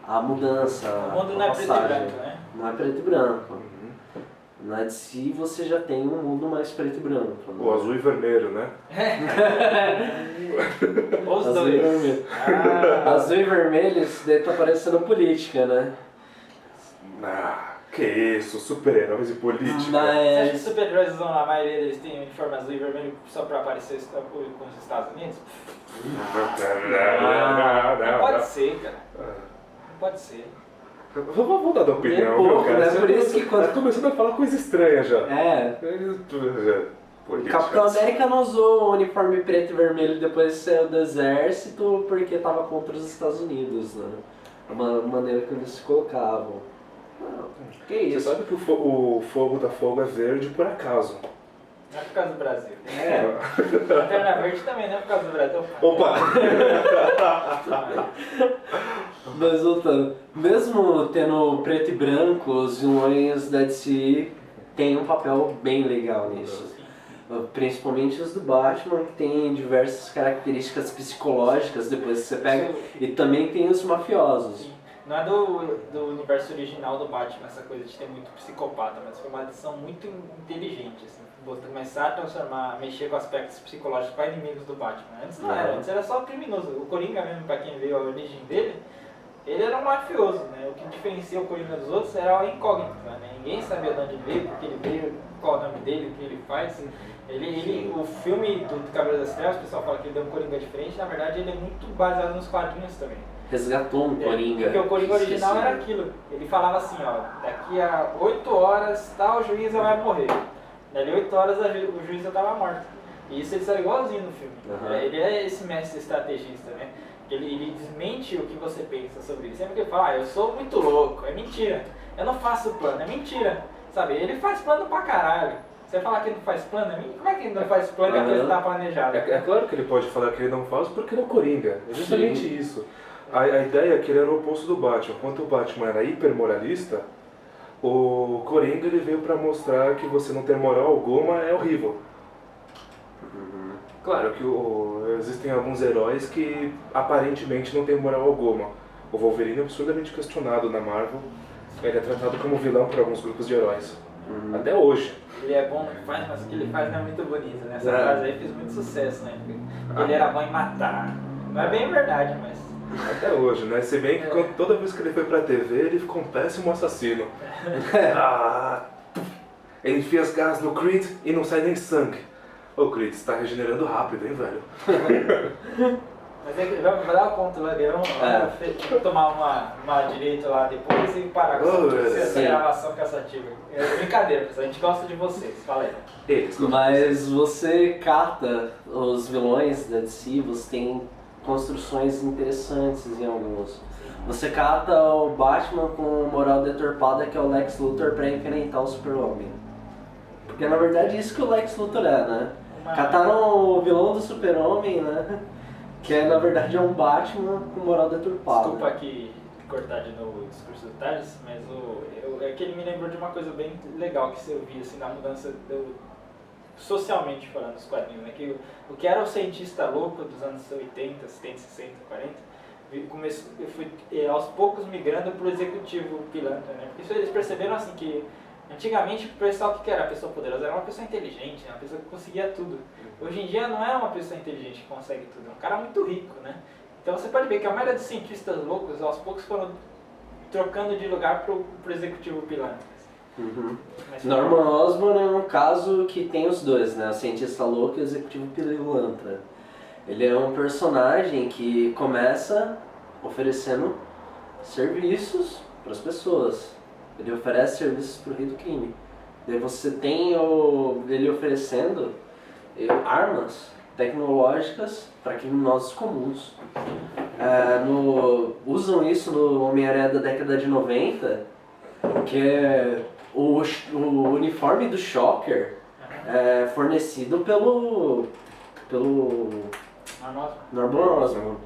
a mudança, O mundo a não é preto e passagem. branco, né? Não é preto e branco. Na DC você já tem um mundo mais preto e branco. Né? O azul e vermelho, né? Os Azul e dois. vermelho. Azul e vermelho, isso daí tá parecendo política, né? Ah, que isso, super-heróis e política. Você acha que os Mas... super-heróis usam, a maioria deles tem uniforme azul e vermelho só pra aparecer com os Estados Unidos? Não pode ser, cara. Não pode ser. Vamos mudar de opinião, Um pouco, viu, cara? né? Você Por isso que quando- tá começando a falar coisa estranha já. É, o Política. Capitão América não usou o uniforme preto e vermelho depois de sair do exército porque tava contra os Estados Unidos, né? Uma maneira que eles se colocavam. Não, que Você isso? sabe que o fogo da fogo é verde por acaso. Não é por causa do Brasil. É. Lanterna Verde também não é por causa do Brasil. Opa! Mas voltando, mesmo tendo preto e branco, os vilões da DC têm um papel bem legal nisso. Principalmente os do Batman, que tem diversas características psicológicas depois que você pega. E também tem os mafiosos. Sim. Não é do universo original do Batman essa coisa de ter muito psicopata, mas foi uma adição muito inteligente, assim. Você começar a transformar, mexer com aspectos psicológicos para inimigos do Batman. Antes não era, antes era só criminoso. O Coringa mesmo, para quem viu a origem dele, ele era um mafioso, né? O que diferencia o Coringa dos outros era a incógnita, né? Ninguém sabia de onde veio, porque ele veio, qual o nome dele, o que ele faz. O filme do Cavaleiro das Trevas, o pessoal fala que ele deu um Coringa diferente, na verdade ele é muito baseado nos quadrinhos também. Resgatou um Coringa. Porque o Coringa original era aquilo. Ele falava assim, ó, daqui a 8 horas tal juíza vai morrer. Dali 8 horas o juiz já estava morto. E isso ele saiu igualzinho no filme. Uhum. Ele é esse mestre estrategista, né? Ele desmente o que você pensa sobre ele. Sempre que ele fala, eu sou muito louco, é mentira. Eu não faço plano, é mentira. Sabe, ele faz plano pra caralho. Você falar que ele não faz plano, como é que ele não faz plano e a coisa tá planejada? É claro que ele pode falar que ele não faz porque ele é o Coringa. É justamente isso. A ideia é que ele era o oposto do Batman. Enquanto o Batman era hipermoralista, o Coringa ele veio pra mostrar que você não ter moral alguma é horrível. Claro que existem alguns heróis que aparentemente não têm moral alguma. O Wolverine é absurdamente questionado na Marvel. Ele é tratado como vilão por alguns grupos de heróis. Até hoje. Ele é bom no que faz, mas o que ele faz não é muito bonito, né? Essa frase aí fez muito sucesso, né? Ele era bom em matar. Não é bem verdade, mas... Até hoje, né? Se bem que toda vez que ele foi pra TV, ele ficou um péssimo assassino. Ele enfia as garras no Creed e não sai nem sangue. Ô Creed, você tá regenerando rápido, hein, velho? Mas é que vai dar conta lá, vamos tomar uma direita lá depois e parar com essa gravação cansativa. É brincadeira, pessoal, a gente gosta de vocês, fala aí. Mas você cata os vilões da DC, você tem construções interessantes em alguns. Você cata o Batman com moral deturpada, que é o Lex Luthor, pra enfrentar o Super-Homem. Porque na verdade é isso que o Lex Luthor é, né? Cataram o vilão do Super-Homem, né? Que é, na verdade é um Batman com moral deturpada. Desculpa aqui cortar de novo o discurso do Thales, mas é que ele me lembrou de uma coisa bem legal que eu vi assim, na mudança socialmente falando dos quadrinhos, né? Que o que era o cientista louco dos anos 80, 70, 60, 40, eu fui aos poucos migrando para o executivo pilantra, né? Porque eles perceberam assim que antigamente o pessoal que era a pessoa poderosa era uma pessoa inteligente, né? Uma pessoa que conseguia tudo. Hoje em dia não é uma pessoa inteligente que consegue tudo, é um cara muito rico, né? Então você pode ver que a maioria dos cientistas loucos aos poucos foram trocando de lugar para o executivo pilantra. Norman Osborn é um caso que tem os dois, né? O cientista louco e o executivo pilantra. Ele é um personagem que começa oferecendo serviços para as pessoas. Ele oferece serviços para o rei do crime. Daí você tem ele oferecendo armas tecnológicas para criminosos comuns. Usam isso no Homem-Aranha da década de 90, que é o uniforme do Shocker fornecido pelo Norman Osborn,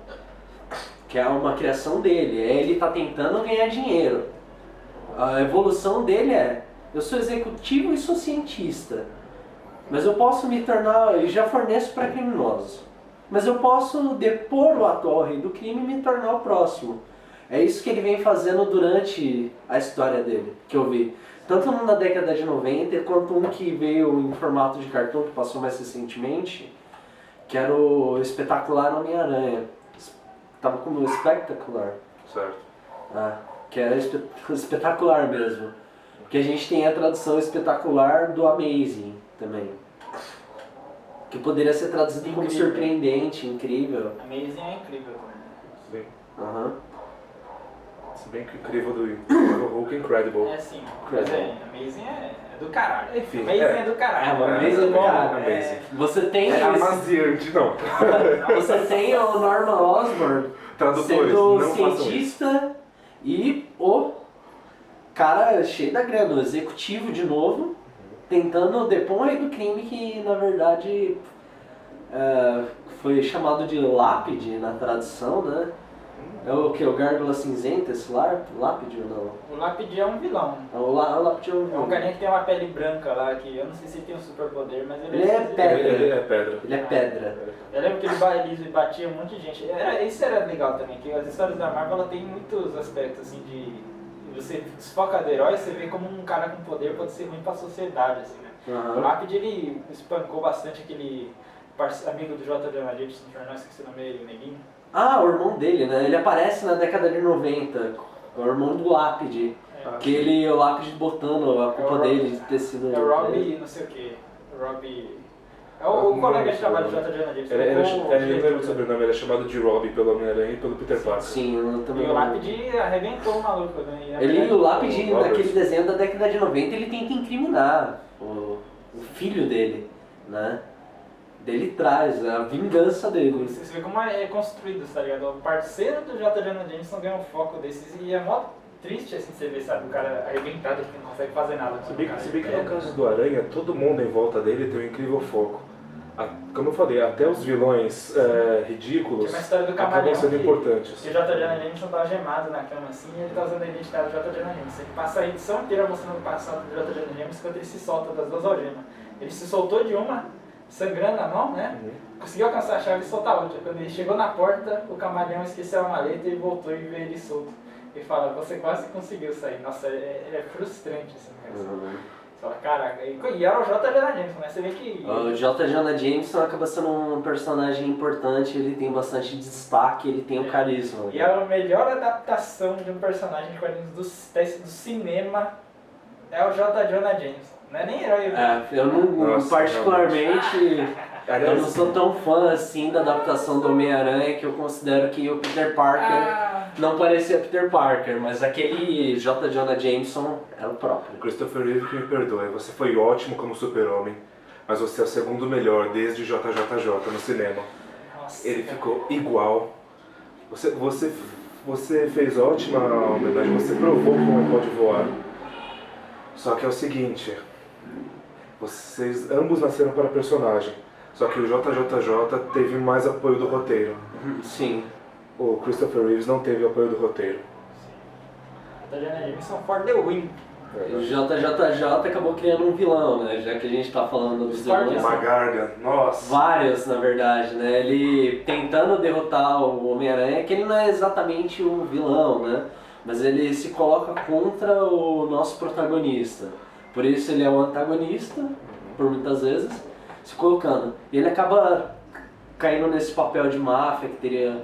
que é uma criação dele. Ele está tentando ganhar dinheiro. A evolução dele eu sou executivo e sou cientista, mas eu posso me tornar, e já forneço para criminosos, mas eu posso depor o atual rei do crime e me tornar o próximo. É isso que ele vem fazendo durante a história dele, que eu vi. Tanto um na década de 90, quanto um que veio em formato de cartão, que passou mais recentemente, que era o Espetacular Homem-Aranha. Tava como Spectacular. Certo. Que era espetacular mesmo. Porque a gente tem a tradução espetacular do Amazing também. Que poderia ser traduzido como Incrível. surpreendente, incrível. Amazing é incrível. Sim. Aham. Se bem que o incrível do Hulk é Incredible. É assim, mas Amazing é do caralho. Enfim, Amazing é do caralho. Amazing é do caralho. Amazing. Você tem É amaziante, não. você tem o Norman Osborn Tradutores, sendo não façam isso. cientista e o cara cheio da grana, o executivo de novo, tentando depor um rei do crime que na verdade foi chamado de lápide na tradução, né? É o que? O Gárgula Cinzenta, esse lápide ou não? O Lápide é um vilão. O lápide é É um um... carinha que tem uma pele branca lá, que eu não sei se ele tem um superpoder, mas Ele é esquisito. pedra. Ele é pedra. Ele é pedra. Eu lembro que ele batia um monte de gente. Isso era legal também, que as histórias da Marvel ela tem muitos aspectos assim de. Você desfoca do herói, você vê como um cara com poder pode ser ruim pra sociedade, assim, né? O Aham. Lápide ele espancou bastante aquele amigo do J. Jonah Jameson, não esqueci o nome dele, o Neguinho. O irmão dele, né? Ele aparece na década de 90. O irmão do Lápide. Que o Lápide botando a culpa dele de ter sido... É o Robbie, não sei o que. Robbie. É o colega de trabalho do J. Jonah Jameson. Ele não lembro o sobrenome, ele é chamado de Robbie pelo Homem-Aranha e pelo Peter Parker. Sim, eu também... E o Lápide arrebentou o maluco, né? O Lápide, o Robert. naquele desenho da década de 90, ele tenta incriminar o filho dele, né? Dele traz a vingança dele. Você vê como é construído, tá ligado? O parceiro do J. Jonah Jameson ganha um foco desses e é mó triste assim você ver, sabe? O cara arrebentado que não consegue fazer nada. Se bem que no caso do Aranha, todo mundo em volta dele tem um incrível foco. Como eu falei, até os vilões ridículos Tem uma história do acabam camaleão sendo que importantes. o J. Jonah Jameson tá gemado na cama assim e ele tá usando a identidade do J. Jonah Jameson. Ele passa a edição inteira mostrando o passado do J. Jonah Jameson quando ele se solta das duas algemas. Ele se soltou de uma, sangrando a mão, né? Conseguiu alcançar a chave e soltar a outra. Quando ele chegou na porta, o camaleão esqueceu a maleta e voltou e viu ele solto. Ele fala, você quase conseguiu sair. Nossa, é frustrante assim mesmo. Você fala, caraca. E era o J. Jonah Jameson, né? Você vê que... O J. Jonah Jameson acaba sendo um personagem importante, ele tem bastante destaque, ele tem o carisma. E a melhor adaptação de um personagem de quadrinhos do cinema é o J. Jonah Jameson. Não é nem herói. Eu não, Nossa, particularmente, eu Aliás, não sou tão fã assim da adaptação do Homem-Aranha que eu considero que o Peter Parker não parecia Peter Parker, mas aquele J. Jonah Jameson era o próprio. Christopher Reeve, que me perdoe, você foi ótimo como super-homem, mas você é o segundo melhor desde JJJ no cinema. Nossa, Ele cara. ficou igual. Você fez ótima homenagem, você provou como pode voar. Só que é o seguinte, vocês ambos nasceram para personagem, só que o JJJ teve mais apoio do roteiro. Sim. O Christopher Reeves não teve apoio do roteiro. J. Jonah Jameson for the win. O JJJ acabou criando um vilão, né? Já que a gente tá falando dos vilões. Uma Gargan, nossa. Vários, na verdade, né? Ele tentando derrotar o Homem-Aranha, que ele não é exatamente o vilão, né? Mas ele se coloca contra o nosso protagonista. Por isso ele é o antagonista, por muitas vezes, se colocando. E ele acaba caindo nesse papel de máfia, que teria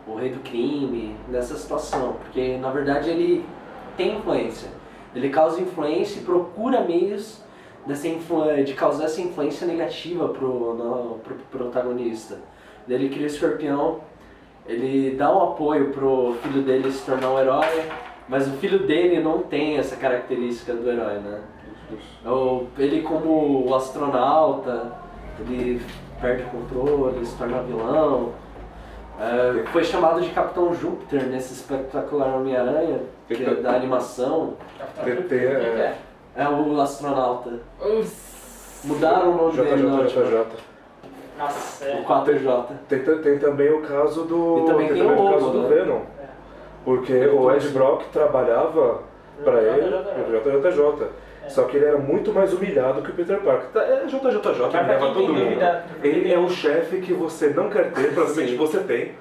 o rei do crime, nessa situação. Porque, na verdade, ele tem influência. Ele causa influência e procura meios de causar essa influência negativa pro protagonista. Ele cria o Escorpião, ele dá um apoio pro filho dele se tornar um herói, mas o filho dele não tem essa característica do herói, né? Ele como o astronauta, ele perde o controle, se torna vilão. Foi chamado de Capitão Júpiter nesse espetacular Homem-Aranha, que é da animação. É o astronauta. Mudaram o nome dele na última. JJJ. Nossa, O 4J. Tem também o caso do. E também tem o o caso Lobo, do né? Venom. Porque o Ed Brock trabalhava para ele, o JJJ. Só que ele era muito mais humilhado que o Peter Parker. É JJJ, Mas pra ele leva quem todo tem mundo. dúvida- Ele é o chefe que você não quer ter, provavelmente Sim. você tem.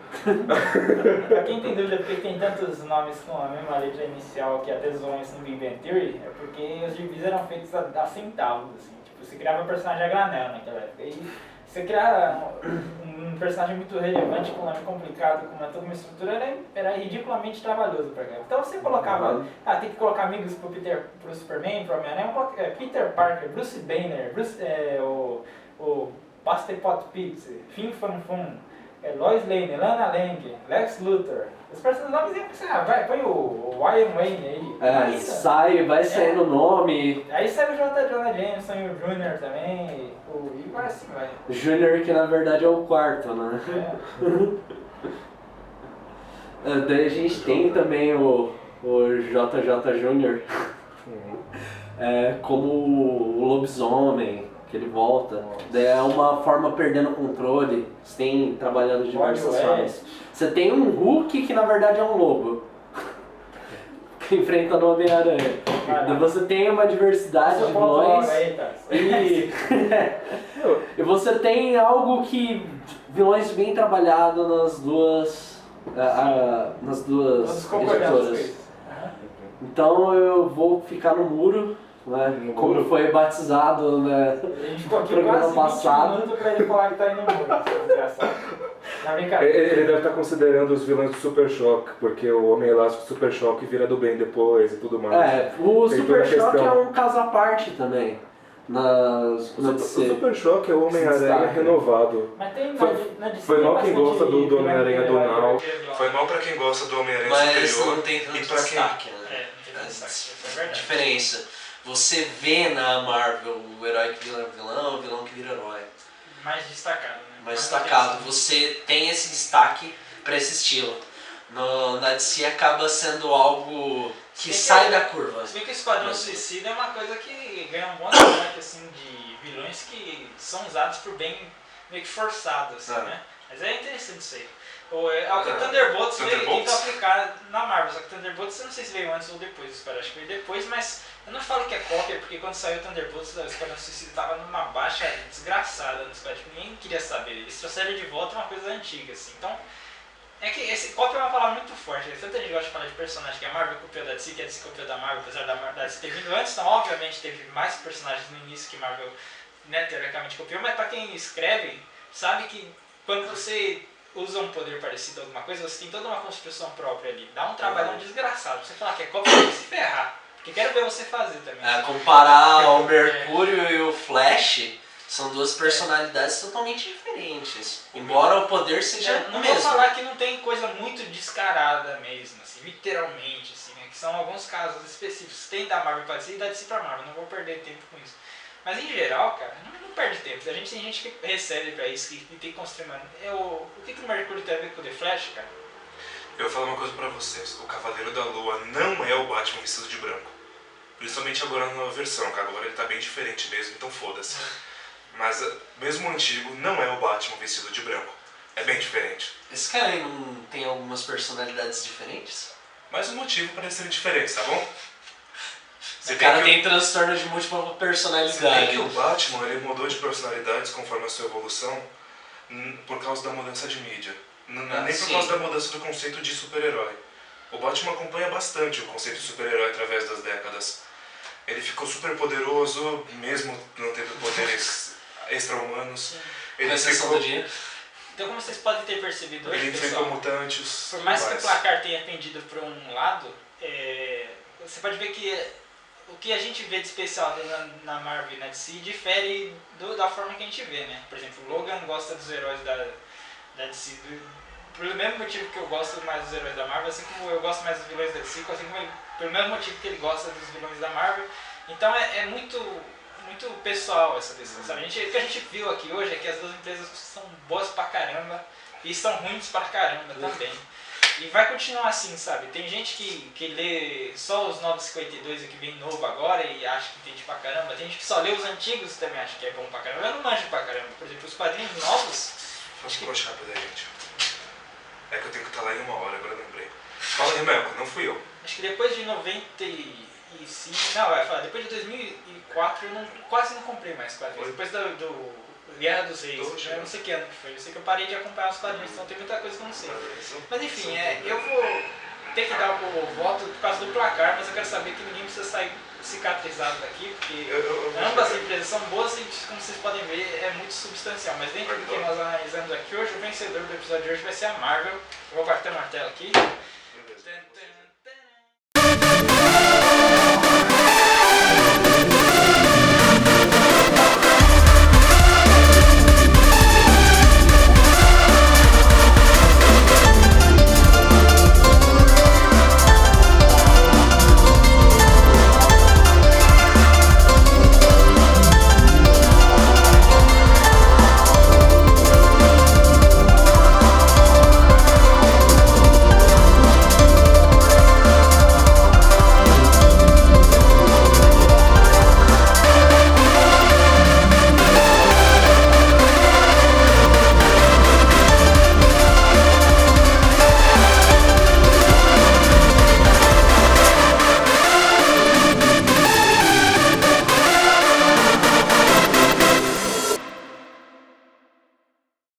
Pra quem tem dúvida porque tem tantos nomes com a mesma letra inicial que até zoam isso no Big Bang Theory, é porque os gibis eram feitos a centavos, assim. Tipo, você criava um personagem a granel naquela época. E você criar um personagem muito relevante, com um nome complicado, com toda uma estrutura, era ridiculamente trabalhoso pra cá. Então você colocava, tem que colocar amigos pro Superman, pro Homem-Aranha, Peter Parker, Bruce Banner, o Buster Pot Pitts, Fin Fan Fun, Lois Lane, Lana Lang, Lex Luthor. Os personagens iam pensar, põe o Ryan Wayne aí. Imagina. Vai saindo o nome. Aí sai o J. Jonah Jameson e o Junior também, e vai assim, vai. Junior, que na verdade é o quarto, né? Daí a gente tem também o JJ Júnior como o lobisomem, que ele volta. Daí é uma forma perdendo o controle. Você tem trabalhando de diversas formas. Você tem um Hulk que na verdade é um lobo. Que enfrenta o Homem-Aranha. Daí você tem uma diversidade de vilões. E você tem algo que vilões bem trabalhado nas duas editoras. Então eu vou ficar no muro, né? Como foi batizado, né? A gente ficou no aqui programa quase passado. 20 minutos pra ele falar que tá indo no muro. Engraçado. Na brincadeira. Ele deve estar considerando os vilões do Super Choque, porque o Homem Elástico Super Choque vira do bem depois e tudo mais. O Tem Super toda a Choque questão. é um caso à parte também. O Super Choque é o Homem-Aranha destaca. renovado. Mas tem na DC Foi mal tem quem gosta bastante do Homem-Aranha do vilão Now. que- Foi mal pra quem gosta do Homem-Aranha Mas superior. não tem tanto E pra quem- destaque, né? não tem tanto destaque, isso é verdade. Diferença. Você vê na Marvel o herói que vira vilão, o vilão que vira herói. Mais destacado, né? Mais destacado. Você tem esse destaque pra esse estilo. Na DC acaba sendo algo que Sim, sai da curva. Se bem que o Esquadrão Suicida é uma coisa que ganha um bom destaque, assim, de vilões que são usados por bem meio que forçado, assim, né? Mas é interessante isso aí. O Thunderbolts tentou aplicar na Marvel, só que Thunderbolts eu não sei se veio antes ou depois, eu acho que veio depois, mas eu não falo que é cópia, porque quando saiu o Thunderbolts, o Esquadrão Suicida tava numa baixa desgraçada no Squad, ninguém queria saber. Eles trouxeram de volta uma coisa antiga, assim, então... É que esse cópia é uma palavra muito forte, né? Tanta gente gosta de falar de personagem que a Marvel copiou da DC, que a DC copiou da Marvel, apesar da DC ter vindo antes, então obviamente teve mais personagens no início que Marvel, né, teoricamente copiou, mas pra quem escreve, sabe que quando você usa um poder parecido a alguma coisa, você tem toda uma construção própria ali, dá um trabalhão desgraçado, você falar que é cópia, tem que se ferrar, porque quero ver você fazer também. Comparar o Mercúrio e o Flash... São duas personalidades totalmente diferentes. Embora o poder seja o não mesmo. vou falar que não tem coisa muito descarada mesmo, assim, literalmente, assim, né, que são alguns casos específicos. Tem da Marvel pra DC e da DC pra Marvel, não vou perder tempo com isso. Mas em geral, cara, não perde tempo. A gente tem gente que recebe pra isso, que tem que construir. O que o Mercúrio tem a ver com o The Flash, cara? Eu vou falar uma coisa pra vocês. O Cavaleiro da Lua não é o Batman vestido de branco. Principalmente agora na nova versão, que agora ele tá bem diferente mesmo, então foda-se. Mas mesmo o antigo não é o Batman vestido de branco. É bem diferente. Esse cara aí não tem algumas personalidades diferentes? Mas o motivo para eles serem diferentes, tá bom? O cara tem transtorno de múltipla Se bem personalidade. que o Batman ele mudou de personalidades conforme a sua evolução por causa da mudança de mídia. Nem por causa da mudança do conceito de super-herói. O Batman acompanha bastante o conceito de super-herói através das décadas. Ele ficou super poderoso, mesmo não tendo poderes extra-humanos. Ele ficou... Então, como vocês podem ter percebido hoje, Ele enfrentou pessoal, mutantes. por mais que o placar tenha pendido para um lado, você pode ver que o que a gente vê de especial na Marvel e na DC difere da forma que a gente vê, né? Por exemplo, o Logan gosta dos heróis da DC pelo mesmo motivo que eu gosto mais dos heróis da Marvel, assim como eu gosto mais dos vilões da DC, assim como pelo mesmo motivo que ele gosta dos vilões da Marvel. Então é muito pessoal essa decisão, sabe? O que a gente viu aqui hoje é que as duas empresas são boas pra caramba e são ruins pra caramba também. E vai continuar assim, sabe? Tem gente que lê só os 952 e que vem novo agora e acha que entende pra caramba. Tem gente que só lê os antigos e também acha que é bom pra caramba. Eu não manjo pra caramba. Por exemplo, os quadrinhos novos... Acho que eu vou achar rápido aí, gente. É que eu tenho que estar lá em 1 hora, agora eu lembrei. Fala, Remelco, não fui eu. Acho que depois de 90 2005. Não, vai falar, depois de 2004 eu quase não comprei mais quadrinhos. Depois do Guerra dos Reis, eu não sei que ano que foi. Eu sei que eu parei de acompanhar os quadrinhos, então tem muita coisa que eu não sei. Mas enfim, eu vou ter que dar o voto por causa do placar, mas eu quero saber que ninguém precisa sair cicatrizado daqui, porque ambas as empresas são boas e, como vocês podem ver, é muito substancial. Mas dentro do que nós analisamos aqui hoje, o vencedor do episódio de hoje vai ser a Marvel. Eu vou bater o martelo aqui.